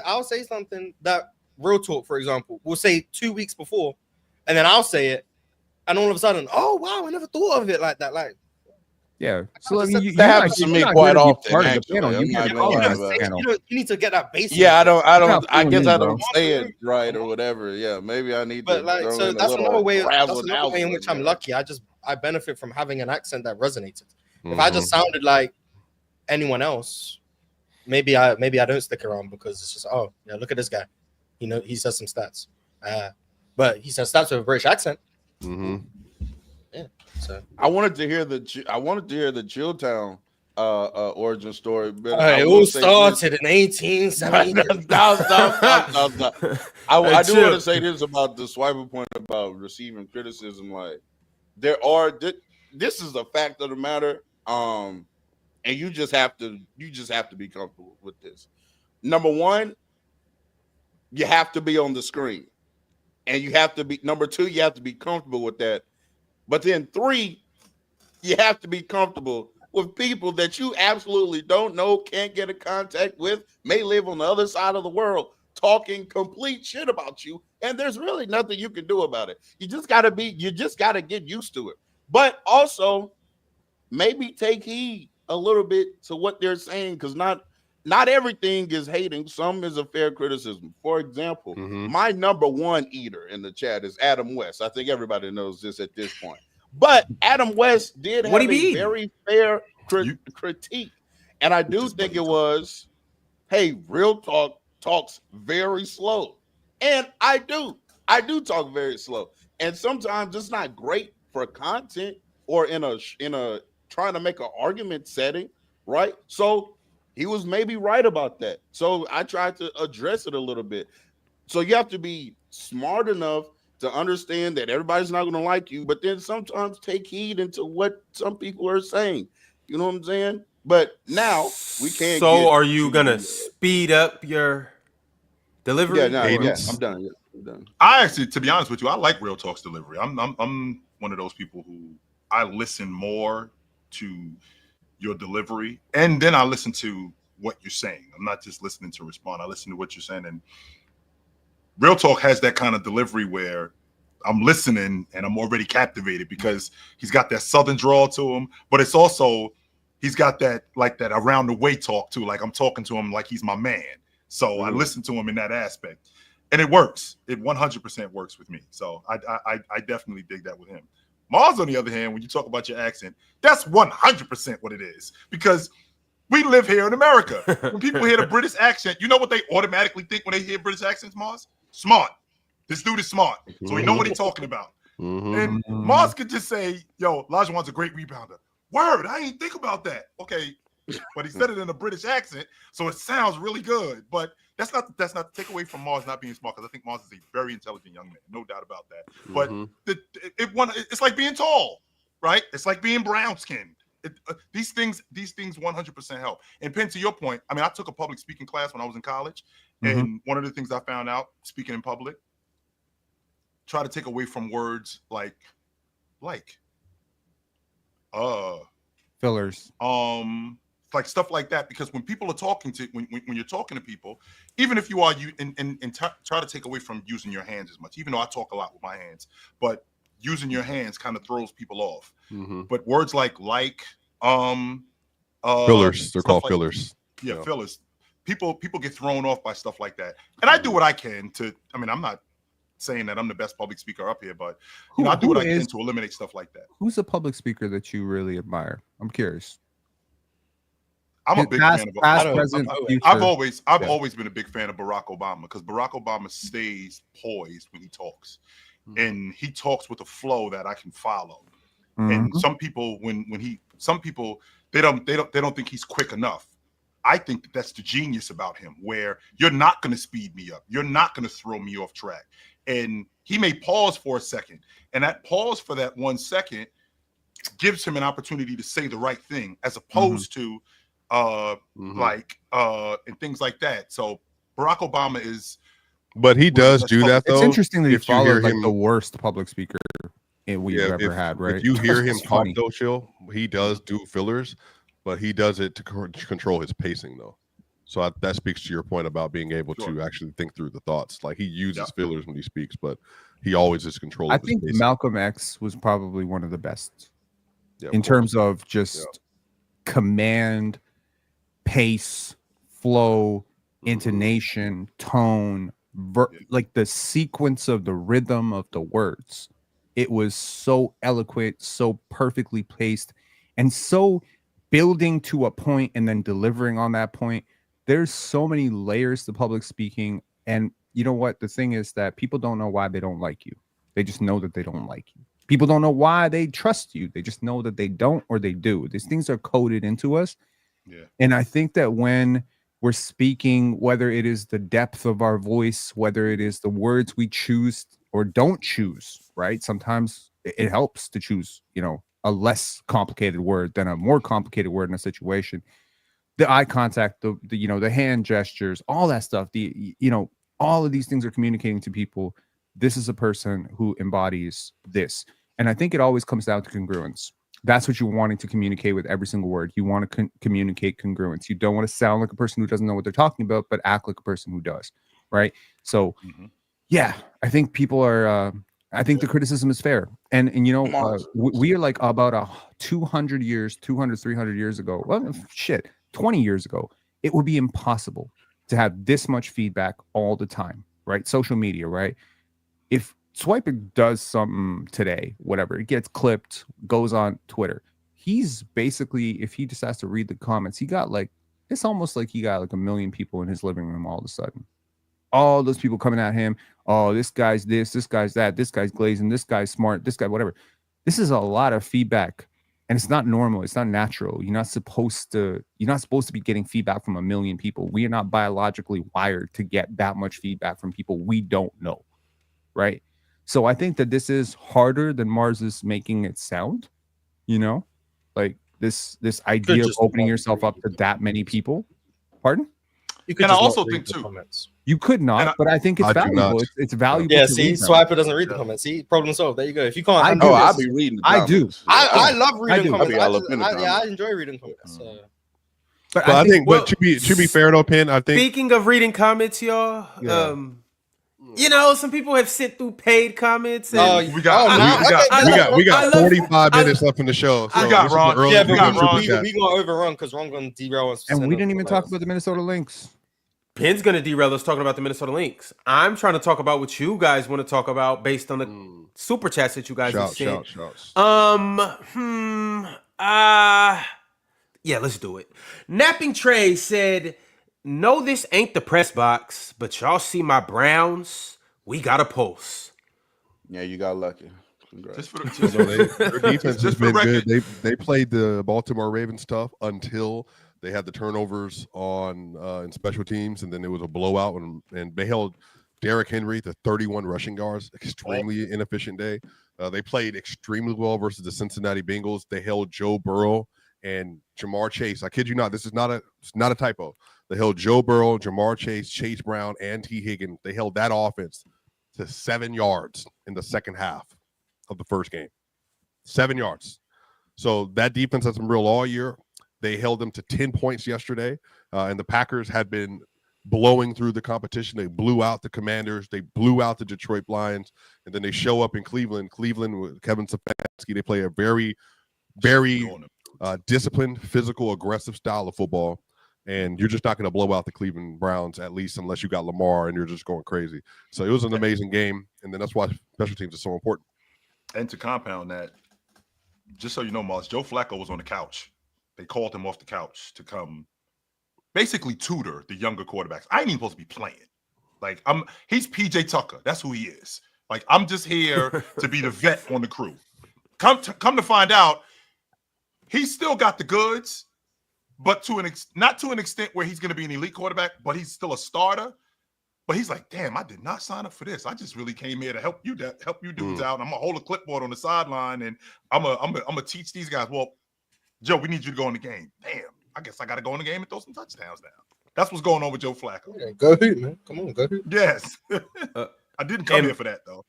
I'll say something that Real Talk, for example, will say 2 weeks before, and then I'll say it, and all of a sudden, oh wow, I never thought of it like that. Like, yeah, so that happens to me quite often. You need to get that basic. Yeah, I guess I don't say it right or whatever. Yeah, maybe I need to. But like, so that's another way. That's another way in which I'm lucky. I benefit from having an accent that resonated. If I just sounded like anyone else, maybe I don't stick around because it's just look at this guy. He says some stats. But he says stats with a British accent. Yeah. So I wanted to hear the Chilltown origin story. But it all started in 1870. I do want to say this about the Swiper point about receiving criticism. Like this is a fact of the matter. And you just have to be comfortable with this. Number one, you have to be on the screen, and you have to be number two. You have to be comfortable with that. But then three, you have to be comfortable with people that you absolutely don't know, can't get in contact with, may live on the other side of the world, talking complete shit about you, and there's really nothing you can do about it. You just gotta get used to it. But also, maybe take heed a little bit to what they're saying, because not everything is hating. Some is a fair criticism. For example, my number one eater in the chat is Adam West. I think everybody knows this at this point. But Adam West did have a very fair critique. And I do think it was, hey, Real Talk talks very slow. And I do talk very slow. And sometimes it's not great for content or in a trying to make an argument setting, right? So he was maybe right about that. So I tried to address it a little bit. So you have to be smart enough to understand that everybody's not going to like you, but then sometimes take heed into what some people are saying. You know what I'm saying? But now we can't. So are you going to speed up your delivery? Yeah, I'm done. Yeah, I'm done. I actually, to be honest with you, I like Real Talk's delivery. I'm one of those people who I listen more to your delivery, and then I listen to what you're saying. I'm not just listening to respond. I listen to what you're saying, and Real Talk has that kind of delivery where I'm listening and I'm already captivated because he's got that Southern drawl to him, but it's also he's got that around the way talk too. Like I'm talking to him like he's my man. So I listen to him in that aspect, and it works. It 100% works with me. So I definitely dig that with him. Mars, on the other hand, when you talk about your accent, that's 100% what it is, because we live here in America. When people hear the British accent, you know what they automatically think when they hear British accents, Mars? Smart. This dude is smart. So we know what he's talking about. And Mars could just say, yo, Olajuwon's a great rebounder. Word, I didn't think about that. Okay, but he said it in a British accent, so it sounds really good. But that's not to take away from Mars not being smart, because I think Mars is a very intelligent young man, no doubt about that. But it's like being tall, right? It's like being brown skinned. These things 100% help. And Penn, to your point, I mean, I took a public speaking class when I was in college, and one of the things I found out speaking in public, try to take away from words like fillers, like stuff like that, because when people are talking to when you're talking to people, even if you are try to take away from using your hands as much, even though I talk a lot with my hands, but using your hands kind of throws people off. But words like fillers, they're called fillers. Yeah, fillers. People get thrown off by stuff like that, and I do what I can to. I mean, I'm not saying that I'm the best public speaker up here, but I do what I can to eliminate stuff like that. Who's a public speaker that you really admire? I'm curious. I'm a big fan of I've always been a big fan of Barack Obama, because Barack Obama stays poised when he talks, and he talks with a flow that I can follow. And some people, some people they don't think he's quick enough. I think that's the genius about him, where you're not going to speed me up, you're not going to throw me off track, and he may pause for a second, and that pause for that 1 second gives him an opportunity to say the right thing, as opposed to and things like that. So Barack Obama is, but he does do that though. It's interesting that he followed like the worst public speaker we've ever had, right? If you hear him talk though, Chill, he does do fillers, but he does it to control his pacing though. So that speaks to your point about being able to actually think through the thoughts. Like he uses fillers when he speaks, but he always is controlling. I think Malcolm X was probably one of the best in terms of just command, pace, flow, intonation, tone, like the sequence of the rhythm of the words. It was so eloquent, so perfectly placed, and so building to a point and then delivering on that point. There's so many layers to public speaking. And you know what? The thing is that people don't know why they don't like you. They just know that they don't like you. People don't know why they trust you. They just know that they don't, or they do. These things are coded into us. Yeah. And I think that when we're speaking, whether it is the depth of our voice, whether it is the words we choose or don't choose, right? Sometimes it helps to choose, a less complicated word than a more complicated word in a situation. The eye contact, the hand gestures, all that stuff, all of these things are communicating to people. This is a person who embodies this. And I think it always comes down to congruence. That's what you're wanting to communicate with every single word. You want to communicate congruence. You don't want to sound like a person who doesn't know what they're talking about, but act like a person who does, right? So, yeah, I think people are, I think the criticism is fair. And we are like about 300 years ago. Well, 20 years ago, it would be impossible to have this much feedback all the time, right? Social media, right? If Swiper does something today, whatever, it gets clipped, goes on Twitter. He's basically, if he just has to read the comments, it's almost like he got like 1 million people in his living room all of a sudden. All those people coming at him. Oh, this guy's this guy's that, this guy's glazing, this guy's smart, this guy, whatever. This is a lot of feedback, and it's not normal. It's not natural. You're not supposed to be getting feedback from 1 million people. We are not biologically wired to get that much feedback from people we don't know, right? So I think that this is harder than Mars is making it sound, like this idea of opening yourself up to that many people. Pardon? And I also think too, comments. You could not, but I think it's valuable. It's valuable. Yeah, see, Swiper doesn't read the comments. See, problem solved. There you go. If you can't, I'll be reading. I do. I love reading comments. I enjoy reading comments. But I think, to be fair though, Penn, I think. Speaking of reading comments, y'all, You know, some people have sent through paid comments. And Oh, We got We got I love- 45 minutes left in the show. So We got this is Ron. the early yeah, we but got preview Ron. Super Chat. we gonna overrun because Ron gonna derail us. And we didn't even talk about the Minnesota Lynx. Penn's gonna derail us talking about the Minnesota Lynx. I'm trying to talk about what you guys want to talk about based on the super chats that you guys have sent. Shouts. Yeah, let's do it. Napping Trey said, "No, this ain't the press box, but y'all see my Browns. We got a pulse." Yeah, you got lucky. Congrats. Just for the, So their defense has Just for been record. good. They played the Baltimore Ravens tough until they had the turnovers on in special teams, and then it was a blowout. And they held Derrick Henry to 31 rushing yards. Extremely inefficient day. They played extremely well versus the Cincinnati Bengals. They held Joe Burrow and Jamar Chase. I kid you not. This is not a typo. They held Joe Burrow, Jamar Chase, Chase Brown, and T. Higgins. They held that offense to 7 yards in the second half of the first game. 7 yards. So that defense has been real all year. They held them to 10 points yesterday, and the Packers had been blowing through the competition. They blew out the Commanders. They blew out the Detroit Lions, and then they show up in Cleveland. Cleveland with Kevin Stefanski. They play a very, very disciplined, physical, aggressive style of football, and you're just not going to blow out the Cleveland Browns, at least unless you got Lamar and you're just going crazy. So it was an amazing game, and then that's why special teams are so important. And to compound that, just so you know, Moss, Joe Flacco was on the couch. They called him off the couch to come basically tutor the younger quarterbacks. I ain't even supposed to be playing. Like, he's PJ Tucker. That's who he is. Like, I'm just here to be the vet on the crew. Come to find out, he's still got the goods, but not to an extent where he's going to be an elite quarterback, but he's still a starter. But he's like, damn, I did not sign up for this. I just really came here to help you dudes out. I'm gonna hold a clipboard on the sideline and I'm gonna teach these guys. Well, Joe, we need you to go in the game. Damn, I guess I got to go in the game and throw some touchdowns now. That's what's going on with Joe Flacco. Yeah, go hoot, man. Come on, go hoot. Yes, I didn't come here for that though.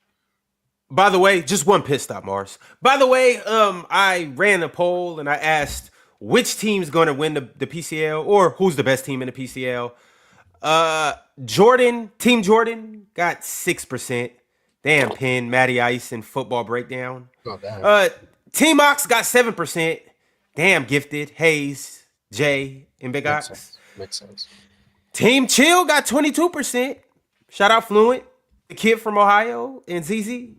By the way, just one pit stop, Mars. By the way, I ran a poll and I asked which team's going to win the PCL or who's the best team in the PCL. Team Jordan got 6%. Damn, Penn, Matty Ice, and Football Breakdown. Oh, damn. Team Ox got 7%. Damn, Gifted, Hayes, Jay, and Big Ox. Makes sense. Team Chill got 22%. Shout out Fluent, the kid from Ohio, and ZZ.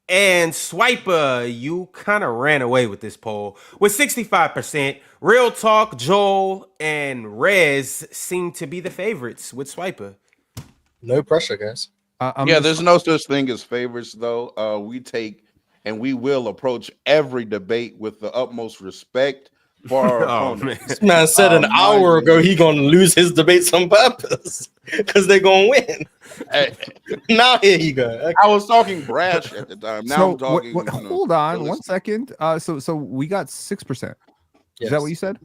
And Swiper, you kind of ran away with this poll with 65%. Real Talk, Joel, and Rez seem to be the favorites with Swiper. No pressure, guys. There's no such thing as favorites, though. We take and we will approach every debate with the utmost respect for our opponent. This man said an hour ago he gonna lose his debates on purpose because they're gonna win. Now here you go. Okay. I was talking brash at the time. Now I'm talking. Hold on 1 second. So we got 6%. Is that what you said?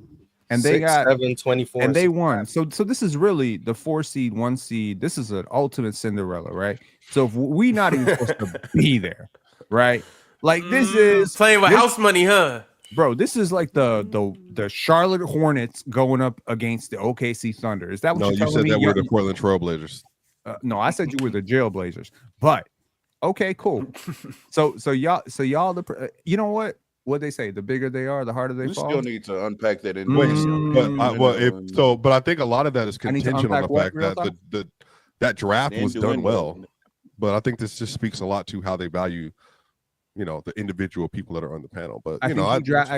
And they 6, got 7, 24, and they won. So this is really the 4 seed, 1 seed. This is an ultimate Cinderella, right? So if we not even supposed to be there, right? Like this is playing with house money, huh? Bro, this is like the Charlotte Hornets going up against the OKC Thunder. Is that what you're telling me? No, you said that we're the Portland Trailblazers. No, I said you were the Jailblazers. But okay, cool. So y'all, you know what? What they say? The bigger they are, the harder they We fall. still need to unpack that in. But I think a lot of that is contingent on the fact that that draft was done well. But I think this just speaks a lot to how they value, the individual people that are on the panel. But I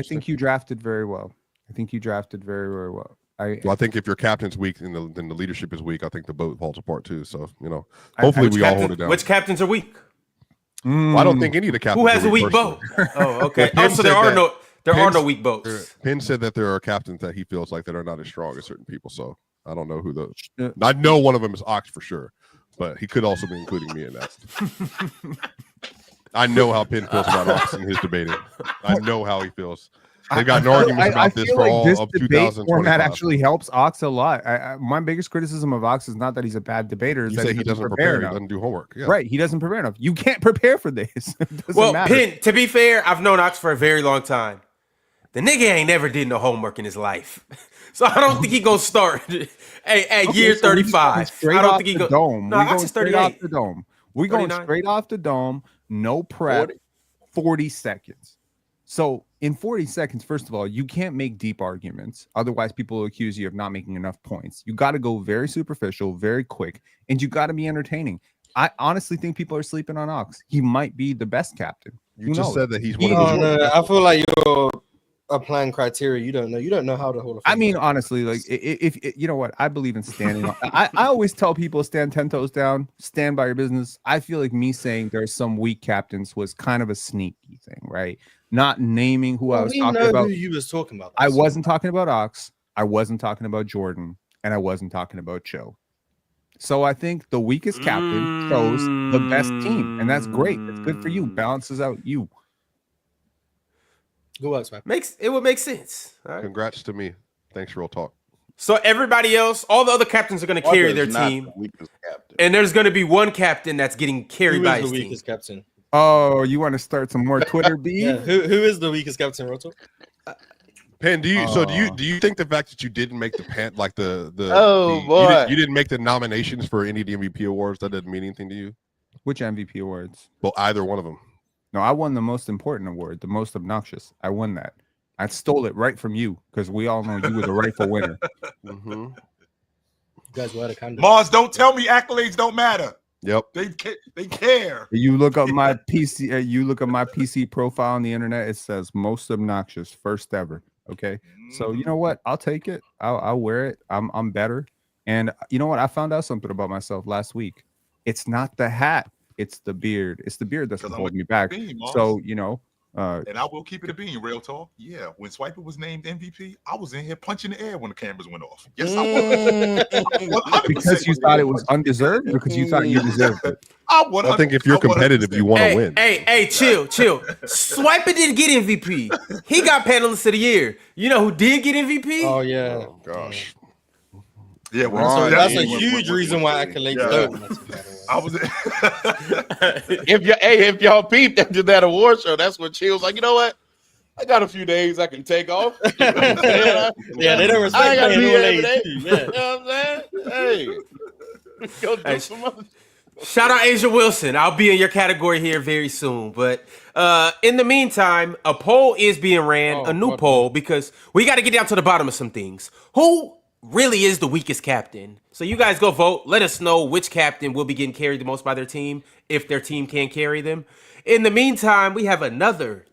think you drafted very well. I think you drafted very, very well. I think if your captain's weak and then the leadership is weak, I think the boat falls apart too. So hopefully we all hold it down. Which captains are weak? Well, I don't think any of the captains. Who has a weak boat? Oh, okay. So there are no weak boats. Penn said that there are captains that he feels like that are not as strong as certain people. So I don't know who those. I know one of them is Ox for sure, but he could also be including me in that. I know how Penn feels about Ox in his debating. I know how he feels. They've got arguments about this for all of 2025. Format actually helps Ox a lot. My biggest criticism of Ox is not that he's a bad debater. You say he doesn't prepare. He doesn't do homework. Yeah. Right. He doesn't prepare enough. You can't prepare for this. Well, Penn, to be fair, I've known Ox for a very long time. The nigga ain't never did no homework in his life. So I don't think he gonna start at year 35. I don't think he go. Dome. No, Ox is 38. The dome. We're going 39? straight off the dome, no prep, 40 seconds. So in 40 seconds, first of all, you can't make deep arguments. Otherwise, people will accuse you of not making enough points. You got to go very superficial, very quick, and you got to be entertaining. I honestly think people are sleeping on Ox. He might be the best captain. You Who just knows? said that he's He one of is- the. I feel like you're applying criteria. You don't know how to hold. I mean, honestly, like if you know what, I believe in standing. I always tell people stand 10 toes down, stand by your business. I feel like me saying there's some weak captains was kind of a sneaky thing, right? Not naming who I was talking about. Who you was talking about. I wasn't talking about Ox. I wasn't talking about Jordan, and I wasn't talking about Cho. So I think the weakest captain chose the best team, and that's great. It's good for you. Balances out you. Good works, man. It would make sense. All right. Congrats to me. Thanks for real talk. So everybody else, all the other captains are going to carry their team, and there's going to be one captain that's getting carried by his Who is the team. weakest captain? Oh, you want to start some more Twitter beef? Yeah, who is the weakest captain, Roto? Pen, do you think the fact that you didn't make boy. you didn't make the nominations for any of the MVP awards, that doesn't mean anything to you? Which MVP awards? Well, either one of them. No, I won the most important award, the most obnoxious. I won that. I stole it right from you because we all know you were the rightful winner. Mm-hmm. You guys were the candidate. Mars, don't tell me accolades don't matter. Yep. They care. You look up my PC. You look at my PC profile on the internet. It says most obnoxious, first ever. Okay, so you know what? I'll take it. I'll wear it. I'm better. And you know what? I found out something about myself last week. It's not the hat. It's the beard. It's the beard that's holding me back. So you know. And I will keep it a bean, real talk. Yeah, when Swiper was named MVP, I was in here punching the air when the cameras went off. Yes, I was. Because you thought it was undeserved, or because you thought you deserved it. I think if you're competitive, you want to win. Hey, chill. Swiper didn't get MVP. He got panelist of the year. You know who did get MVP? Oh yeah. Oh gosh. Yeah, That's a huge reason why accolades don't matter, by the way. I was. if y'all peeped after that award show, that's when Chill was like, you know what? I got a few days I can take off. Yeah, they don't respect I ain't gotta playing be all here age every day. too, You yeah. know what I'm saying? Hey, go do some other. Shout out Asia Wilson. I'll be in your category here very soon. But in the meantime, a poll is being ran, a new poll, because we got to get down to the bottom of some things. Who really is the weakest captain? So you guys go vote. Let us know which captain will be getting carried the most by their team, if their team can't carry them. In the meantime, we have another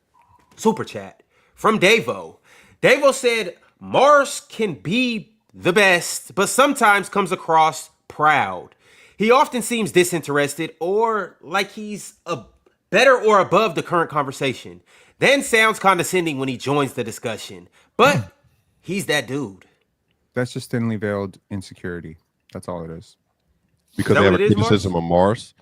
super chat from Davo. Davo said, Mars can be the best, but sometimes comes across proud. He often seems disinterested or like he's better or above the current conversation. Then sounds condescending when he joins the discussion. But he's that dude. That's just thinly veiled insecurity. That's all it is. Because they have a criticism of Mars.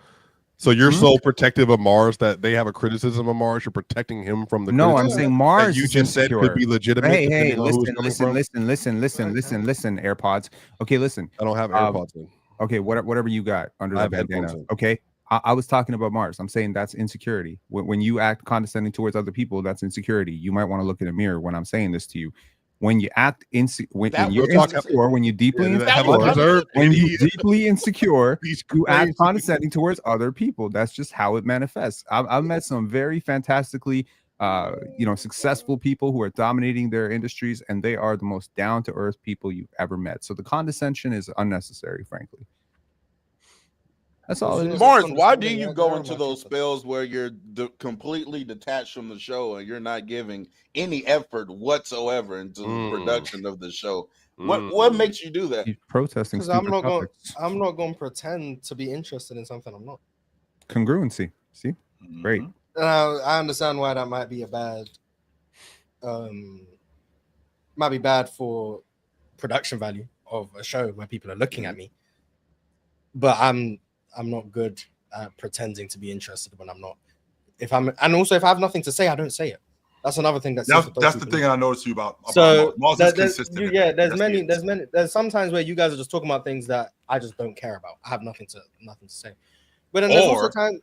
So you're so protective of Mars that they have a criticism of Mars. You're protecting him from the. No, I'm saying Mars. You just said could be legitimate. Hey, listen, AirPods. Okay, listen. I don't have AirPods in. Okay, whatever you got under that bandana. Okay, I was talking about Mars. I'm saying that's insecurity. When you act condescending towards other people, that's insecurity. You might want to look in a mirror when I'm saying this to you. When you act when you're insecure, when you deeply insecure, you act condescending towards other people. That's just how it manifests. I've met some very fantastically, successful people who are dominating their industries, and they are the most down-to-earth people you've ever met. So the condescension is unnecessary, frankly. That's all it is. Mars, why do you go into those spells where you're completely detached from the show and you're not giving any effort whatsoever into the production of the show? What makes you do that? He's protesting. Because I'm not going to pretend to be interested in something I'm not. Congruency. See, great. I understand why that might be bad for production value of a show where people are looking at me. But I'm not good at pretending to be interested when I'm not. If I have nothing to say, I don't say it. That's another thing that's the thing I noticed you about so Mars is consistent. There's sometimes where you guys are just talking about things that I just don't care about. I have nothing to say. But then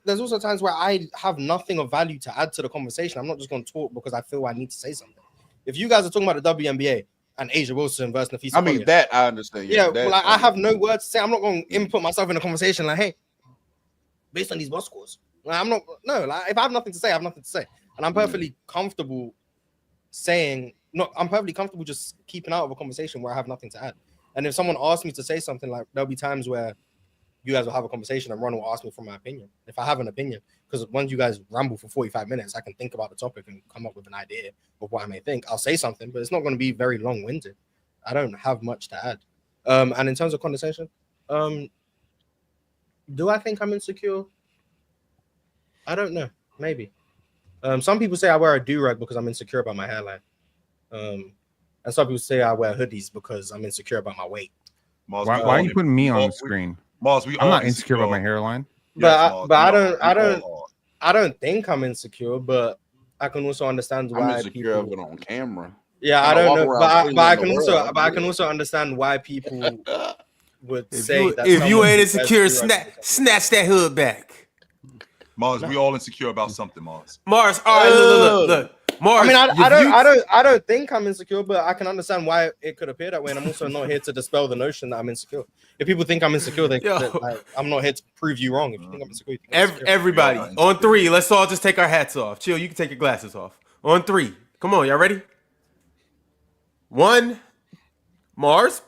there's also times where I have nothing of value to add to the conversation. I'm not just going to talk because I feel I need to say something. If you guys are talking about the WNBA and Asia Wilson versus Nafisa Collier, that I understand. I have no words to say. I'm not going to input myself in a conversation like, hey, based on these box scores. Like, I'm not. No, like if I have nothing to say, I have nothing to say, and I'm perfectly comfortable saying. No, I'm perfectly comfortable just keeping out of a conversation where I have nothing to add. And if someone asks me to say something, like there'll be times where you guys will have a conversation and Ron will ask me for my opinion. If I have an opinion, because once you guys ramble for 45 minutes, I can think about the topic and come up with an idea of what I may think. I'll say something, but it's not going to be very long-winded. I don't have much to add. And in terms of condensation, do I think I'm insecure? I don't know. Maybe. Some people say I wear a do-rag because I'm insecure about my hairline. And some people say I wear hoodies because I'm insecure about my weight. Mars, Why are you putting me on the screen? Mars, I'm not insecure about my hairline. But I don't think I'm insecure, but I can also understand why I'm insecure of it on camera. Yeah, I don't know, but I can also understand why people would say that if you ain't insecure, snatch that hood back. Mars, we all insecure about something, Mars. Mars, all right, look. Mars, I mean, I don't think I'm insecure, but I can understand why it could appear that way. And I'm also not here to dispel the notion that I'm insecure. If people think I'm insecure, I'm not here to prove you wrong. If you think I'm insecure, everybody on 3, let's all just take our hats off. Chill, you can take your glasses off. On 3, come on, y'all ready? 1, Mars.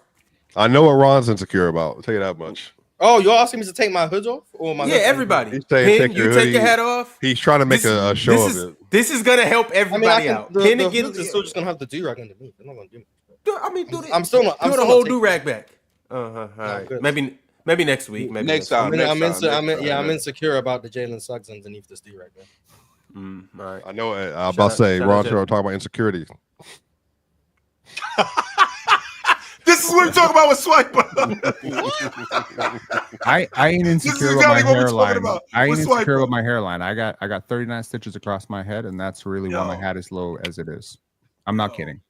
I know what Ron's insecure about. I'll tell you that much. Oh, you're asking me to take my hood off? Or my everybody. He's saying Pin, you take your hat off. He's trying to make a show of it. This is gonna help everybody out. Pin again is still just gonna have the do-rag underneath. They're not gonna do it. I mean, I'm still not. Do the whole do-rag back. All right. Maybe next week. Maybe next time. I'm insecure about the Jalen Suggs underneath this do-rag. All right. I know. I'm about to say, Ron, talking about insecurity. This is what we talk about with Swiper. I ain't insecure about my hairline. I ain't insecure Swiper. about my hairline. I got 39 stitches across my head, and that's really why my hat is low as it is. I'm not kidding.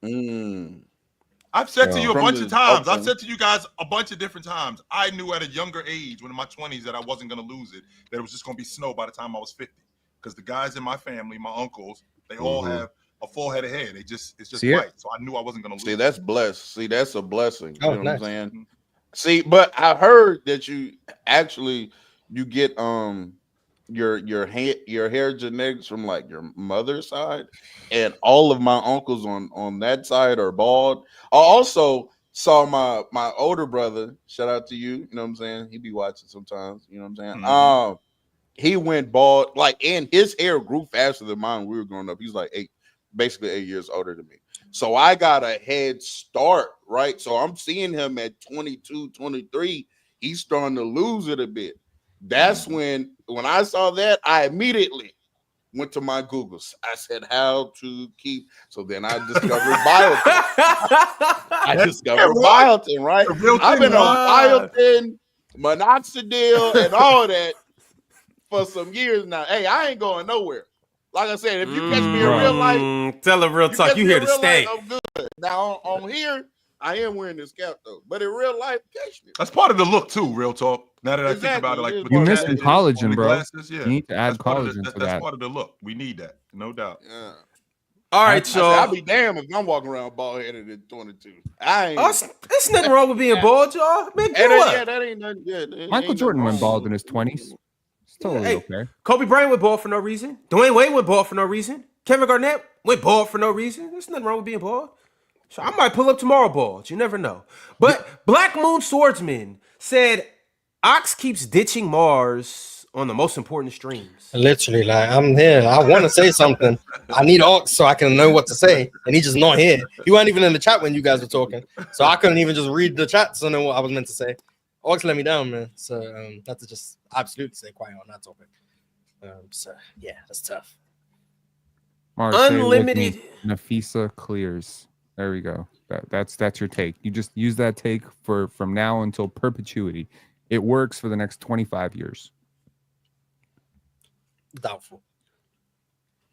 I've said to you a bunch of times. I've said to you guys a bunch of different times. I knew at a younger age, when in my 20s, that I wasn't going to lose it. That it was just going to be snow by the time I was 50. Because the guys in my family, my uncles, they all have a full head of hair. It's just white. So I knew I wasn't gonna lose. See, that's blessed. See, that's a blessing. You know nice. what I'm saying? See, but I heard that you get your hair genetics from like your mother's side, and all of my uncles on that side are bald. I also saw my older brother. Shout out to you. You know what I'm saying? He be watching sometimes. You know what I'm saying? He went bald, and his hair grew faster than mine when we were growing up. He's like basically 8 years older than me. So I got a head start, right? So I'm seeing him at 22, 23. He's starting to lose it a bit. That's when I saw that, I immediately went to my Googles. I said, how to keep. So then I discovered biotin. Right? I've been on biotin, minoxidil, and all that for some years now. Hey, I ain't going nowhere. Like I said, if you catch me in real life, tell them real talk. You here to stay. Life, I'm good. Now on here, I am wearing this cap though. But in real life, catch me. That's part of the look too. Real talk. Now that I think about it, like you missing collagen, bro. Glasses, You need to add collagen to that. That's part of the look. We need that, no doubt. Yeah. All right, y'all. I'll be damned if I'm walking around bald headed at 22. I ain't. There's nothing wrong with being bald, y'all. Man, that ain't nothing good. Michael Jordan went bald in his 20s. It's totally okay. Kobe Bryant went bald for no reason. Dwayne Wade went bald for no reason. Kevin Garnett went bald for no reason. There's nothing wrong with being bald. So I might pull up tomorrow bald. You never know. But Black Moon Swordsman said Ox keeps ditching Mars on the most important streams. Literally, like I'm here. I want to say something. I need Ox so I can know what to say, and he's just not here. He wasn't even in the chat when you guys were talking, so I couldn't even just read the chat to know what I was meant to say. Ox let me down, man. So had to just absolutely stay quiet on that topic. So yeah, that's tough. Mars, Unlimited Nafisa clears. There we go. That's your take. You just use that take from now until perpetuity. It works for the next 25 years. Doubtful.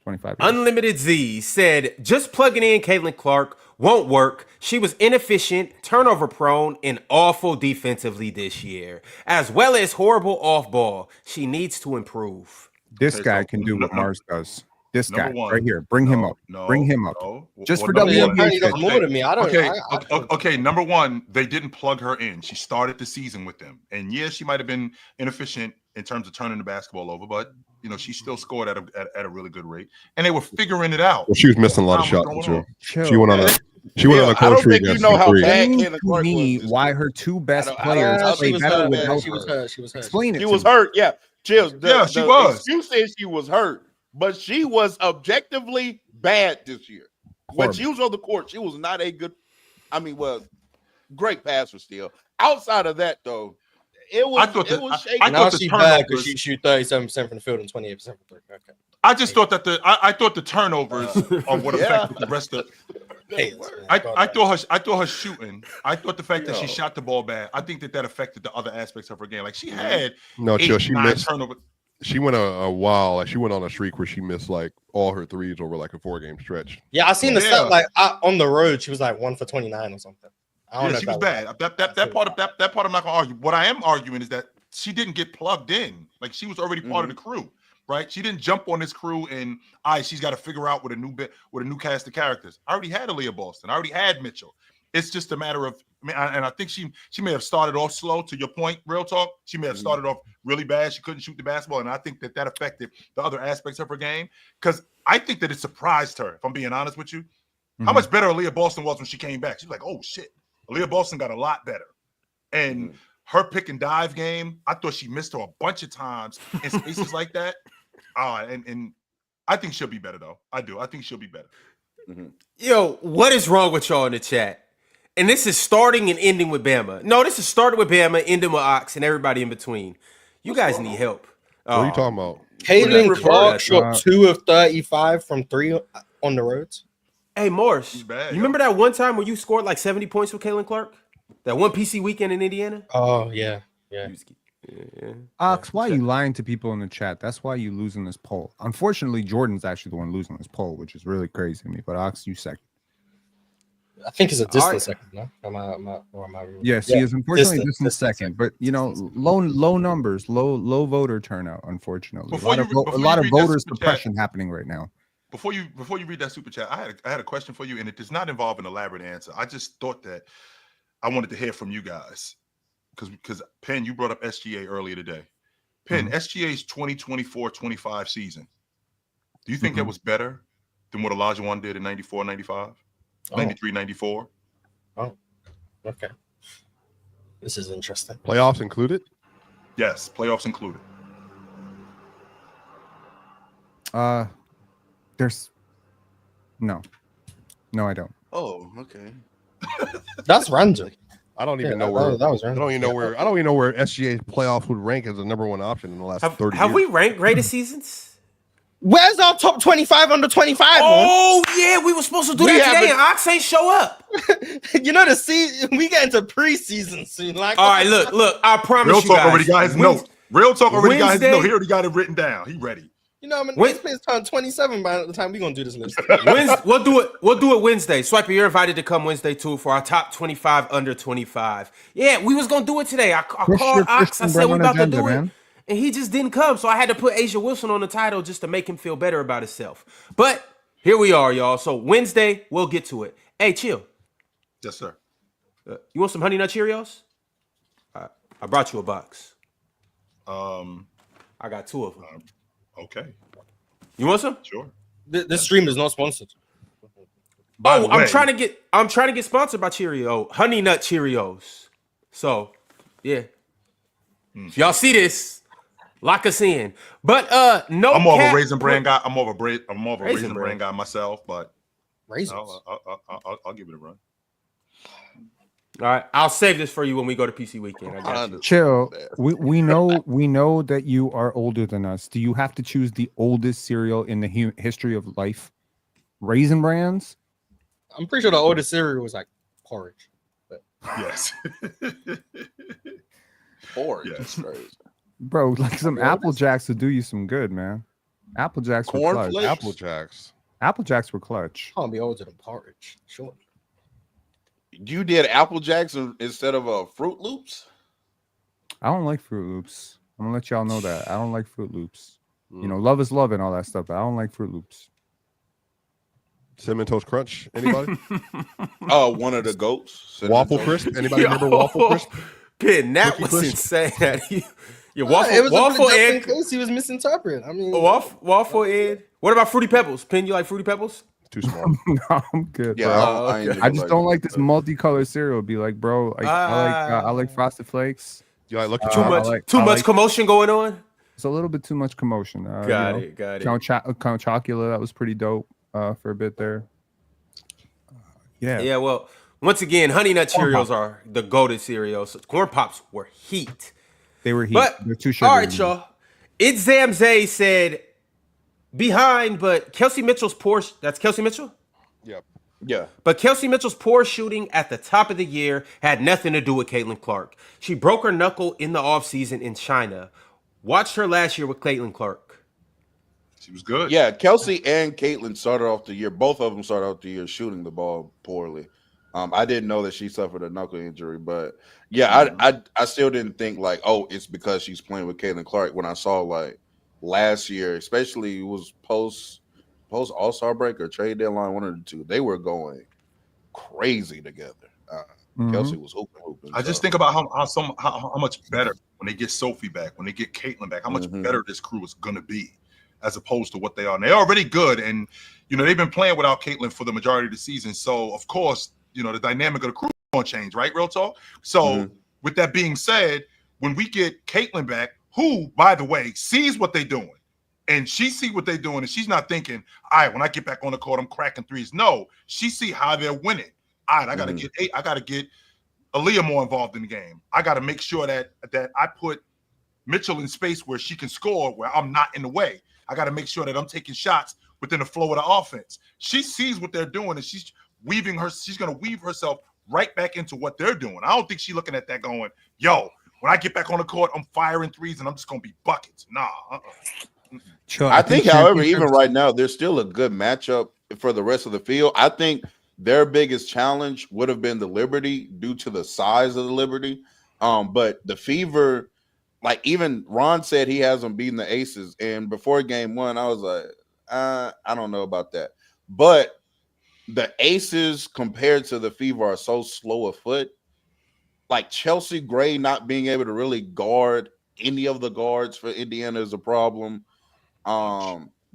25 years. Unlimited Z said, just plugging in Caitlin Clark won't work. She was inefficient, turnover prone, and awful defensively this year, as well as horrible off ball. She needs to improve. This guy can do what Mars does. This guy right here. Bring him up. No, Bring him up. no. Just for WNBA. He does WNBA. more than me. I don't. Okay. Number one, they didn't plug her in. She started the season with them, and yeah, she might have been inefficient in terms of turning the basketball over, but she still scored at a really good rate, and they were figuring it out. Well, she was missing a lot of Time shots was too. going on. She went on a I cold don't streak. think you know how bad Explain Caitlin to Clark me was. why her two best I don't- players She play was better hurt, man. without She was her. hurt. She was hurt. Explain it. She to was me. hurt. Yeah, Chills. Yeah, she was. Excuse said she was hurt, but she was objectively bad this year. When she was on the court, she was not a good. Great passer still. Outside of that, though, it was. shaky. I Now thought the she's bad because turnovers. she shoot 37% from the field and 28% from three. Okay. I just thought that I thought the turnovers are what affected the rest of. I thought her shooting. I thought the fact that she shot the ball bad. I think that affected the other aspects of her game. Like she had She 9 missed. turnovers. She went a while. Like she went on a streak where she missed like all her threes over like a 4-game stretch. Yeah, I seen the Yeah. stat on the road. She was like 1 for 29 or something. I don't know. She was bad. That part I'm not gonna argue. What I am arguing is that she didn't get plugged in. Like she was already part of the crew, right? She didn't jump on this crew and she's got to figure out with a new cast of characters. I already had Aaliyah Boston. I already had Mitchell. It's just a matter of, I think she may have started off slow. To your point, real talk, she may have started off really bad. She couldn't shoot the basketball, and I think that affected the other aspects of her game. Because I think that it surprised her. If I'm being honest with you, how much better Aaliyah Boston was when she came back. She's like, oh shit, Aaliyah Boston got a lot better, and her pick and dive game, I thought she missed her a bunch of times in spaces like that. And I think she'll be better though. I do. I think she'll be better. Yo, what is wrong with y'all in the chat? And this is starting and ending with Bama. No, this is starting with Bama, ending with Ox, and everybody in between. You guys need help. What are you talking about? Caitlin Clark that, shot 2 of 35 from 3 on the roads. Hey, Morris, She's bad, you remember that one time where you scored like 70 points with Caitlin Clark? That one PC weekend in Indiana? Oh, yeah. Ox, why are you lying to people in the chat? That's why you losing this poll. Unfortunately, Jordan's actually the one losing this poll, which is really crazy to me. But Ox, you second. I think it's a distant right. second, no? Am I Yes, he is unfortunately distant second. But low numbers, low voter turnout. Unfortunately, a lot of voter suppression happening right now. Before you read that super chat, I had a question for you, and it does not involve an elaborate answer. I just thought that I wanted to hear from you guys because Penn, you brought up SGA earlier today. Penn, SGA's 2024-25 season. Do you think that was better than what Elijah One did in 94-95? 93-94? Oh, okay. This is interesting. Playoffs included? Yes, playoffs included. There's no, I don't. Oh, okay. That's random. I don't even Yeah, know where. that was I random. don't even know where. I don't even know where SGA's playoffs would rank as the number one option in the last 30 Have years. we ranked greatest seasons? Where's our top 25 under 25? Oh, yeah, we were supposed to do that today, and Ox ain't show up. You know, the season, we get into preseason soon. Like, All right, look, I promise Real you talk guys. already got his note. Real talk already got his Wednesday- note. He already got it written down. He ready. You know, this player's turn 27 by the time we're going to do this list. We'll do it Wednesday. Swiper, you're invited to come Wednesday too for our top 25 under 25. Yeah, we was gonna do it today. I called Ox. I said we about to do it, and he just didn't come. So I had to put Asia Wilson on the title just to make him feel better about himself. But here we are, y'all. So Wednesday we'll get to it. Hey, chill. Yes, sir. You want some Honey Nut Cheerios? I brought you a box. I got 2 of them. Okay. You want some? Sure. This stream is not sponsored. By the way, I'm trying to get sponsored by Honey Nut Cheerios. So, yeah. If y'all see this, lock us in. But no, I'm more of a Raisin Bran guy. I'm more of a Raisin Bran Bran guy myself, but Raisins. I'll give it a run. All right, I'll save this for you when we go to PC weekend. I got you. Chill. We know that you are older than us. Do you have to choose the oldest cereal in the history of life? Raisin Brans? I'm pretty sure the oldest cereal was like porridge. But Yes. Porridge. Yes. That's crazy. Bro, like some Apple Jacks would do you some good, man. Apple Jacks were clutch. Cornflakes? Apple Jacks. Apple Jacks were clutch. can't be older than porridge. Sure. You did Apple Jacks instead of Fruit Loops? I don't like Fruit Loops. I'm gonna let y'all know that. I don't like Fruit Loops. You know, love is love and all that stuff, but I don't like Fruit Loops. Cinnamon Toast Crunch. Anybody? One of the goats. Waffle Crisp. Anybody remember Waffle Crisp? Pin, that Cookie was Crisp? insane. Yeah, It was waffle a good and just in case he was misinterpreted. I mean, waffle and what about Fruity Pebbles? Pin, you like Fruity Pebbles? Too small. No, I'm good, Yeah, bro. I ain't okay. I never just liked don't it. like this multicolored cereal. Be like, bro, I like Frosted Flakes. You like Lucky Too Charms? much, I like commotion going on. It's a little bit too much commotion. Got it. Count Chocula, that was pretty dope for a bit there. Yeah. Yeah, well, once again, Honey Nut Corn Cheerios Pops. are the goated cereals. Corn Pops were heat. They were heat. But, They're too sugary. all right, y'all. It's Zamzay said, behind, but Kelsey Mitchell's poor, that's Kelsey Mitchell? Yep. Yeah. But Kelsey Mitchell's poor shooting at the top of the year had nothing to do with Caitlin Clark. She broke her knuckle in the offseason in China. Watched her last year with Caitlin Clark. She was good. Yeah, Kelsey and Caitlin started off the year. Both of them started off the year shooting the ball poorly. I didn't know that she suffered a knuckle injury, but yeah, I still didn't think like, oh, it's because she's playing with Caitlin Clark. When I saw like last year, especially it was post All-Star break or trade deadline, one of the two, they were going crazy together. Kelsey was hooping. I just think about how much better when they get Sophie back, when they get Caitlin back, how much better this crew is going to be as opposed to what they are. And they're already good. And, you know, they've been playing without Caitlin for the majority of the season. So, of course, you know, the dynamic of the crew is going to change, right? Real talk. So, with that being said, when we get Caitlin back, who, by the way, sees what they're doing, and she see what they're doing, and she's not thinking, all right, when I get back on the court, I'm cracking threes. No, she see how they're winning. All right, I got to get Aaliyah more involved in the game. I got to make sure that I put Mitchell in space where she can score, where I'm not in the way. I got to make sure that I'm taking shots within the flow of the offense. She sees what they're doing, and she's going to weave herself right back into what they're doing. I don't think she's looking at that going, yo, when I get back on the court, I'm firing threes and I'm just going to be buckets. Nah. Sure, I think, however, even right now, there's still a good matchup for the rest of the field. I think their biggest challenge would have been the Liberty due to the size of the Liberty. But the Fever, like even Ron said he hasn't beaten the Aces. And before game one, I was like, I don't know about that. But the Aces compared to the Fever are so slow of foot. Like Chelsea Gray not being able to really guard any of the guards for Indiana is a problem.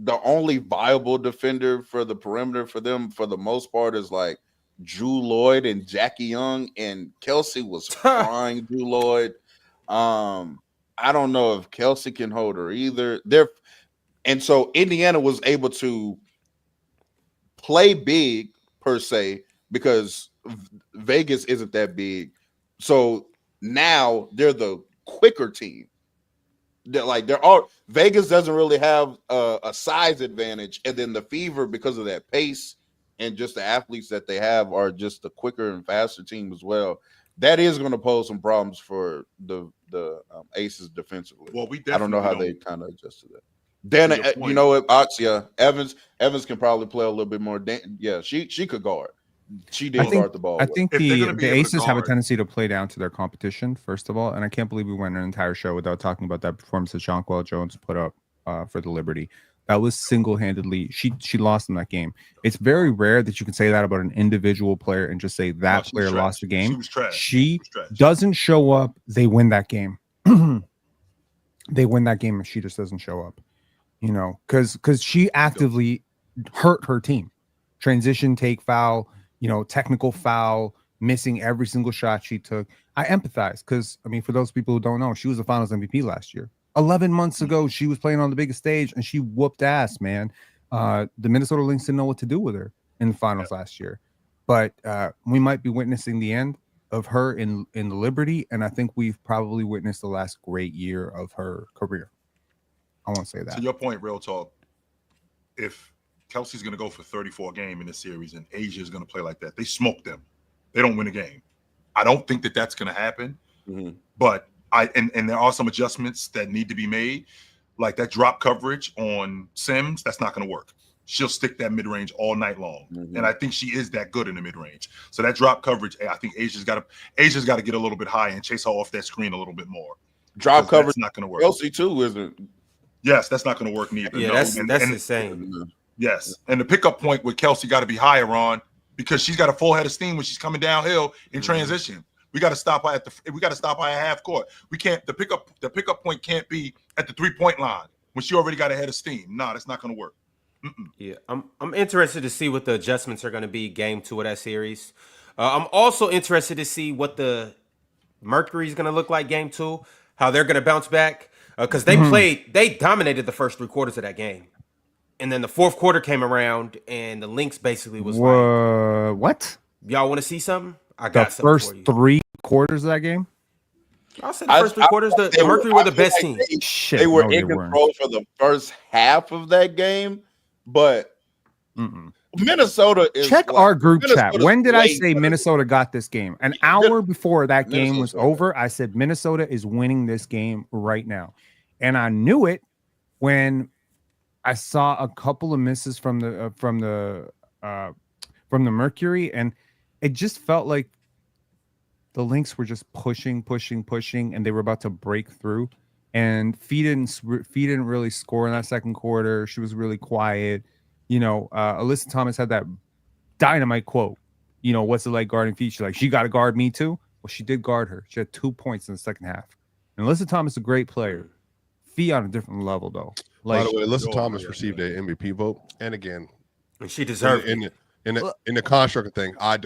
The only viable defender for the perimeter for them, for the most part, is like Drew Lloyd and Jackie Young, and Kelsey was frying Drew Lloyd. I don't know if Kelsey can hold her either. And so Indiana was able to play big per se because Vegas isn't that big. So now they're the quicker team. Vegas doesn't really have a size advantage, and then the Fever, because of that pace and just the athletes that they have, are just a quicker and faster team as well. That is going to pose some problems for the Aces defensively. Well, I don't know how they kind of adjusted that. Then you know what, Oxia Evans can probably play a little bit more. She could guard. She did guard the ball. I think the Aces have a tendency to play down to their competition, first of all. And I can't believe we went an entire show without talking about that performance that Jonquel Jones put up for the Liberty. That was single-handedly, she lost in that game. It's very rare that you can say that about an individual player and just say that player lost the game. She was trash. She doesn't show up, they win that game. They win that game if she just doesn't show up. You know, because she actively hurt her team. Transition, take foul, you know, technical foul, missing every single shot she took. I empathize because, I mean, for those people who don't know, she was the Finals MVP last year. 11 months ago, she was playing on the biggest stage and she whooped ass, man. The Minnesota Lynx didn't know what to do with her in the Finals last year. But we might be witnessing the end of her in the Liberty, and I think we've probably witnessed the last great year of her career. I won't say that. To your point, real talk, if Kelsey's going to go for 34 game in this series and Asia is going to play like that, they smoke them. They don't win a game. I don't think that that's going to happen. But and there are some adjustments that need to be made, like that drop coverage on Sims. That's not going to work. She'll stick that mid-range all night long, and I think she is that good in the mid-range. So that drop coverage, I think Asia's got to get a little bit higher and chase her off that screen a little bit more. Drop coverage not going to work. Kelsey too isn't. Yes, that's not going to work neither. Yeah, no. that's and insane. Yes, and the pickup point with Kelsey got to be higher, Ron, because she's got a full head of steam when she's coming downhill in transition. We got to stop her at half court. We can't. The pickup point can't be at the 3-point line when she already got a head of steam. No, that's not going to work. Yeah, I'm interested to see what the adjustments are going to be game 2 of that series. I'm also interested to see what the Mercury is going to look like game 2, how they're going to bounce back because they dominated the first 3 quarters of that game, and then the 4th quarter came around and the Lynx basically was like, "What? Y'all want to see something? I got the something first for you." 3 quarters of that game. I said the first 3 quarters. The Mercury were the best team. Shit, They were no, in control for the first half of that game, but Minnesota is check our group chat. Minnesota's When did I way say better. Minnesota got this game? An hour before that game was Minnesota's over, I said Minnesota is winning this game right now, and I knew it when I saw a couple of misses from the Mercury, and it just felt like the Lynx were just pushing, and they were about to break through. And Fee didn't really score in that second quarter. She was really quiet. Alyssa Thomas had that dynamite quote. What's it like guarding Fee? She's like, she got to guard me too. Well, she did guard her. She had 2 points in the second half. And Alyssa Thomas is a great player. Fee on a different level though. By the way, Alyssa Thomas received a MVP vote, and again, She deserved it. In the construct thing, I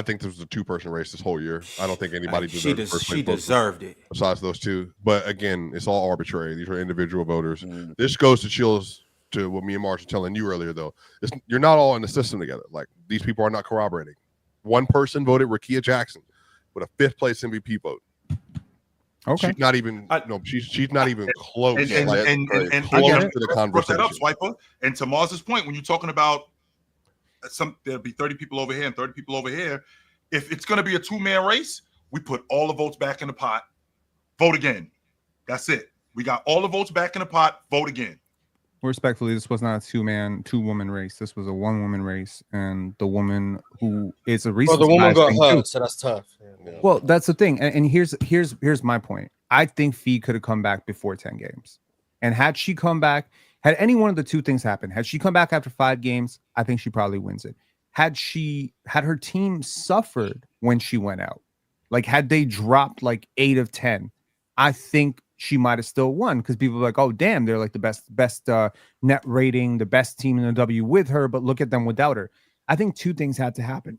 think this was a 2-person race this whole year. I don't think anybody She deserved it. besides those 2. But again, it's all arbitrary. These are individual voters. This goes to what me and Marsh were telling you earlier, though. You're not all in the system together. Like, these people are not corroborating. One person voted Rakia Jackson with a 5th place MVP vote. Okay, she's not even she's not even close. And close to the conversation. Up, Swiper. And to Mars's point, when you're talking about there'll be 30 people over here and 30 people over here. If it's going to be a 2-man race, we put all the votes back in the pot. Vote again. That's it. We got all the votes back in the pot. Vote again. Respectfully, this was not a 2-woman race. This was a 1-woman race, and the woman who is a recent. Well, the woman got hurt, so that's tough. Yeah. Well, that's the thing, and here's my point. I think Fee could have come back before 10 games, and had she come back, had any one of the 2 things happened, had she come back after 5 games, I think she probably wins it. Had her team suffered when she went out, like had they dropped like 8 of 10, I think she might have still won because people are like, oh damn, they're like the best net rating, the best team in the W with her, but look at them without her. I think 2 things had to happen.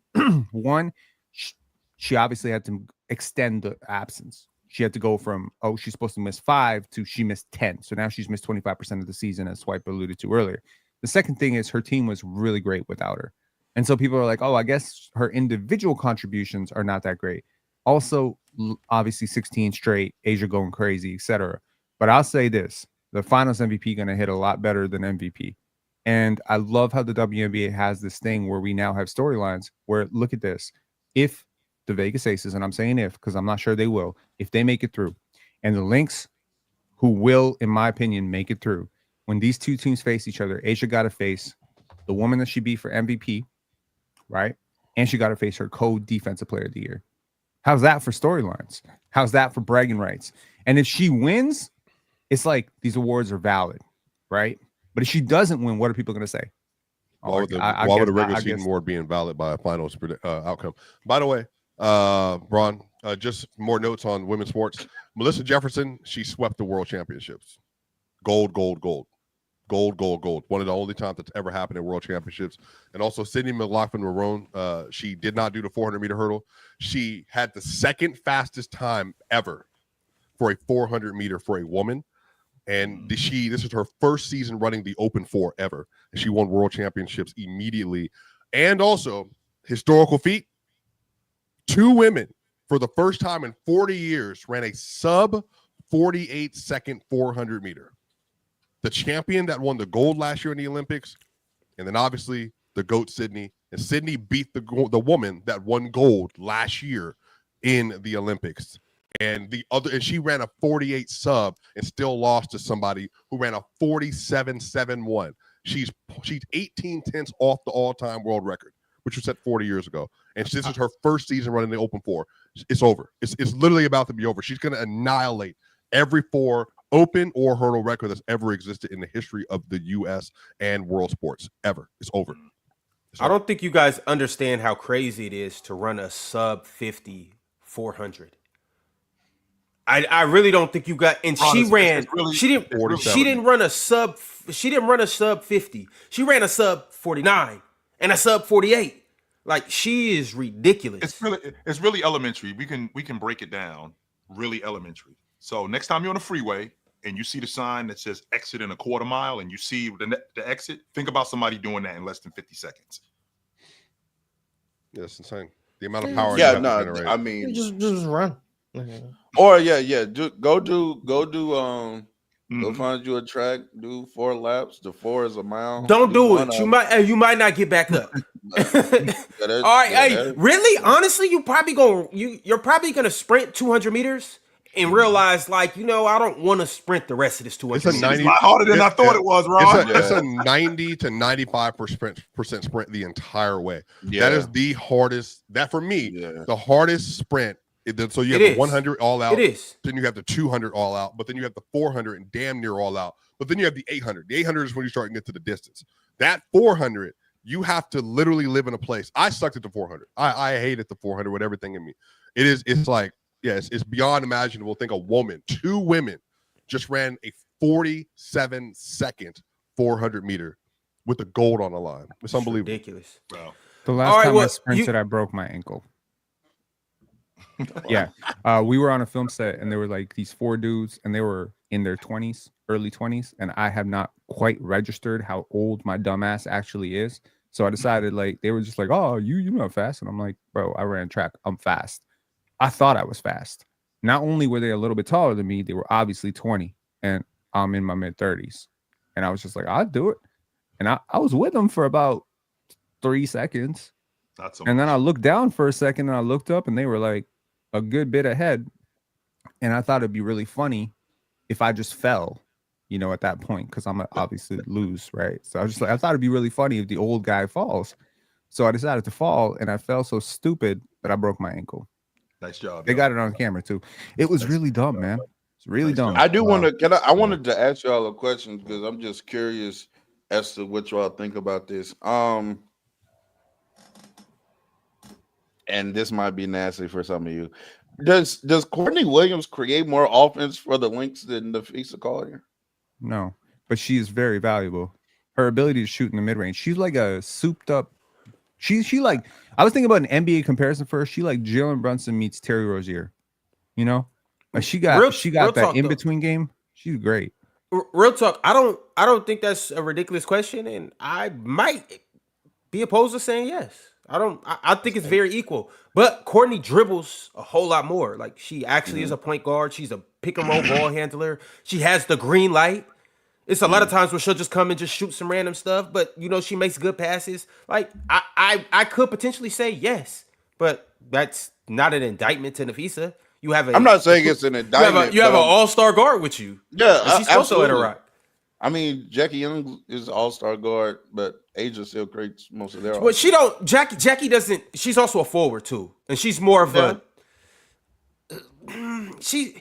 One, she obviously had to extend the absence. She had to go from, she's supposed to miss 5 to she missed 10. So now she's missed 25% of the season, as Swipe alluded to earlier. The second thing is her team was really great without her. And so people are like, I guess her individual contributions are not that great. Also, obviously 16 straight, Asia going crazy, etc. But I'll say this, the finals MVP going to hit a lot better than MVP. And I love how the WNBA has this thing where we now have storylines where, look at this, if the Vegas Aces, and I'm saying if, because I'm not sure they will, if they make it through, and the Lynx, who will, in my opinion, make it through, when these 2 teams face each other, Asia got to face the woman that she beat for MVP, right? And she got to face her co-defensive player of the year. How's that for storylines? How's that for bragging rights? And if she wins, it's like these awards are valid, right? But if she doesn't win, what are people going to say? Why would the regular season award being valid by a finals outcome? By the way, Bron, just more notes on women's sports. Melissa Jefferson, she swept the world championships. Gold. One of the only times that's ever happened in world championships. And also Sydney McLaughlin-Marone, she did not do the 400-meter hurdle. She had the second fastest time ever for a 400-meter for a woman. And this is her first season running the Open 4 ever. And she won world championships immediately. And also, historical feat, 2 women for the first time in 40 years ran a sub 48-second 400-meter. The champion that won the gold last year in the Olympics, and then obviously the GOAT Sydney. And Sydney beat the woman that won gold last year in the Olympics. And she ran a 48 sub and still lost to somebody who ran a 47.71. She's 18 tenths off the all-time world record, which was set 40 years ago. And this is her first season running the Open 4. It's over. It's literally about to be over. She's going to annihilate every 4 open or hurdle record that's ever existed in the history of the U.S. and world sports ever. It's over. I don't think you guys understand how crazy it is to run a sub 50 400. I really don't think you got. And she didn't run a sub 50. She ran a sub 49 and a sub 48. Like, she is ridiculous. It's really elementary. We can break it down really elementary. So next time you're on the freeway and you see the sign that says exit in a quarter mile and you see the exit, think about somebody doing that in less than 50 seconds. Yeah, it's insane. The amount of power. Yeah, no, I mean, just run. Or go find you a track, do 4 laps. The 4 is a mile. Don't do it. You might not get back up. All right, really? Honestly, you're probably gonna sprint 200 meters and realize, like, I don't want to sprint the rest of this 200. It's a lot harder than I thought it was, Ron. It's a 90 to 95% sprint the entire way. Yeah. That is the hardest. That for me, the hardest sprint. So you have the 100 all out. It is. Then you have the 200 all out, but then you have the 400 and damn near all out. But then you have the 800. The 800 is when you start to get to the distance. That 400, you have to literally live in a place. I sucked at the 400. I hated the 400 with everything in me. It's like, it's beyond imaginable. Think two women just ran a 47-second 400 meter with the gold on the line. It's unbelievable. Ridiculous. Wow. The last time I sprinted, I broke my ankle. Yeah. We were on a film set and there were like these 4 dudes and they were in their 20s, early 20s. And I have not quite registered how old my dumbass actually is. So I decided, like, they were just like, oh, you're not fast. And I'm like, bro, I ran track. I'm fast. I thought I was fast. Not only were they a little bit taller than me, they were obviously 20 and I'm in my mid 30s. And I was just like, I'll do it. And I was with them for about 3 seconds. Not so and much. then I looked down for a second and I looked up and they were like a good bit ahead. And I thought it'd be really funny if I just fell, at that point, because I'm obviously lose, right? So I was just like, I thought it'd be really funny if the old guy falls. So I decided to fall and I fell so stupid that I broke my ankle. Nice job. They got it on camera too. It was really dumb, man. It's really dumb. I do want to. I wanted to ask y'all a question because I'm just curious as to what y'all think about this. And this might be nasty for some of you. Does Courtney Williams create more offense for the Lynx than the Fisa Collier? No, but she is very valuable. Her ability to shoot in the mid range. She's like a souped up. She like, I was thinking about an NBA comparison for her. She like Jalen Brunson meets Terry Rozier. Like she got that in between game. She's great. Real talk. I don't think that's a ridiculous question, and I might be opposed to saying yes. I think it's very equal. But Courtney dribbles a whole lot more. Like, she actually is a point guard. She's a pick and roll ball handler. She has the green light. It's a lot of times where she'll just come and just shoot some random stuff, but she makes good passes. Like, I could potentially say yes, but that's not an indictment to Nafisa. I'm not saying it's an indictment. You have an all-star guard with you. Yeah, she's supposed to let her rock. I mean, Jackie Young is all-star guard, but Asia still creates most of their. Well, she don't. Jackie doesn't. She's also a forward too, and she's more of a. She's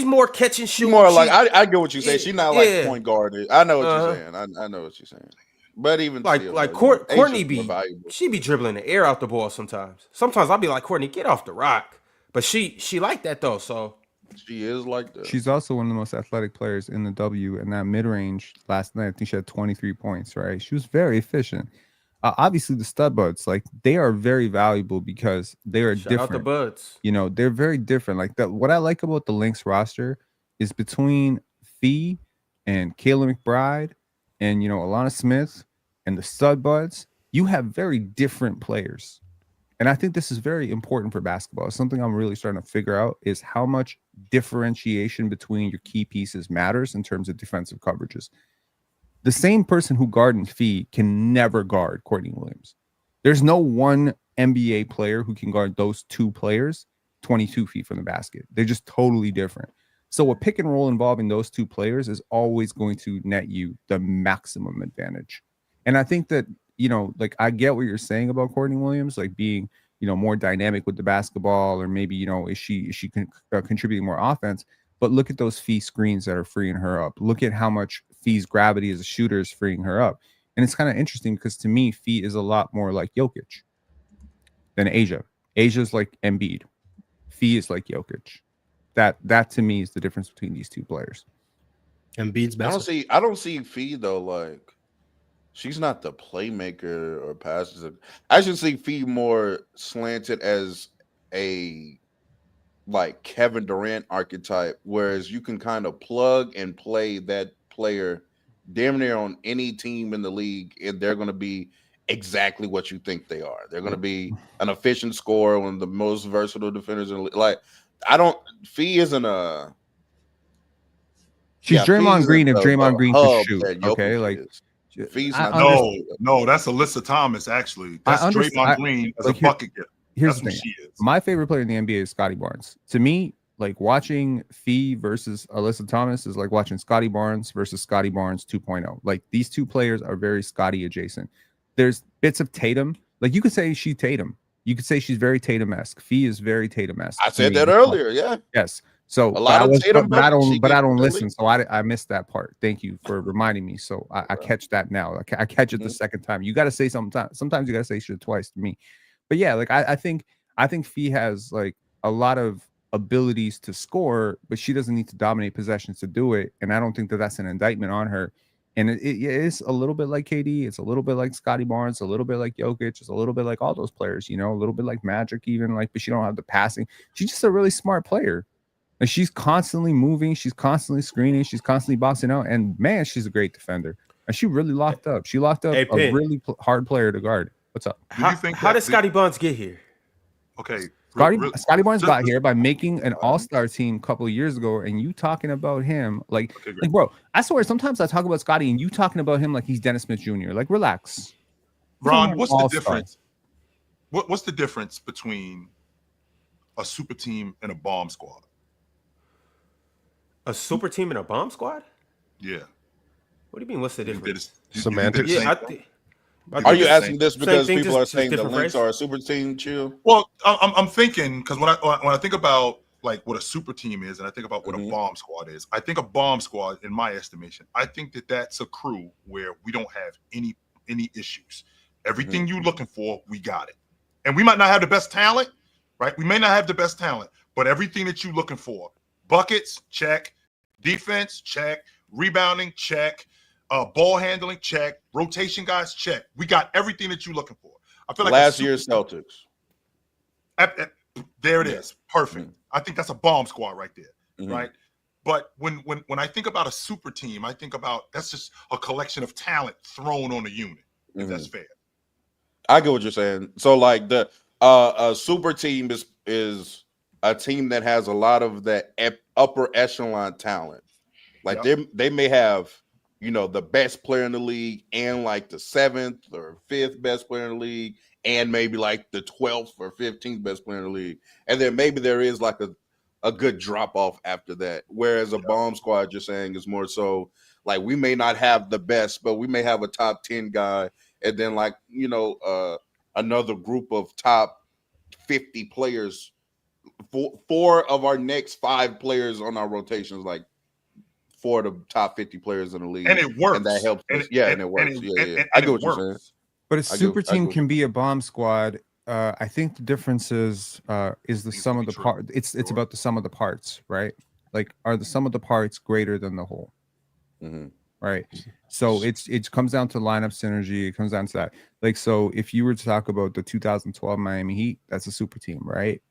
more catch and shoot. She's more like I get what you say. She's not like point guard. I know what you're saying. I know what you're saying. But even like Courtney she be dribbling the air out the ball sometimes. Sometimes I'll be like, Courtney, get off the rock. But she like that though. So she is like that. She's also one of the most athletic players in the W. And that mid range last night, I think she had 23 points. Right, she was very efficient. Obviously, the stud buds, like, they are very valuable because they are different. Shout out the buds. They're very different. Like, that. What I like about the Lynx roster is between Fee and Kayla McBride and Alana Smith and the stud buds, you have very different players. And I think this is very important for basketball. Something I'm really starting to figure out is how much differentiation between your key pieces matters in terms of defensive coverages. The same person who guarded Fee can never guard Courtney Williams. There's no one NBA player who can guard those two players 22 feet from the basket. They're just totally different. So a pick and roll involving those two players is always going to net you the maximum advantage. And I think that, like, I get what you're saying about Courtney Williams, like being, more dynamic with the basketball, or maybe, is she contributing more offense? But look at those Fee screens that are freeing her up. Look at how much Fee's gravity as a shooter is freeing her up. And it's kind of interesting because to me, Fee is a lot more like Jokic than Asia. Asia's like Embiid. Fee is like Jokic. That to me is the difference between these two players. Embiid's best. I don't see Fee though. Like, she's not the playmaker or passer. I should see Fee more slanted as a like Kevin Durant archetype, whereas you can kind of plug and play that player damn near on any team in the league, and they're going to be exactly what you think they are. They're going to be an efficient scorer, one of the most versatile defenders in the league. Like, Fee isn't a. She's Draymond Green if Draymond Green could shoot. Okay, like Fee's no, that's Alyssa Thomas. Actually, that's Draymond Green as a bucket getter. Here's the thing. My favorite player in the NBA is Scotty Barnes. To me, like watching Fee versus Alyssa Thomas is like watching Scotty Barnes versus Scotty Barnes 2.0. Like these two players are very Scotty adjacent. There's bits of Tatum. Like you could say she's Tatum. You could say she's very Tatum-esque. Fee is very Tatum-esque. I said that earlier. Yeah. Yes. So a lot of Tatum, but I don't listen. So I missed that part. Thank you for reminding me. So I catch that now. I catch it the second time. You got to say sometimes you got to say shit twice to me. But yeah, like I think Fee has like a lot of abilities to score, but she doesn't need to dominate possessions to do it. And I don't think that that's an indictment on her. And it is a little bit like KD. It's a little bit like Scotty Barnes, a little bit like Jokic. It's a little bit like all those players, a little bit like Magic even, like, but she don't have the passing. She's just a really smart player. Like she's constantly moving. She's constantly screening. She's constantly boxing out. And man, she's a great defender. And she really locked up. She locked up a really hard player to guard. What's up? How did Scotty Barnes get here? Okay. Scotty Barnes got here by making an all-star team a couple of years ago, and you talking about him like bro, I swear sometimes I talk about Scotty and you talking about him like he's Dennis Smith Jr. Like, relax. Ron, what's the difference? What's the difference between a super team and a bomb squad? A super team and a bomb squad? Yeah. What do you mean? What's the difference? Semantics. Are you asking this because people are saying the Lynx are a super team, Chill? Well, I'm thinking because when I think about like what a super team is, and I think about what a bomb squad is, I think a bomb squad, in my estimation, I think that's a crew where we don't have any issues. Everything you're looking for, we got it. And we might not have the best talent, right? We may not have the best talent, but everything that you're looking for, buckets, check, defense, check, rebounding, check. Ball handling, check. Rotation guys, check. We got everything that you're looking for. I feel like last year's Celtics. There it is. Perfect. I think that's a bomb squad right there, right? But when I think about a super team, I think about that's just a collection of talent thrown on a unit. If that's fair. I get what you're saying. So like the a super team is a team that has a lot of that upper echelon talent. Like they may have the best player in the league and like the 7th or 5th best player in the league and maybe like the 12th or 15th best player in the league. And then maybe there is like a good drop off after that. Whereas a bomb squad, you're saying, is more so like we may not have the best, but we may have a top 10 guy. And then like, another group of top 50 players, four of our next 5 players on our rotations, like, 4 of the top 50 players in the league, and it works, and that helps. And it works. I get what you're saying. But a super team can be a bomb squad. I think the difference is the sum of the parts. It's about the sum of the parts, right? Like, are the sum of the parts greater than the whole? Right. So it comes down to lineup synergy. It comes down to that. Like, so if you were to talk about the 2012 Miami Heat, that's a super team, right?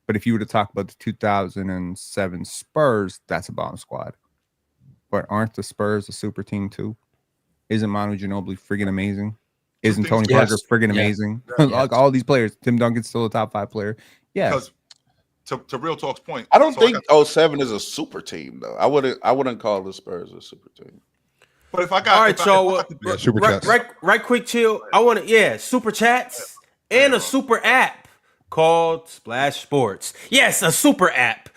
But if you were to talk about the 2007 Spurs, that's a bomb squad. But aren't the Spurs a super team too? Isn't Manu Ginobili friggin' amazing? Isn't Tony Parker friggin' amazing? Like all these players, Tim Duncan's still a top 5 player. Yeah. Because to Real Talk's point, I don't think 07 is a super team though. I wouldn't call the Spurs a super team. But if I got all right, super chats. Right, quick, Chill. I want to super chats and a super app called Splashsports. Yes, a super app.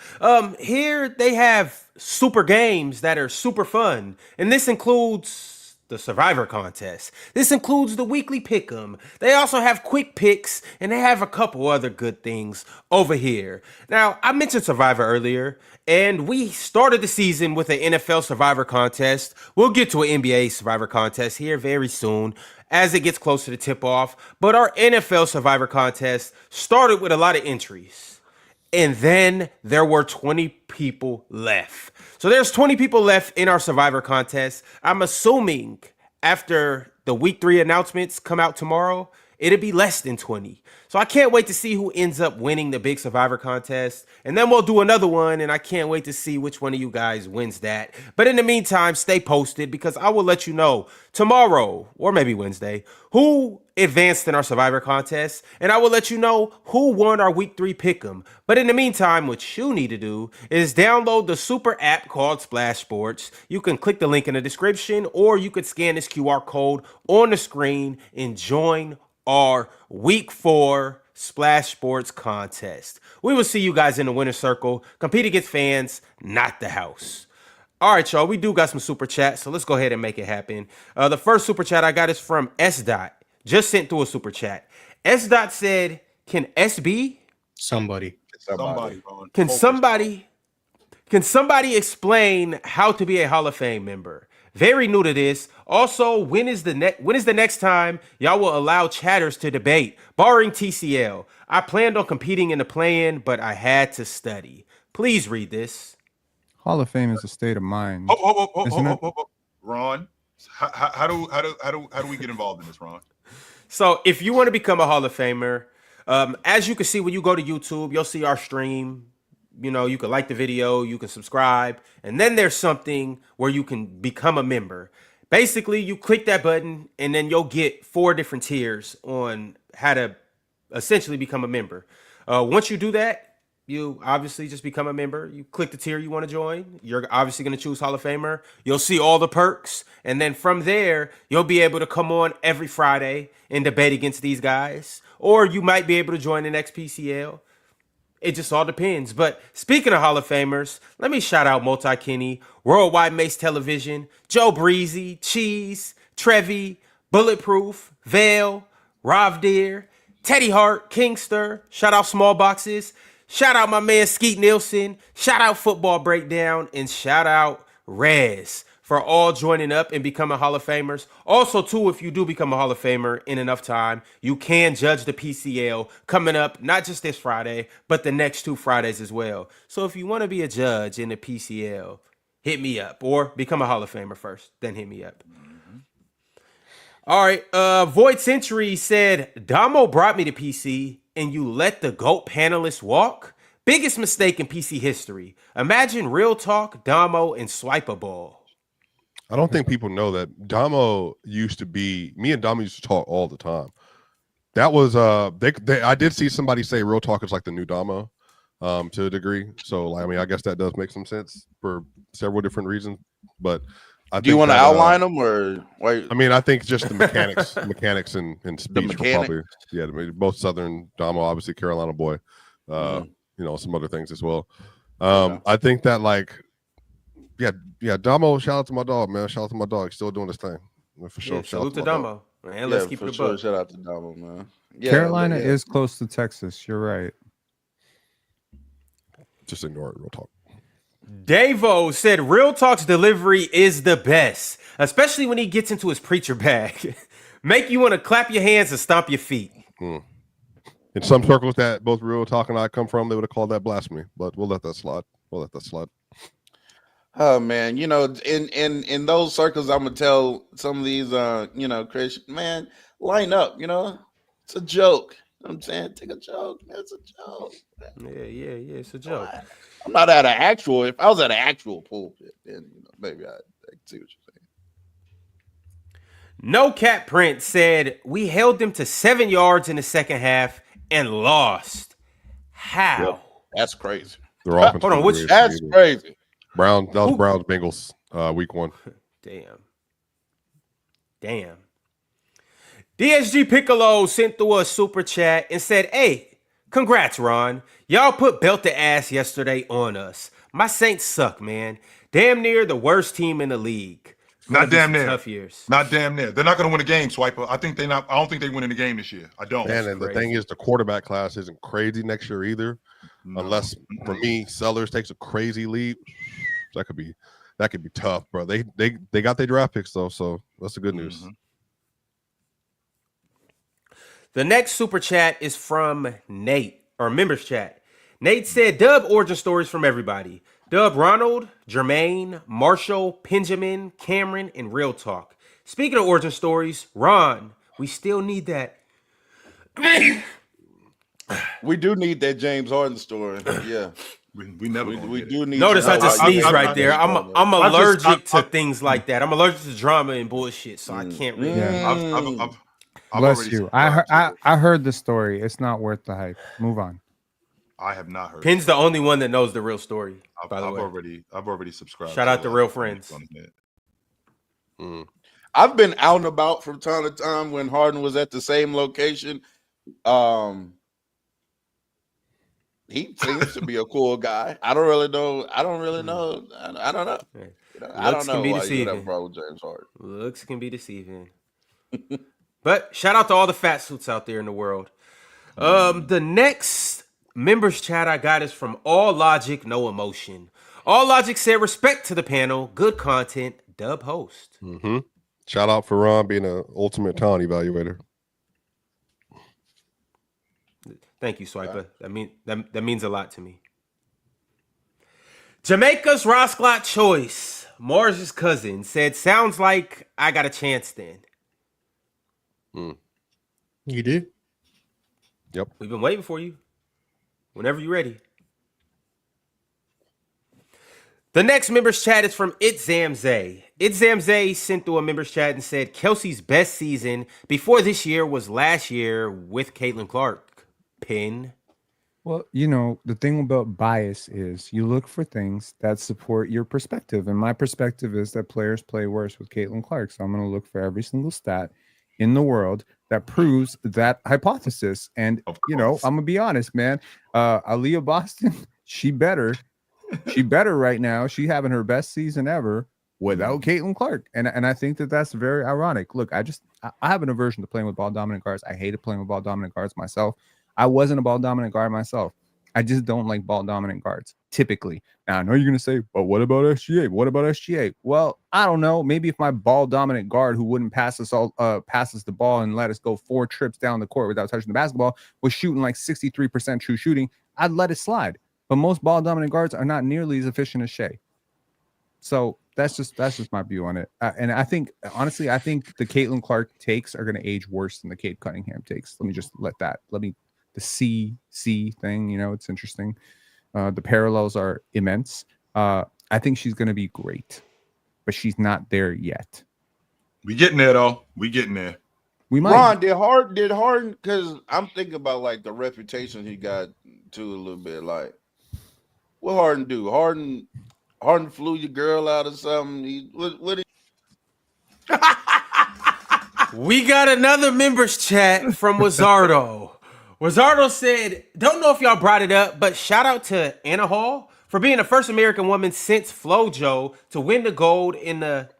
Here they have super games that are super fun, and this includes the Survivor contest. This includes the weekly pick'em. They also have quick picks, and they have a couple other good things over here. Now, I mentioned Survivor earlier, and we started the season with an NFL Survivor contest. We'll get to an NBA Survivor contest here very soon as it gets closer to tip off. But our NFL Survivor contest started with a lot of entries. And then there were 20 people left. So there's 20 people left in our Survivor contest. I'm assuming after the week 3 announcements come out tomorrow, it'll be less than 20. So I can't wait to see who ends up winning the big Survivor contest. And then we'll do another one, and I can't wait to see which one of you guys wins that. But in the meantime, stay posted because I will let you know tomorrow, or maybe Wednesday, who advanced in our Survivor contest, and I will let you know who won our week 3 pick'em. But in the meantime, what you need to do is download the super app called Splashsports. You can click the link in the description, or you could scan this QR code on the screen and join our week 4 Splash Sports contest. We will see you guys in the winner's circle. Compete against fans, not the house. All right, y'all, we do got some super chats, so let's go ahead and make it happen. The first super chat I got is from S. Dot. Just sent through a super chat. S. Dot said, can SB? Somebody. Ron. Can somebody explain how to be a Hall of Fame member? Very new to this. Also, when is the next time y'all will allow chatters to debate, barring TCL? I planned on competing in the play-in, but I had to study. Please read this. Hall of Fame is a state of mind. Ron, how do we get involved in this, Ron? So if you want to become a Hall of Famer, as you can see when you go to YouTube, you'll see our stream. You know, you can like the video, you can subscribe, and then there's something where you can become a member. Basically, you click that button, and then you'll get 4 different tiers on how to essentially become a member. Once you do that, you obviously just become a member. You click the tier you want to join. You're obviously going to choose Hall of Famer. You'll see all the perks, and then from there, you'll be able to come on every Friday and debate against these guys, or you might be able to join the next PCL. It just all depends. But speaking of Hall of Famers, let me shout out Multi Kenny, Worldwide Mace Television, Joe Breezy, Cheese, Trevi, Bulletproof, Vale, Rav Deer, Teddy Hart, Kingster. Shout out Small Boxes. Shout out my man Skeet Nielsen. Shout out Football Breakdown. And shout out Rez for all joining up and becoming Hall of Famers. Also, too, if you do become a Hall of Famer in enough time, you can judge the PCL coming up, not just this Friday, but the next 2 Fridays as well. So if you want to be a judge in the PCL, hit me up or become a Hall of Famer first, then hit me up. All right. Void Century said, Damo brought me to PC and you let the GOAT panelists walk? Biggest mistake in PC history. Imagine Real Talk, Damo, and Swipe a Ball. I don't think people know that Damo used to be. Me and Damo used to talk all the time. That was I did see somebody say Real Talk is like the new Damo, to a degree. So I mean, I guess that does make some sense for several different reasons. But do you want to outline them or? Wait. I mean, I think just the mechanics, and speech were probably both Southern Damo, obviously Carolina boy, you know, some other things as well. I think that like. Yeah, Damo, shout out to my dog, man. Shout out to my dog. He's still doing this thing. For sure. Yeah, salute to Damo. Man, let's keep it a buck. Shout out to Damo, man. Yeah, Carolina is close to Texas. You're right. Just ignore it, Real Talk. Davo said Real Talk's delivery is the best, especially when he gets into his preacher bag. Make you want to clap your hands and stomp your feet. In some circles that both Real Talk and I come from, they would have called that blasphemy, but we'll let that slide. Oh man, you know, in those circles, I'm gonna tell some of these, you know, Christian man, line up. You know, it's a joke. You know what I'm saying, take a joke, man. It's a joke. Yeah, it's a joke. I'm not at an actual. If I was at an actual pulpit, then you know, maybe I see what you're saying. No Cat Print said we held them to 7 yards in the second half and lost. How? Yep. That's crazy. Hold on, which that's crazy. Browns Bengals week 1. Damn. DSG Piccolo sent through a super chat and said, hey, congrats, Ron. Y'all put belt to ass yesterday on us. My Saints suck, man. Damn near the worst team in the league. Not damn near. Tough years. Not damn near. They're not going to win a game, Swiper. I don't think they win in the game this year. I don't. And the thing is, the quarterback class isn't crazy next year either. No. Unless, for me, Sellers takes a crazy leap. That could be tough, bro. They got their draft picks though, so that's the good news. The next super chat is from Nate, or members chat. Nate said, Dub origin stories from everybody. Dub Ronald, Jermaine, Marshall, Benjamin, Cameron, and Real Talk. Speaking of origin stories, Ron, we still need that. We do need that James Harden story. Yeah. We never We do need. Notice I just sneezed I- right there. I'm I just- allergic to I- things like that. I'm allergic to drama and bullshit, so I can't really. I've Bless already you. I heard, subscribed to I heard the story. It's not worth the hype. Move on. I have not heard. Pin's the only one that knows the real story. By the way, I've already subscribed. Shout out to Real Friends. I've been out and about from time to time when Harden was at the same location. He seems to be a cool guy. I don't really know. I don't know. I don't know. I don't know why you have a problem with James Harden. Looks can be deceiving. But shout out to all the fat suits out there in the world. The next members chat I got is from All Logic, No Emotion. All Logic said, respect to the panel, good content, Dub host. Mm-hmm. Shout out for Ron being an ultimate talent evaluator. Thank you, Swiper. That means a lot to me. Jamaica's Rosclot Choice, Mars' cousin, said, sounds like I got a chance then. You do? Yep. We've been waiting for you. Whenever you're ready. The next members chat is from Itzamzay. Itzamzay sent through a members chat and said Kelsey's best season before this year was last year with Caitlin Clark. Pin. Well, you know, the thing about bias is you look for things that support your perspective. And my perspective is that players play worse with Caitlin Clark. So I'm going to look for every single stat in the world that proves that hypothesis. And, you know, I'm going to be honest, man. Aaliyah Boston, she better right now. She having her best season ever without Caitlin Clark. And I think that that's very ironic. Look, I have an aversion to playing with ball dominant guards. I hated playing with ball dominant guards myself. I wasn't a ball dominant guard myself. I just don't like ball dominant guards typically. Now I know you're going to say, but what about SGA? What about SGA? Well, I don't know. Maybe if my ball dominant guard who wouldn't passes the ball and let us go 4 trips down the court without touching the basketball was shooting like 63% true shooting, I'd let it slide. But most ball dominant guards are not nearly as efficient as Shai. So that's just my view on it. And I think, honestly, the Caitlin Clark takes are going to age worse than the Cade Cunningham takes. The C thing, you know, it's interesting. The parallels are immense. I think she's going to be great, but she's not there yet. We getting there though. We getting there. We might. Ron, did Harden? Because I'm thinking about like the reputation he got too a little bit. Like, what Harden do? Harden flew your girl out or something. What We got another members chat from Wizardo. Wizardo said, don't know if y'all brought it up, but shout out to Anna Hall for being the first American woman since FloJo to win the gold in the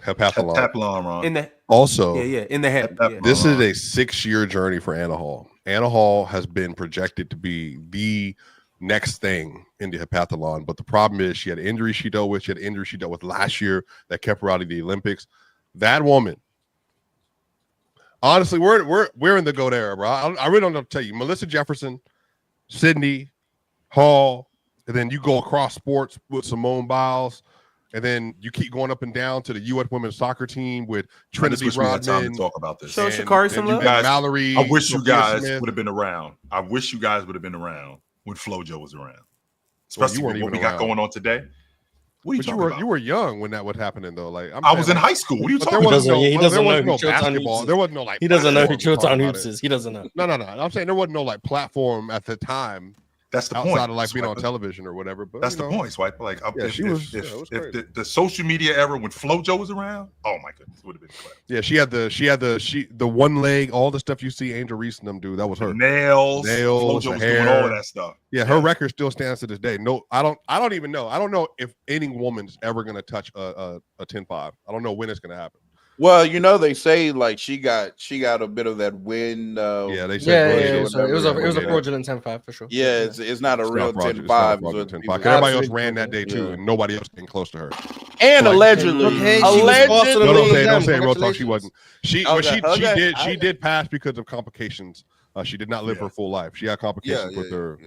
Heptathlon. Heptathlon, Ron. in the Also, in the head. Yeah. this is a 6-year journey for Anna Hall. Anna Hall has been projected to be the next thing in the heptathlon, but the problem is she had injuries she dealt with. She had injuries she dealt with last year that kept her out of the Olympics. That woman, honestly, we're in the GOAT era, bro. I really don't know what to tell you. Melissa Jefferson, Sydney, Hall, and then you go across sports with Simone Biles, and then you keep going up and down to the U.S. women's soccer team with Trinity Wish we had time Rodman. to talk about this. So Shakari some love. guys- Mallory. I wish you Sophia guys Smith. would have been around. I wish you guys would have been around when FloJo was around. Well, Especially you weren't with what even we got around. going on today. What are you But talking about? you were young when that was happening though. Like I was in high school. What are you But talking there about? wasn't no, He doesn't there wasn't know no who Chilton basketball. Hoops is. There wasn't no like. He doesn't know who platform to talk Chilton about Hoops it. is. He doesn't know. No. I'm saying there wasn't no like platform at the time That's the outside point. of like being on Swiper. television or whatever. But That's you the know, point, Swiper. Like, Yeah, if, she was- yeah, it was if crazy. the social media era when FloJo was around, oh my goodness, it would have been incredible. Yeah, she had the one leg, all the stuff you see Angel Reese and them do. That was her. Nails, Nails, FloJo the was doing all hair. of that stuff. Yeah, her record still stands to this day. No, I don't even know. I don't know if any woman's ever gonna touch a 10-5. I don't know when it's gonna happen. Well, you know, they say like she got a bit of that win. Yeah, they said It was a yeah. fraudulent 10-5 for sure. Yeah, it's not a It's real not fraudulent. 10-5. It's not is what fraudulent 10-5. people- Everybody else Absolutely. ran that day too, Yeah. and nobody else came close to her. And Like- allegedly, Okay, she was faster than No, don't Lil say Jon. real talk. She Congratulations. wasn't. She Okay, but she okay. did pass because of complications She did not live her full life. She had complications with her,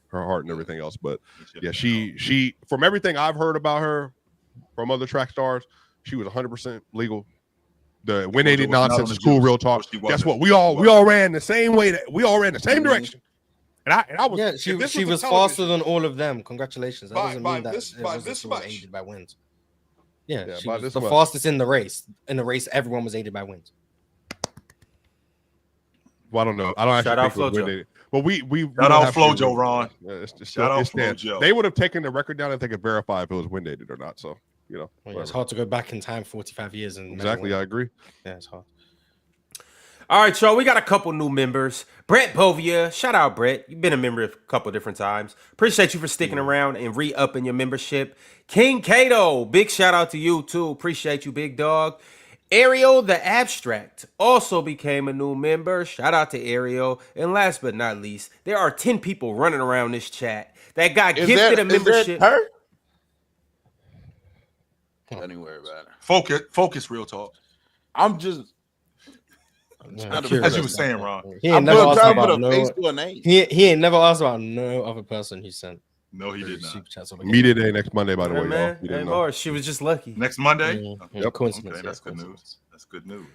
her heart and everything else. But yeah, she from everything I've heard about her from other track stars, she was 100% legal. The win-aided nonsense is cool, real talk. Guess what? We all ran the same way. We all ran the same direction. And I was. Yeah, she was faster than all of them. Congratulations. That doesn't mean that she was aided by wins. Yeah, she was the fastest in the race. In the race, everyone was aided by wins. Well, I don't know. I don't actually Shout out think it was win-aided. But we shout out Flojo, Ron. Shout out Flojo. They would have taken the record down if they could verify if it was win-aided or not. So it's hard to go back in time 45 years and exactly. I agree. Yeah, it's hard. All right, y'all. We got a couple new members. Brett Bovia, shout out Brett. You've been a member a couple different times. Appreciate you for sticking around and re-upping your membership. King Kato, big shout out to you too. Appreciate you, big dog. Ariel the Abstract also became a new member. Shout out to Ariel. And last but not least, there are 10 people running around this chat that got gifted a membership. Is that her? Anywhere about it. Focus, real talk. I'm just. As you were saying, Ron. He ain't never asked about he ain't never asked about no other person he sent. No, he did not. Media day next Monday, by the way, man, y'all. Know. She was just lucky. Next Monday? Yep. Coincidence. Okay, that's good news. That's good news.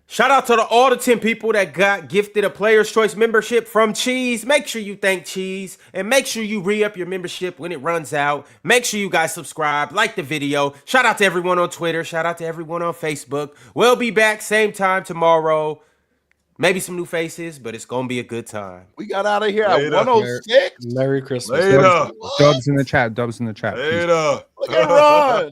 Shout out to all the 10 people that got gifted a Player's Choice membership from Cheese. Make sure you thank Cheese. And make sure you re-up your membership when it runs out. Make sure you guys subscribe, like the video. Shout out to everyone on Twitter. Shout out to everyone on Facebook. We'll be back same time tomorrow. Maybe some new faces, but it's going to be a good time. We got out of here at 106. Merry Christmas. Later. Dubs in the chat. Later. Look at Ron.